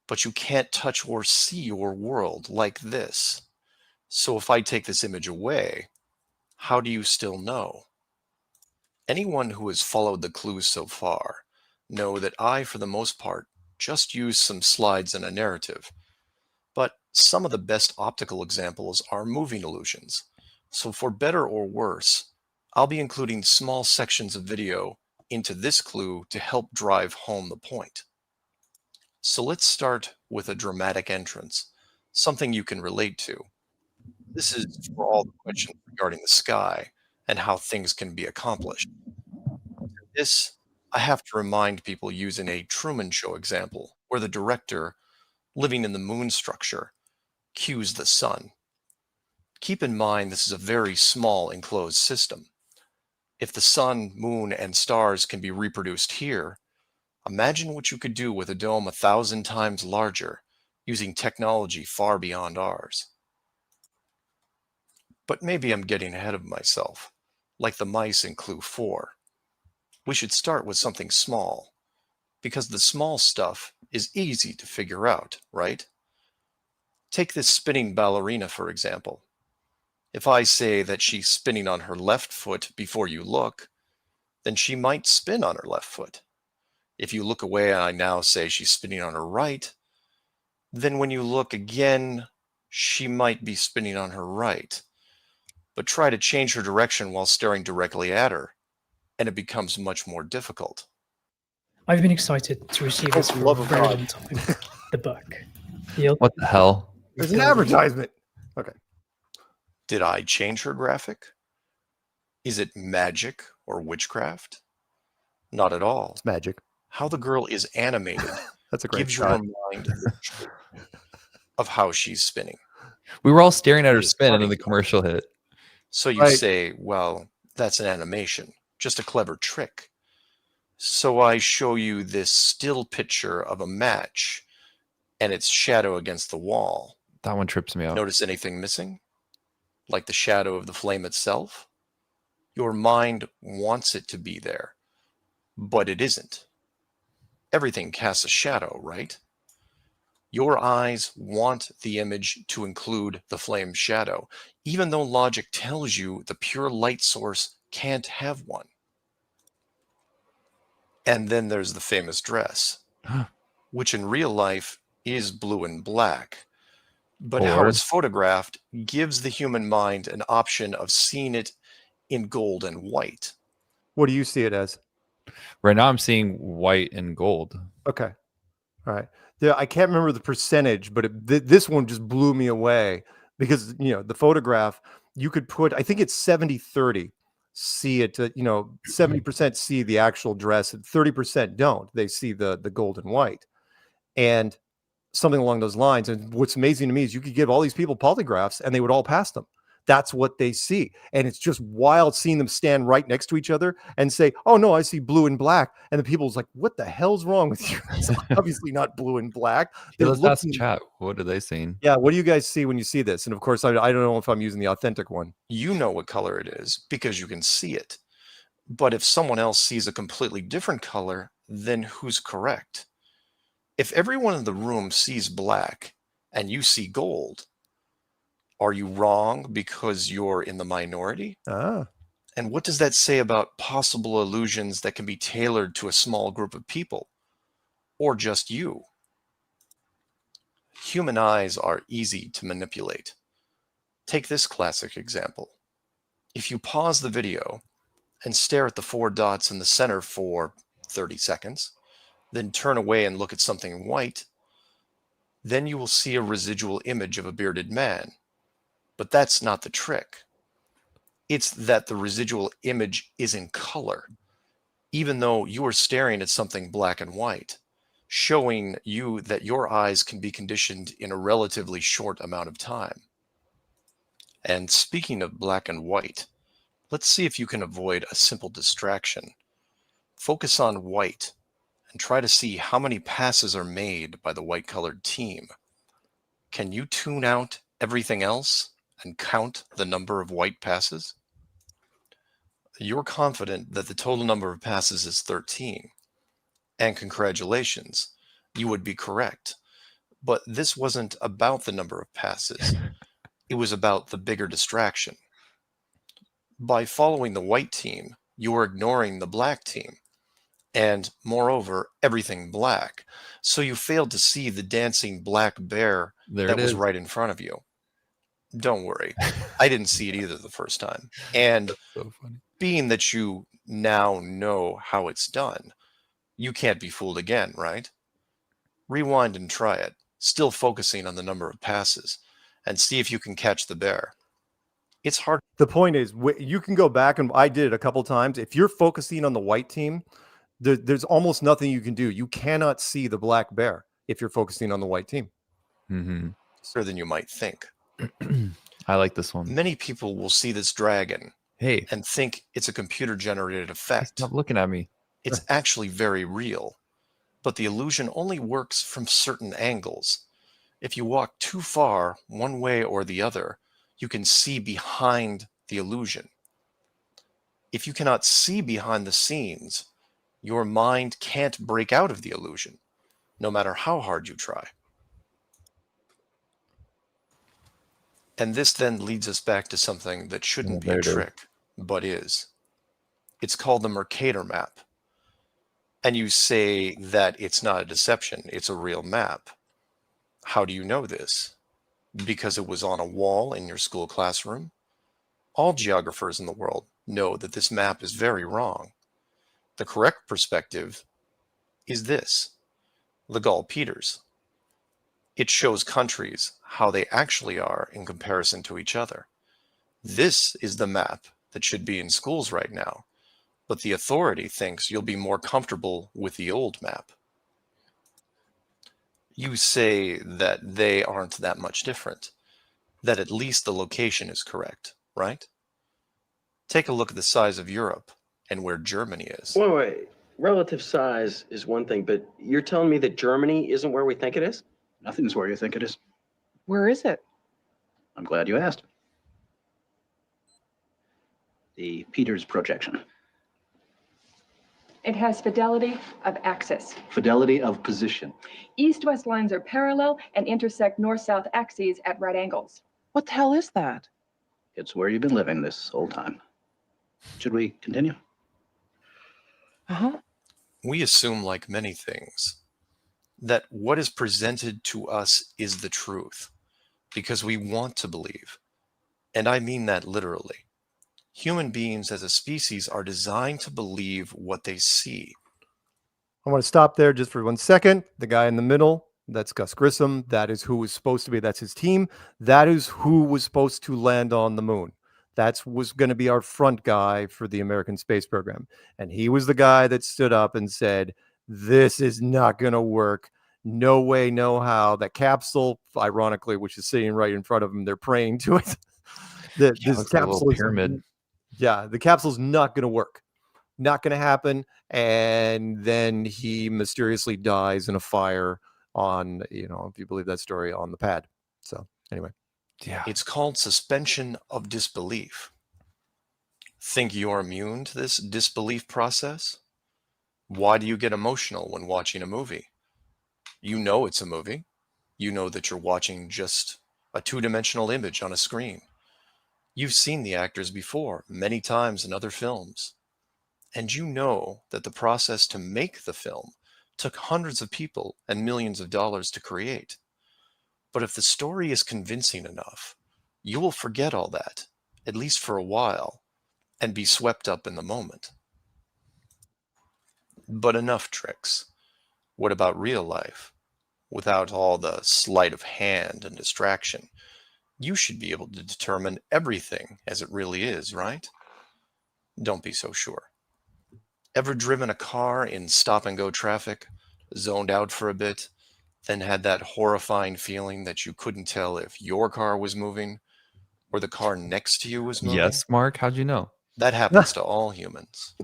But you can't touch or see your world like this. So if I take this image away, how do you still know? Anyone who has followed the clues so far know that I, for the most part, just use some slides and a narrative. But some of the best optical examples are moving illusions. So for better or worse, I'll be including small sections of video into this clue to help drive home the point. So let's start with a dramatic entrance, something you can relate to. This is for all the questions regarding the sky and how things can be accomplished. This, I have to remind people using a Truman Show example, where the director, living in the moon structure, cues the sun. Keep in mind this is a very small enclosed system. If the sun, moon, and stars can be reproduced here, imagine what you could do with a dome 1,000 times larger, using technology far beyond ours. But maybe I'm getting ahead of myself, like the mice in Clue 4. We should start with something small, because the small stuff is easy to figure out, right? Take this spinning ballerina, for example. If I say that she's spinning on her left foot before you look, then she might spin on her left foot. If you look away and I now say she's spinning on her right, then when you look again, she might be spinning on her right. But try to change her direction while staring directly at her, and it becomes much more difficult. I've been excited to receive this for a very long time. The book. What the hell? There's an advertisement. Okay. Did I change her graphic? Is it magic or witchcraft? Not at all. It's magic. How the girl is animated That's a great gives shot. your mind the truth of how she's spinning. We were all staring at her spin, and then the commercial hit. So you say, well, that's an animation, just a clever trick. So I show you this still picture of a match and its shadow against the wall. That one trips me out. Notice anything missing? Like the shadow of the flame itself? Your mind wants it to be there, but it isn't. Everything casts a shadow, right? Your eyes want the image to include the flame shadow, even though logic tells you the pure light source can't have one. And then there's the famous dress, which in real life is blue and black. But how it's photographed gives the human mind an option of seeing it in gold and white. What do you see it as? Right now I'm seeing white and gold. Okay. All right. I can't remember the percentage, but this one just blew me away because, the photograph, you could put, I think it's 70-30, see it, 70% see the actual dress and 30% don't. They see the gold and white. And something along those lines. And what's amazing to me is you could give all these people polygraphs and they would all pass them. That's what they see. And it's just wild seeing them stand right next to each other and say, oh no, I see blue and black. And the people's like, what the hell's wrong with you? It's obviously not blue and black. Yeah, let's ask chat. What are they seeing? Yeah. What do you guys see when you see this? And of course, I don't know if I'm using the authentic one. You know what color it is because you can see it. But if someone else sees a completely different color, then who's correct? If everyone in the room sees black and you see gold, are you wrong because you're in the minority? And what does that say about possible illusions that can be tailored to a small group of people? Or just you? Human eyes are easy to manipulate. Take this classic example. If you pause the video and stare at the 4 dots in the center for 30 seconds, then turn away and look at something white, then you will see a residual image of a bearded man. But that's not the trick. It's that the residual image is in color, even though you are staring at something black and white. showing you that your eyes can be conditioned in a relatively short amount of time. And speaking of black and white, let's see if you can avoid a simple distraction. Focus on white and try to see how many passes are made by the white-colored team. Can you tune out everything else and count the number of white passes? You're confident that the total number of passes is 13. And congratulations, you would be correct. But this wasn't about the number of passes. It was about the bigger distraction. By following the white team, you are ignoring the black team. And moreover, everything black. So you failed to see the dancing black bear that was right in front of you. Don't worry. I didn't see it either the first time. And so funny. Being that you now know how it's done, you can't be fooled again, right? Rewind and try it, still focusing on the number of passes, and see if you can catch the bear. It's hard. The point is, you can go back, and I did it a couple times. If you're focusing on the white team, there's almost nothing you can do. You cannot see the black bear if you're focusing on the white team. Mm-hmm. Sooner than you might think. I like this one. Many people will see this dragon Hey, and think it's a computer-generated effect. stop looking at me. It's actually very real, but the illusion only works from certain angles. If you walk too far one way or the other, you can see behind the illusion. If you cannot see behind the scenes, your mind can't break out of the illusion, no matter how hard you try. And this then leads us back to something that shouldn't be a trick, but is. It's called the Mercator map. And you say that it's not a deception, it's a real map. How do you know this? Because it was on a wall in your school classroom? All geographers in the world know that this map is very wrong. The correct perspective is this, the Gall-Peters. It shows countries how they actually are in comparison to each other. This is the map that should be in schools right now, but the authority thinks you'll be more comfortable with the old map. You say that they aren't that much different, that at least the location is correct, right? Take a look at the size of Europe and where Germany is. Wait. Relative size is one thing, but you're telling me that Germany isn't where we think it is? Nothing's where you think it is. Where is it? I'm glad you asked. The Peters projection. It has fidelity of axis. Fidelity of position. East-west lines are parallel and intersect north-south axes at right angles. What the hell is that? It's where you've been living this whole time. Should we continue? Uh-huh. We assume, like many things, that what is presented to us is the truth because we want to believe. And I mean that literally. Human beings as a species are designed to believe what they see. I want to stop there just for 1 second. The guy in the middle, that's Gus Grissom. That is who was supposed to be, that's his team. That is who was supposed to land on the moon. That was going to be our front guy for the American space program. And he was the guy that stood up and said, this is not going to work. No way, no how. That capsule, ironically, which is sitting right in front of him, they're praying to it. This capsule pyramid. Yeah, the capsule's not going to work. Not going to happen. And then he mysteriously dies in a fire on, if you believe that story, on the pad. So anyway. Yeah. It's called suspension of disbelief. Think you're immune to this disbelief process? Why do you get emotional when watching a movie? You know it's a movie. You know that you're watching just a two-dimensional image on a screen. You've seen the actors before, many times in other films. And you know that the process to make the film took hundreds of people and millions of dollars to create. But if the story is convincing enough, you will forget all that, at least for a while, and be swept up in the moment. But enough tricks. What about real life? Without all the sleight of hand and distraction, you should be able to determine everything as it really is, right? Don't be so sure. Ever driven a car in stop-and-go traffic? zoned out for a bit, then had that horrifying feeling that you couldn't tell if your car was moving or the car next to you was moving? Yes, Mark. How'd you know? That happens to all humans.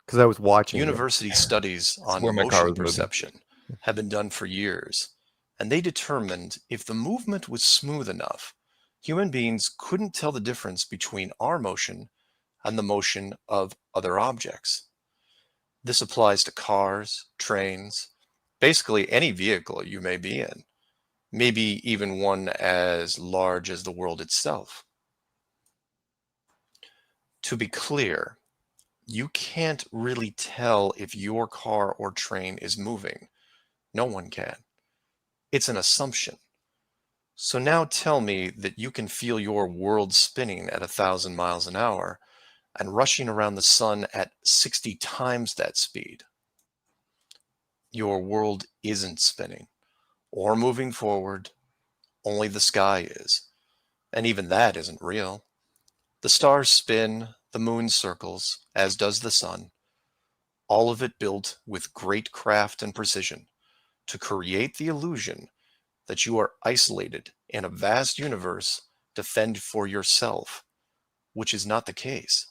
Because I was watching. University studies on Where my car motion was moving. perception have been done for years, and they determined if the movement was smooth enough, human beings couldn't tell the difference between our motion and the motion of other objects. This applies to cars, trains, basically any vehicle you may be in, maybe even one as large as the world itself. To be clear, you can't really tell if your car or train is moving. No one can. It's an assumption. So now tell me that you can feel your world spinning at 1,000 miles an hour and rushing around the sun at 60 times that speed. Your world isn't spinning or moving forward. Only the sky is. And even that isn't real. The stars spin, the moon circles, as does the sun. All of it built with great craft and precision to create the illusion that you are isolated in a vast universe to fend for yourself, which is not the case.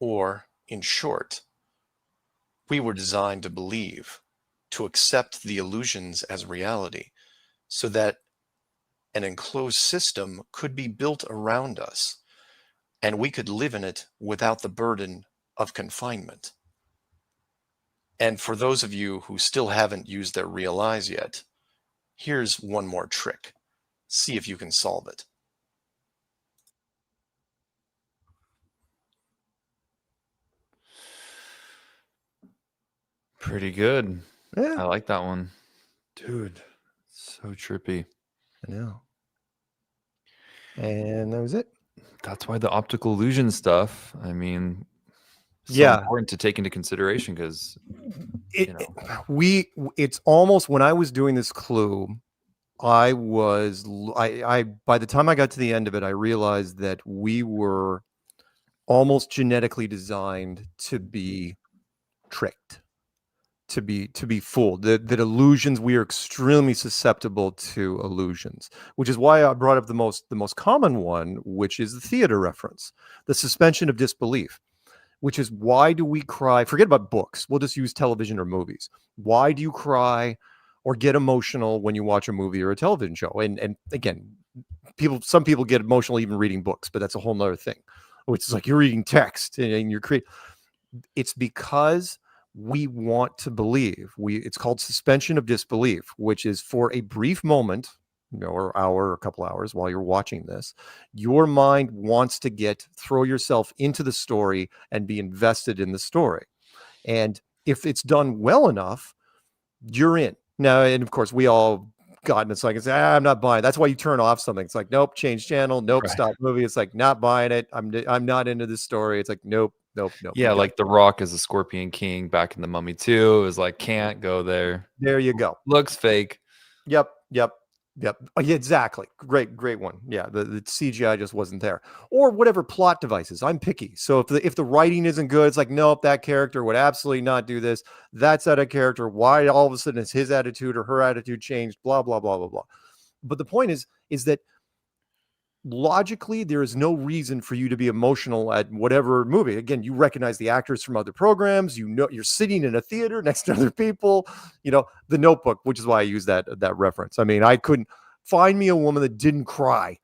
Or, in short, we were designed to believe, to accept the illusions as reality, so that an enclosed system could be built around us, and we could live in it without the burden of confinement. And for those of you who still haven't used their real eyes yet, here's one more trick. See if you can solve it. Pretty good. Yeah. I like that one. Dude, so trippy. I know. And that was it. That's why the optical illusion stuff, I mean, so Yeah. important to take into consideration because It's almost, when I was doing this clue, I by the time I got to the end of it, I realized that we were almost genetically designed to be tricked, to be fooled. That illusions, we are extremely susceptible to illusions, which is why I brought up the most common one, which is the theater reference, the suspension of disbelief. Which is, why do we cry? Forget about books. We'll just use television or movies. Why do you cry or get emotional when you watch a movie or a television show? And again, some people get emotional even reading books, but that's a whole nother thing, which is like you're reading text and you're creating. It's because we want to believe. It's called suspension of disbelief, which is for a brief moment, or hour, or a couple hours while you're watching this, your mind wants to throw yourself into the story and be invested in the story. And if it's done well enough, you're in. Now, and of course, we all got in it's like, I'm not buying it. That's why you turn off something. It's like, nope, change channel. Nope, right. Stop movie. It's like, not buying it. I'm not into this story. It's like, nope. Yeah, like The Rock as a Scorpion King back in The Mummy 2. It was like, can't go there. There you go. Looks fake. Yep. Oh, yeah, exactly. Great one. Yeah, the CGI just wasn't there, or whatever plot devices. I'm picky, so if the writing isn't good, it's like, nope, that character would absolutely not do this. That's out of character. Why all of a sudden is his attitude or her attitude changed? Blah blah blah blah blah. But the point is that logically, there is no reason for you to be emotional at whatever movie. Again, you recognize the actors from other programs. You're sitting in a theater next to other people. The Notebook, which is why I use that reference. I mean, I couldn't find me a woman that didn't cry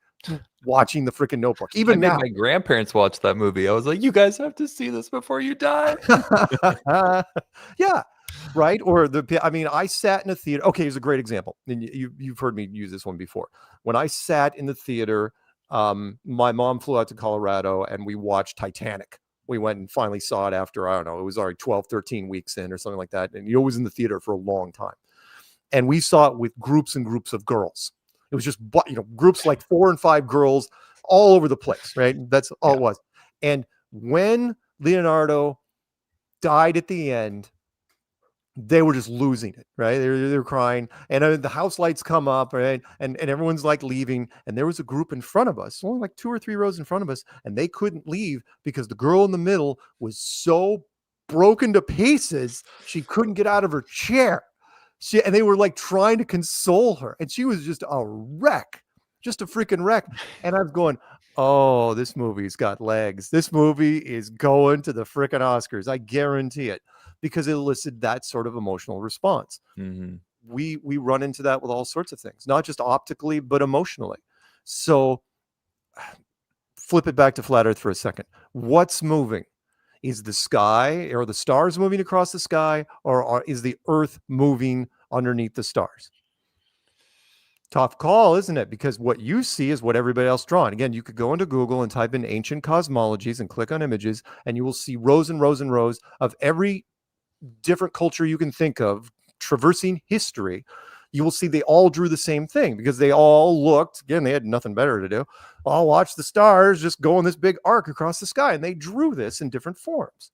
watching the freaking Notebook. Even I now, made my grandparents watch that movie. I was like, you guys have to see this before you die. Yeah. Right. Or I sat in a theater. Okay, here's a great example. And you've heard me use this one before. When I sat in the theater, my mom flew out to Colorado and we watched Titanic. We went and finally saw it after, I don't know, it was already 12, 13 weeks in or something like that. And it was in the theater for a long time. And we saw it with groups and groups of girls. It was just, groups like 4 and 5 girls all over the place, right? That's all it was. And when Leonardo died at the end, they were just losing it, right? They're crying, and the house lights come up, right? And everyone's like leaving, and there was a group in front of us, only like 2 or 3 rows in front of us, and they couldn't leave because the girl in the middle was so broken to pieces. She couldn't get out of her chair. And they were like trying to console her, and she was just a wreck, just a freaking wreck. And I was going, oh, this movie's got legs. This movie is going to the freaking Oscars. I guarantee it, because it elicited that sort of emotional response. Mm-hmm. We run into that with all sorts of things, not just optically, but emotionally. So flip it back to flat Earth for a second. What's moving? Is the sky or the stars moving across the sky, or is the Earth moving underneath the stars? Tough call, isn't it? Because what you see is what everybody else drawn. Again, you could go into Google and type in ancient cosmologies and click on images, and you will see rows and rows and rows of every different culture you can think of traversing history. You will see they all drew the same thing, because they all looked, again, they had nothing better to do. I'll watch the stars just go in this big arc across the sky, and they drew this in different forms.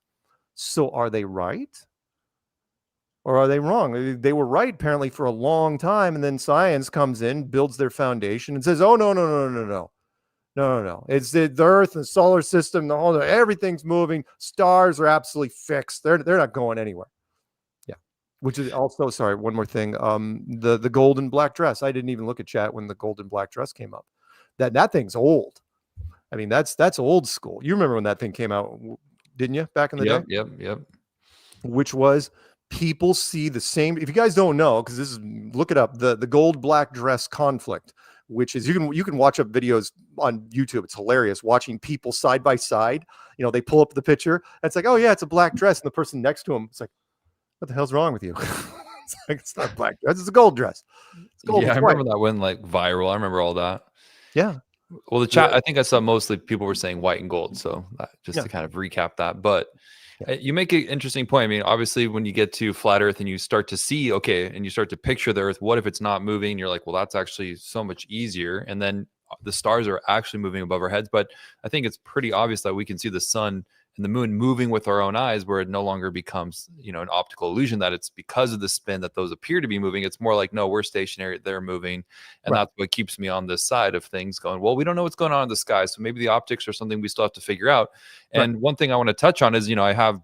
So are they right? Or are they wrong? They were right apparently for a long time, and then science comes in, builds their foundation, and says, oh, no. It's the Earth and the solar system, everything's moving. Stars are absolutely fixed. They're not going anywhere. Which is also, sorry, one more thing. The gold and black dress. I didn't even look at chat when the gold and black dress came up. That thing's old. I mean, that's old school. You remember when that thing came out, didn't you? Back in the day? Yep. Which was, people see the same. If you guys don't know, because this is, look it up, the gold black dress conflict, which is, you can watch up videos on YouTube. It's hilarious watching people side by side. They pull up the picture. And it's like, oh yeah, it's a black dress, and the person next to him, it's like, what the hell's wrong with you? It's not a black dress, it's a gold dress. It's gold. Yeah, I remember that went like viral. I remember all that. Yeah. Well, the chat, I think I saw mostly people were saying white and gold. So just to kind of recap that. But you make an interesting point. I mean, obviously, when you get to flat Earth and you start to see, and you start to picture the Earth, what if it's not moving? You're like, well, that's actually so much easier. And then the stars are actually moving above our heads. But I think it's pretty obvious that we can see the sun and the moon moving with our own eyes, where it no longer becomes, an optical illusion that it's because of the spin that those appear to be moving. It's more like, no, we're stationary, they're moving. And that's what keeps me on this side of things going, well, we don't know what's going on in the sky. So maybe the optics are something we still have to figure out. And one thing I want to touch on is, I have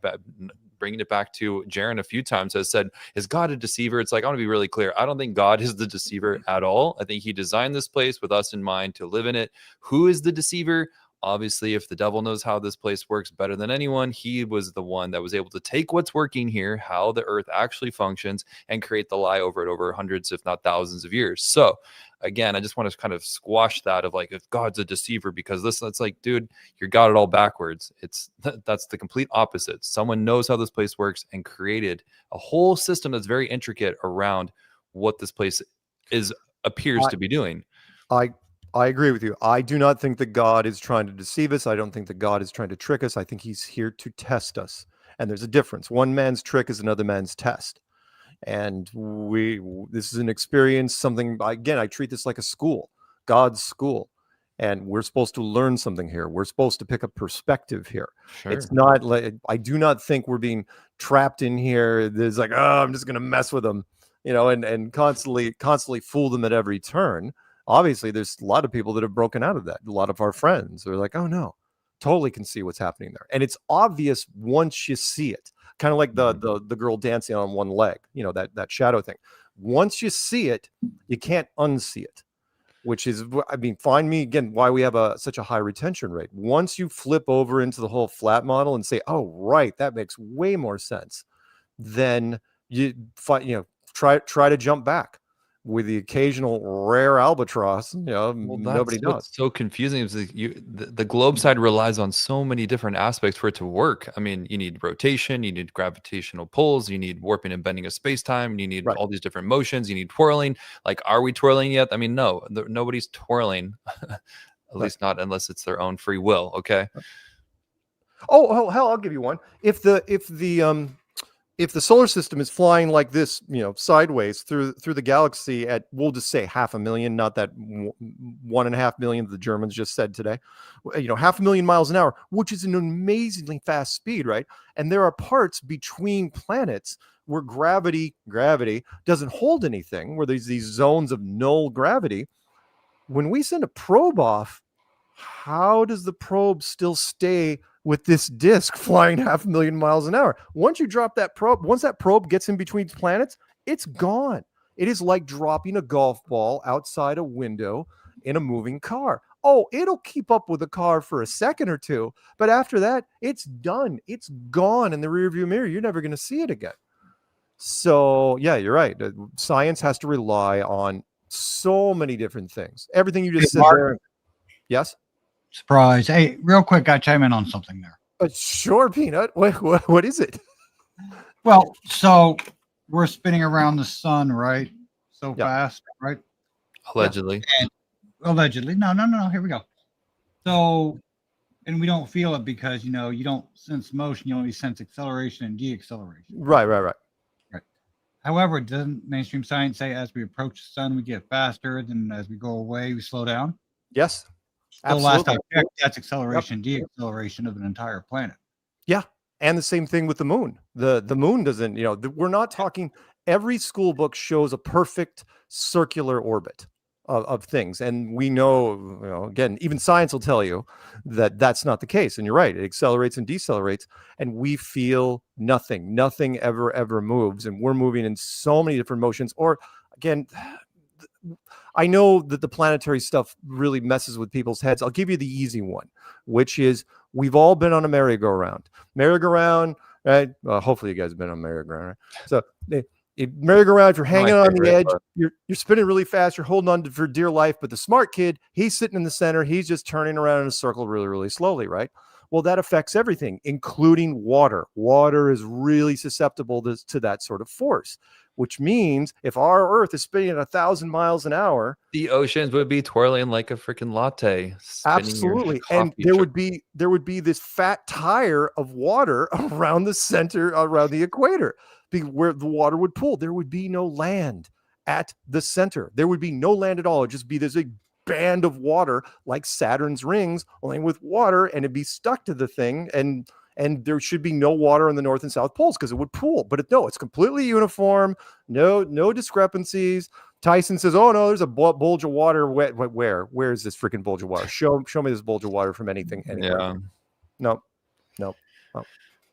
bringing it back to Jaron a few times, has said, is God a deceiver? It's like, I want to be really clear. I don't think God is the deceiver at all. I think he designed this place with us in mind to live in it. Who is the deceiver? Obviously, if the devil knows how this place works better than anyone, he was the one that was able to take what's working here, how the Earth actually functions, and create the lie over it over hundreds, if not thousands of years. So again, I just want to kind of squash that of like, if God's a deceiver, because it's like, dude, you got it all backwards. That's the complete opposite. Someone knows how this place works and created a whole system that's very intricate around what this place appears to be doing. I agree with you. I do not think that God is trying to deceive us. I don't think that God is trying to trick us. I think he's here to test us. And there's a difference. One man's trick is another man's test. And this is an experience, something, again, I treat this like a school, God's school. And we're supposed to learn something here. We're supposed to pick up perspective here. Sure. It's not like, I do not think we're being trapped in here. There's like, oh, I'm just going to mess with them, and constantly fool them at every turn. Obviously, there's a lot of people that have broken out of that. A lot of our friends are like, oh no, totally can see what's happening there. And it's obvious once you see it, kind of like the girl dancing on one leg, that shadow thing. Once you see it, you can't unsee it, which is, find me again, why we have such a high retention rate. Once you flip over into the whole flat model and say, oh, right, that makes way more sense, then you try to jump back. With the occasional rare albatross, nobody knows. What's so confusing is the globe side relies on so many different aspects for it to work. I mean, you need rotation, you need gravitational pulls, you need warping and bending of space-time, you need all these different motions, you need twirling. Like, are we twirling yet? I mean, no, nobody's twirling, at least not unless it's their own free will. Okay. Oh hell, I'll give you one. If the solar system is flying like this, sideways through the galaxy at, we'll just say 500,000, not that 1.5 million the Germans just said today, 500,000 miles an hour, which is an amazingly fast speed, right? And there are parts between planets where gravity doesn't hold anything, where there's these zones of null gravity. When we send a probe off, how does the probe still stay with this disk flying 500,000 miles an hour. Once you drop that probe, once that probe gets in between planets, it's gone. It is like dropping a golf ball outside a window in a moving car. Oh, it'll keep up with the car for a second or two, but after that, it's done. It's gone in the rearview mirror. You're never going to see it again. So, yeah, you're right. Science has to rely on so many different things. Everything you just said there. Yes? Surprise. Hey, real quick, I chime in on something there. Sure, Peanut. What is it? Well, so we're spinning around the sun, right? So fast, right? Allegedly. And allegedly. No. Here we go. So, and we don't feel it because, you don't sense motion. You only sense acceleration and deceleration. Right. However, doesn't mainstream science say as we approach the sun, we get faster, then as we go away, we slow down? Yes. So last I checked, that's acceleration, deceleration of an entire planet. Yeah. And the same thing with the moon. The moon doesn't, we're not talking, every school book shows a perfect circular orbit of things. And we know, again, even science will tell you that that's not the case. And you're right. It accelerates and decelerates. And we feel nothing. Nothing ever moves. And we're moving in so many different motions. Or again, I know that the planetary stuff really messes with people's heads. I'll give you the easy one, which is we've all been on a merry-go-round. Merry-go-round, right? Well, hopefully you guys have been on a merry-go-round, right? So merry-go-round, if you're hanging on the edge, you're spinning really fast, you're holding on for dear life, but the smart kid, he's sitting in the center, he's just turning around in a circle really, really slowly, right? Well, that affects everything, including water. Water is really susceptible to that sort of force, which means if our Earth is spinning at 1,000 miles an hour, the oceans would be twirling like a freaking latte. Absolutely. And there would be this fat tire of water around the center, around the equator, where the water would pool. There would be no land at the center. There would be no land at all. It'd just be this big band of water like Saturn's rings, only with water, and it'd be stuck to the thing. And there should be no water on the North and South poles because it would pool. But it's completely uniform. No discrepancies. Tyson says, "Oh no, there's a bulge of water." Where is this freaking bulge of water? Show me this bulge of water from anything. Anywhere. Yeah. No.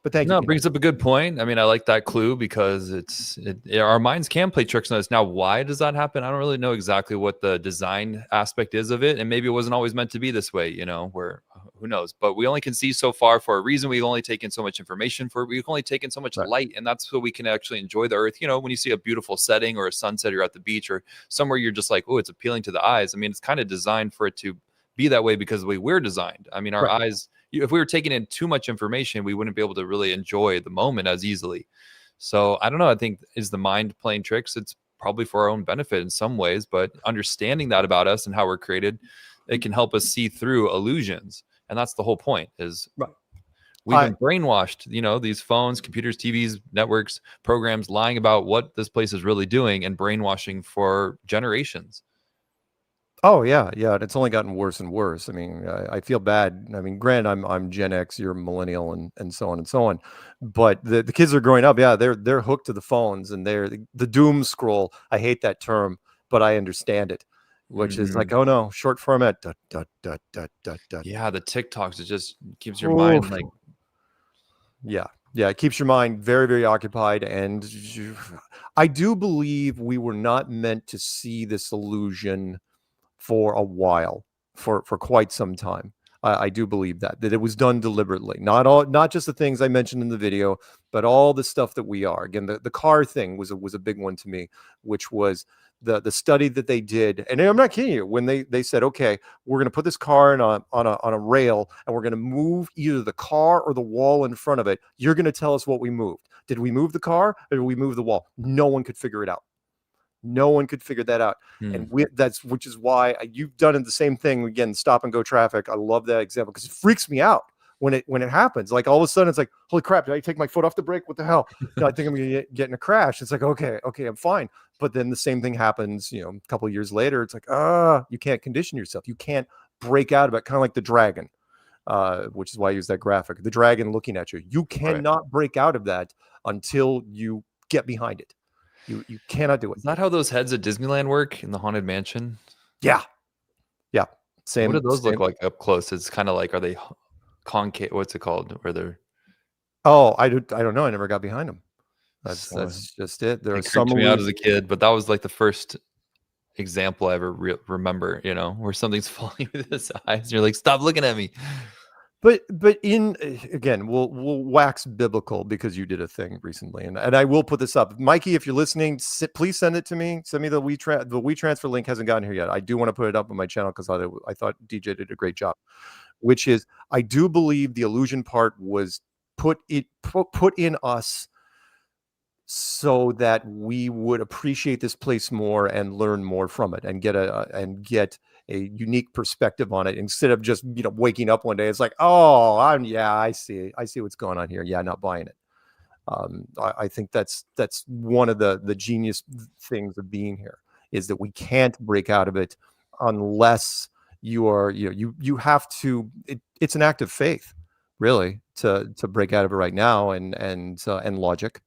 But thank you. No, it brings up a good point. I mean, I like that clue because our minds can play tricks on us. Now, why does that happen? I don't really know exactly what the design aspect is of it. And maybe it wasn't always meant to be this way, where who knows? But we only can see so far for a reason. We've only taken so much information we've only taken so much light. And that's so we can actually enjoy the Earth. When you see a beautiful setting or a sunset, you're at the beach or somewhere, you're just like, oh, it's appealing to the eyes. I mean, it's kind of designed for it to be that way because of the way we're designed. I mean, our eyes, if we were taking in too much information, we wouldn't be able to really enjoy the moment as easily. So I don't know. I think is the mind playing tricks? It's probably for our own benefit in some ways, but understanding that about us and how we're created, it can help us see through illusions. And that's the whole point is we've been brainwashed, these phones, computers, TVs, networks, programs lying about what this place is really doing and brainwashing for generations. Oh yeah, and it's only gotten worse and worse. I mean, I feel bad. I mean, granted, I'm Gen X, you're millennial, and so on and so on. But the kids are growing up. Yeah, they're hooked to the phones, and they're the doom scroll. I hate that term, but I understand it, which is like, oh no, short format. Yeah, the TikToks, it just keeps your mind like. Yeah, it keeps your mind very, very occupied, and I do believe we were not meant to see this illusion for a while, for quite some time. I do believe that it was done deliberately, not just the things I mentioned in the video, but all the stuff that we are. Again, the car thing was a big one to me, which was the study that they did. And I'm not kidding you, when they said, okay, we're going to put this car on a rail and we're going to move either the car or the wall in front of it. You're going to tell us what we moved. Did we move the car or did we move the wall? No one could figure it out. No one could figure that out. And which is why you've done the same thing. Again, stop and go traffic. I love that example because it freaks me out when it happens. Like all of a sudden it's like, holy crap, did I take my foot off the brake? What the hell? I think I'm going to get in a crash. It's like, okay, I'm fine. But then the same thing happens, a couple of years later. It's like, you can't condition yourself. You can't break out of it. Kind of like the dragon, which is why I use that graphic. The dragon looking at you. You cannot break out of that until you get behind it. You cannot do it. Is that how those heads at Disneyland work in the Haunted Mansion? Yeah. Same. What do those look like up close? It's kind of like, are they concave. What's it called? Where they're Oh, I don't know. I never got behind them. That's so just it. There it was some creeped me out as a kid, but that was like the first example I ever remember. You know, where something's falling with his eyes. You're like, stop looking at me. But in again, we'll wax biblical because you did a thing recently, and I will put this up, Mikey. If you're listening, please send it to me. Send me the WeTransfer link. Hasn't gotten here yet. I do want to put it up on my channel because I thought DJ did a great job. Which is, I do believe the illusion part was put in us so that we would appreciate this place more and learn more from it and get a unique perspective on it instead of just waking up one day it's like, oh, I see what's going on here. Yeah, not buying it. I think that's one of the genius things of being here is that we can't break out of it unless you are you have to. It's an act of faith, really, to break out of it right now and logic.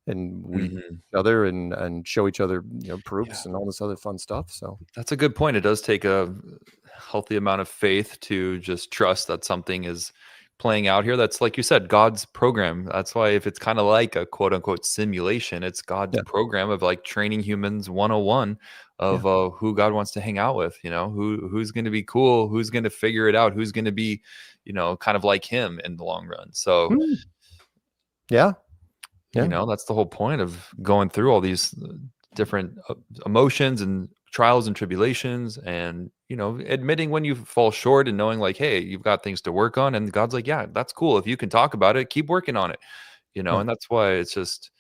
And we each other and show each other proofs and all this other fun stuff. So that's a good point. It does take a healthy amount of faith to just trust that something is playing out here. That's, like you said, God's program. That's why if it's kind of like a quote unquote simulation, it's God's program of like training humans 101 of who God wants to hang out with, who's going to be cool, who's going to figure it out, who's going to be, kind of like him in the long run. So that's the whole point of going through all these different emotions and trials and tribulations and, admitting when you fall short and knowing like, hey, you've got things to work on. And God's like, yeah, that's cool. If you can talk about it, keep working on it, and that's why it's just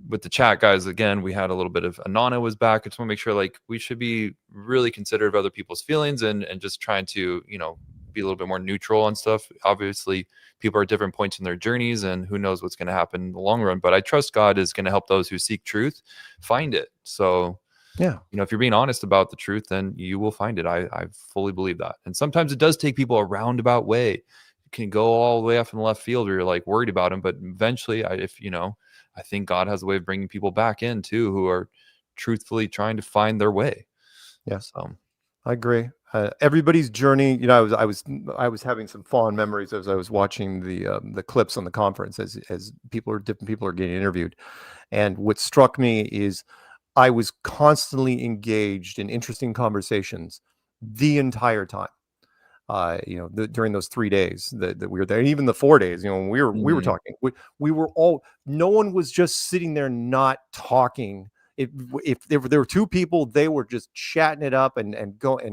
with the chat guys, again, we had a little bit of Anana was back. I just want to make sure like we should be really considerate of other people's feelings and just trying to, be a little bit more neutral on stuff. Obviously, people are at different points in their journeys and who knows what's going to happen in the long run. But I trust God is going to help those who seek truth find it. So, if you're being honest about the truth, then you will find it. I fully believe that. And sometimes it does take people a roundabout way. You can go all the way off in the left field or you're like worried about them. But eventually, I think God has a way of bringing people back in too, who are truthfully trying to find their way. Yes. I agree. Everybody's journey, I was having some fond memories as I was watching the clips on the conference as different people are getting interviewed. And what struck me is I was constantly engaged in interesting conversations the entire time. During those 3 days that we were there, and even the 4 days, when we were talking, we were all, no one was just sitting there not talking. If there were two people, they were just chatting it up and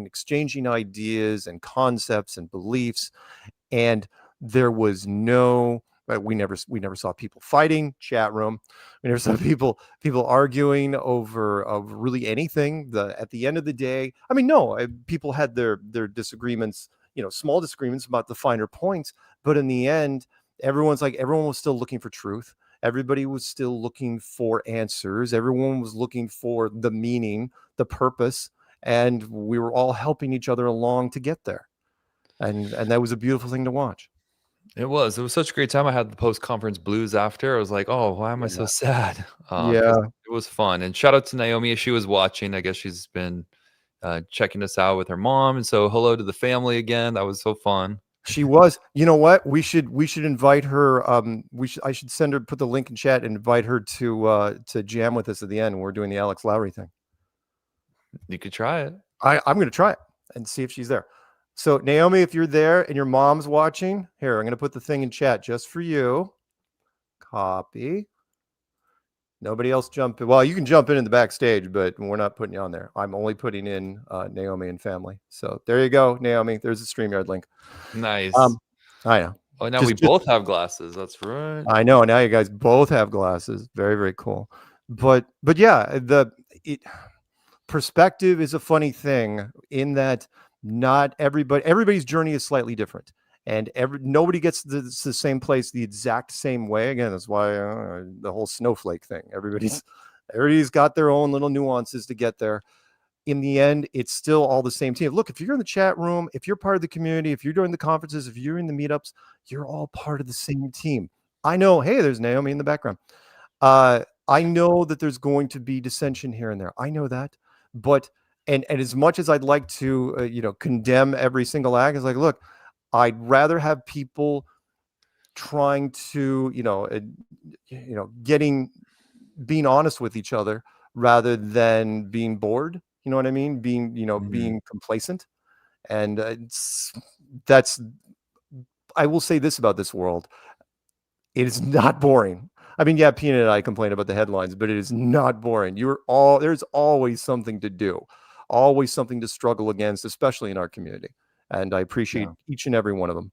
exchanging ideas and concepts and beliefs. And there was no, we never saw people fighting, chat room. We never saw people arguing over really anything. At the end of the day, people had their disagreements, small disagreements about the finer points. But in the end, everyone was still looking for truth. Everybody was still looking for answers. Everyone was looking for the meaning, the purpose, and we were all helping each other along to get there. And that was a beautiful thing to watch. It was such a great time. I had the post-conference blues after. I was like, oh, why am I so sad? It was fun. And shout out to Naomi if she was watching. I guess she's been checking us out with her mom. And so hello to the family again. That was so fun. She was. You know what? We should invite her. I should send her, put the link in chat, and invite her to jam with us at the end when we're doing the Alex Lowry thing. You could try it. I'm going to try it and see if she's there. So Naomi, if you're there and your mom's watching, here I'm going to put the thing in chat just for you. Copy. Nobody else jump in. Well, you can jump in the backstage, but we're not putting you on there. I'm only putting in Naomi and family. So there you go, Naomi. There's the StreamYard link. Nice. I know. Oh, now we both have glasses. That's right. I know. Now you guys both have glasses. Very, very cool. But yeah, perspective is a funny thing in that not everybody's journey is slightly different. And nobody gets the same place the exact same way. Again, that's why the whole snowflake thing. Everybody's got their own little nuances to get there. In the end, it's still all the same team. Look, if you're in the chat room, if you're part of the community, if you're doing the conferences, if you're in the meetups, you're all part of the same team. I know, hey, there's Naomi in the background. I know that there's going to be dissension here and there. I know that. But, and as much as I'd like to, condemn every single act, it's like, look, I'd rather have people trying to, being honest with each other rather than being bored. You know what I mean? Being complacent. And I will say this about this world. It is not boring. I mean, yeah, Peanut and I complain about the headlines, but it is not boring. There's always something to do, always something to struggle against, especially in our community. And I appreciate each and every one of them.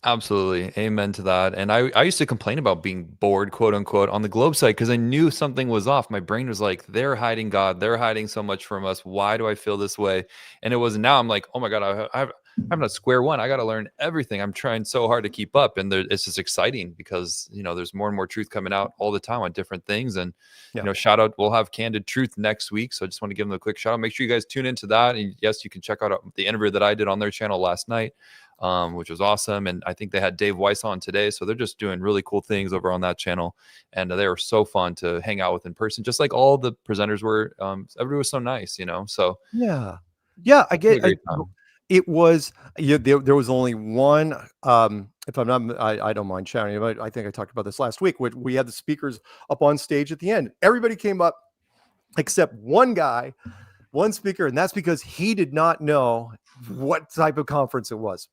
Absolutely. Amen to that. And I used to complain about being bored, quote unquote, on the Globe site because I knew something was off. My brain was like, they're hiding God. They're hiding so much from us. Why do I feel this way? And it was now I'm like, oh my God, I'm at square one. I got to learn everything. I'm trying so hard to keep up. And it's just exciting because, there's more and more truth coming out all the time on different things. And, shout out, we'll have Candid Truth next week. So I just want to give them a quick shout out. Make sure you guys tune into that. And yes, you can check out the interview that I did on their channel last night. Which was awesome. And I think they had Dave Weiss on today. So they're just doing really cool things over on that channel. And they were so fun to hang out with in person, just like all the presenters were. Everybody was so nice, so. Yeah, I get it. It was, there was only one, if I'm not, I don't mind shouting, but I think I talked about this last week, which we had the speakers up on stage at the end. Everybody came up except one guy, one speaker. And that's because he did not know what type of conference it was.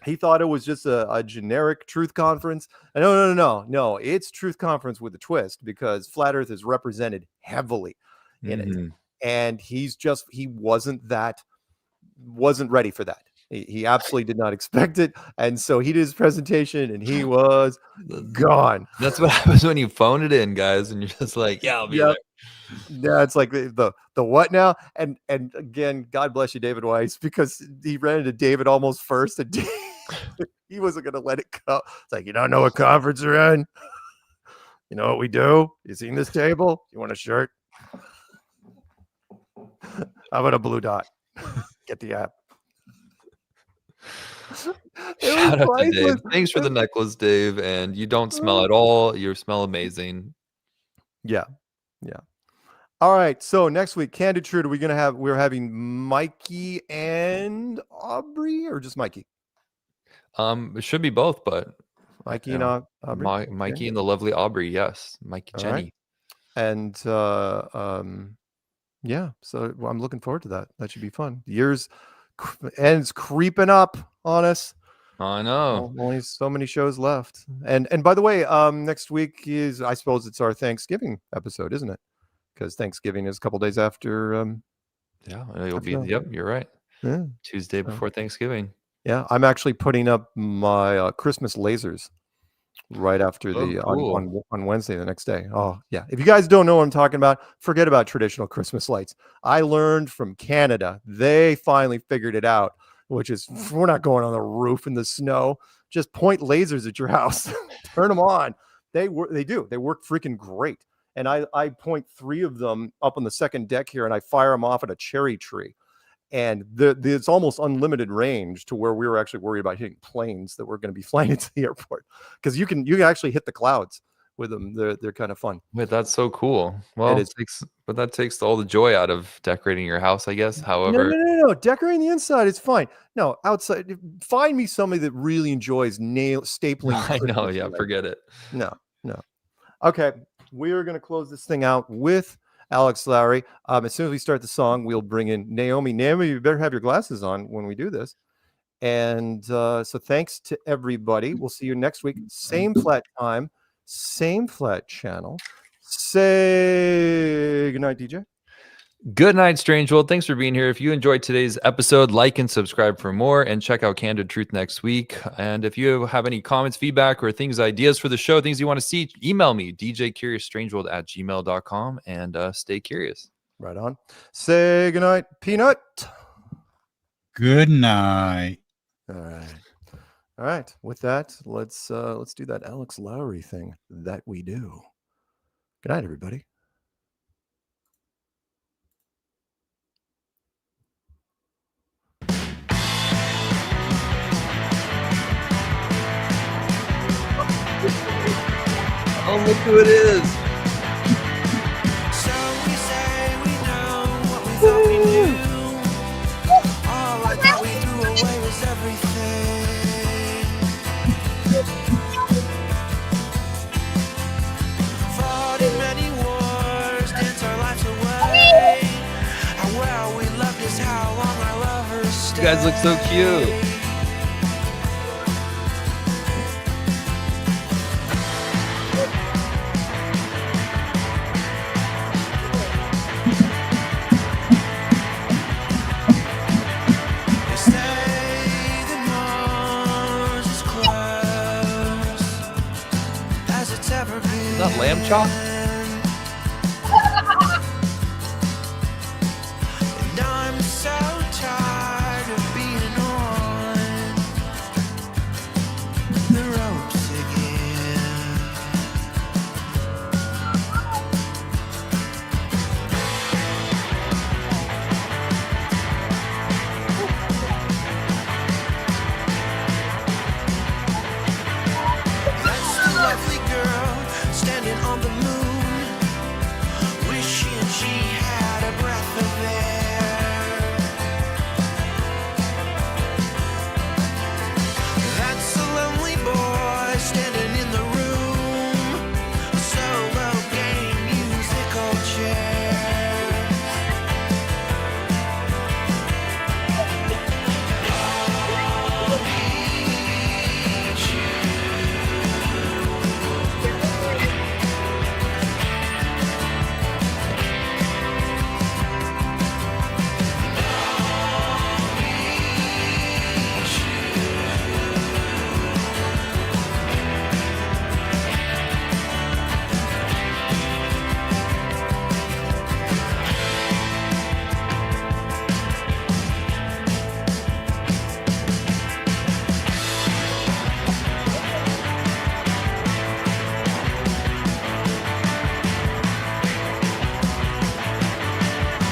He thought it was just a generic truth conference. No, it's truth conference with a twist because Flat Earth is represented heavily in it. And he wasn't ready for that. He absolutely did not expect it. And so he did his presentation and he was gone. That's what happens when you phone it in, guys. And you're just like, yeah, I'll be there. Yeah, it's like the what now? And again, God bless you, David Weiss, because he ran into David almost first and he wasn't going to let it go. It's like, you don't know what conference we're in? You know what we do? You seen this table? You want a shirt? How about a blue dot? Get the app. Shout out to Dave. Thanks for the necklace, Dave. And you don't smell at all. You smell amazing. Yeah. All right. So next week, Candid Truth, we're having Mikey and Aubrey, or just Mikey? It should be both, but Mikey and Aubrey. Mikey and the lovely Aubrey. Yes. Mikey, All Jenny. Right. And yeah, so I'm looking forward to that. That should be fun. Year's ends creeping up on us. I know. Only so many shows left. And by the way, next week is, I suppose it's our Thanksgiving episode, isn't it? Because Thanksgiving is a couple days after. You'll be. Yep, you're right. Yeah, Tuesday before Thanksgiving. Yeah, I'm actually putting up my Christmas lasers right after on Wednesday, the next day. Oh yeah, if you guys don't know what I'm talking about, forget about traditional Christmas lights. I learned from Canada. They finally figured it out, which is we're not going on the roof in the snow. Just point lasers at your house, turn them on. They work freaking great. And I point 3 of them up on the second deck here, and I fire them off at a cherry tree. And it's almost unlimited range to where we were actually worried about hitting planes that were going to be flying into the airport, because you can actually hit the clouds with them. They're kind of fun. Wait, that's so cool. Well, that takes all the joy out of decorating your house, I guess. However, no, decorating the inside is fine. No, outside, find me somebody that really enjoys stapling. I know. Yeah, forget it. No. Okay, we are going to close this thing out with Alex Lowry. As soon as we start the song, we'll bring in Naomi. Naomi, you better have your glasses on when we do this. And so thanks to everybody. We'll see you next week. Same flat time, same flat channel. Say goodnight, DJ. Good night, Strange World. Thanks for being here. If you enjoyed today's episode, like and subscribe for more, and check out Candid Truth next week. And if you have any comments, feedback, or ideas for the show, things you want to see, email me, djcuriousstrangeworld@gmail.com, and stay curious. Right on. Say goodnight, Peanut. Good night. All right. With that, let's do that Alex Lowry thing that we do. Good night, everybody. Oh, look who it is. So we say we know what we thought we knew. All I thought we threw away was everything. guys look so cute. Is that lamb chop? And I'm so tired of being on the ropes again. That's the lovely girl standing on the moon, wishing she had a breath of air. That's the lonely boy standing in the room, a solo game musical chair.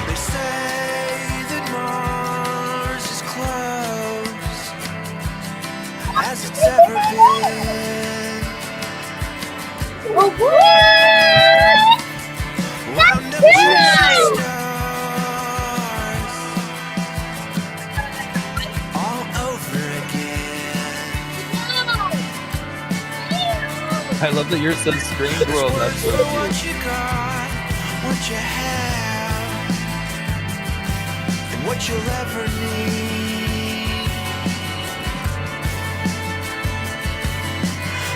They say that Mars is close as it's ever been. Wound up chasing stars all over again. I love that yours says Strange World. That's so What cute. you got, what you have, and what you'll ever need.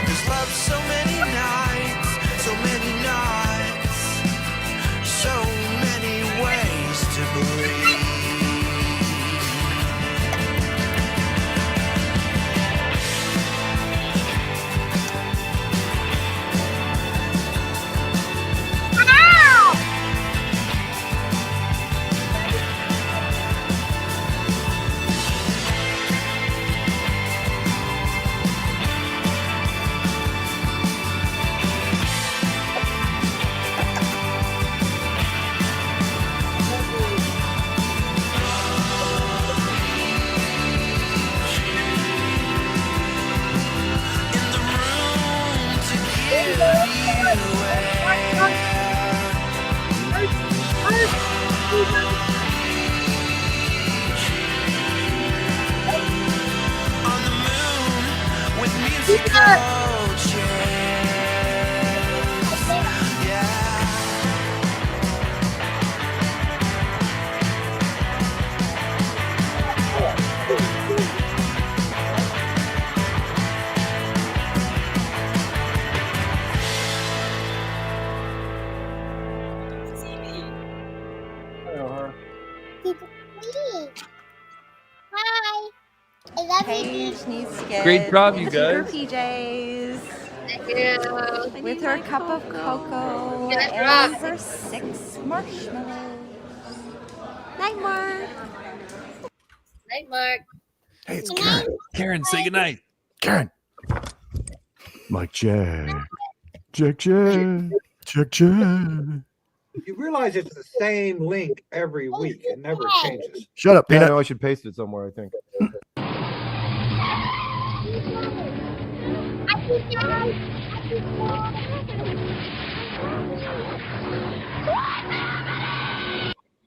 There's love so many nights, so many nights, so many ways to believe. On the moon with musical chairs. Yeah. Hi. I love Paige needs to get Great job, you into her guys. PJs Thank you. with her cup of cocoa Good and job. her 6 marshmallows. Night, Mark. Night, Mark. Hey, it's Good Karen. night. Karen, say goodnight. Karen. Mike Check. Check, check. Check, check. You realize it's the same link every week. It never changes. Shut up, Yeah, I Peanut. know I should paste it somewhere, I think.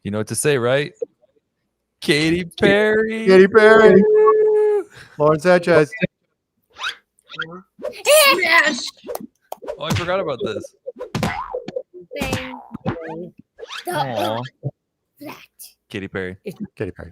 You know what to say, right? Katy Perry. Katy Perry. Lauren Sanchez. Yes. Oh, I forgot about this. Thing. Aw. Flat. Katy Perry. Katy Perry.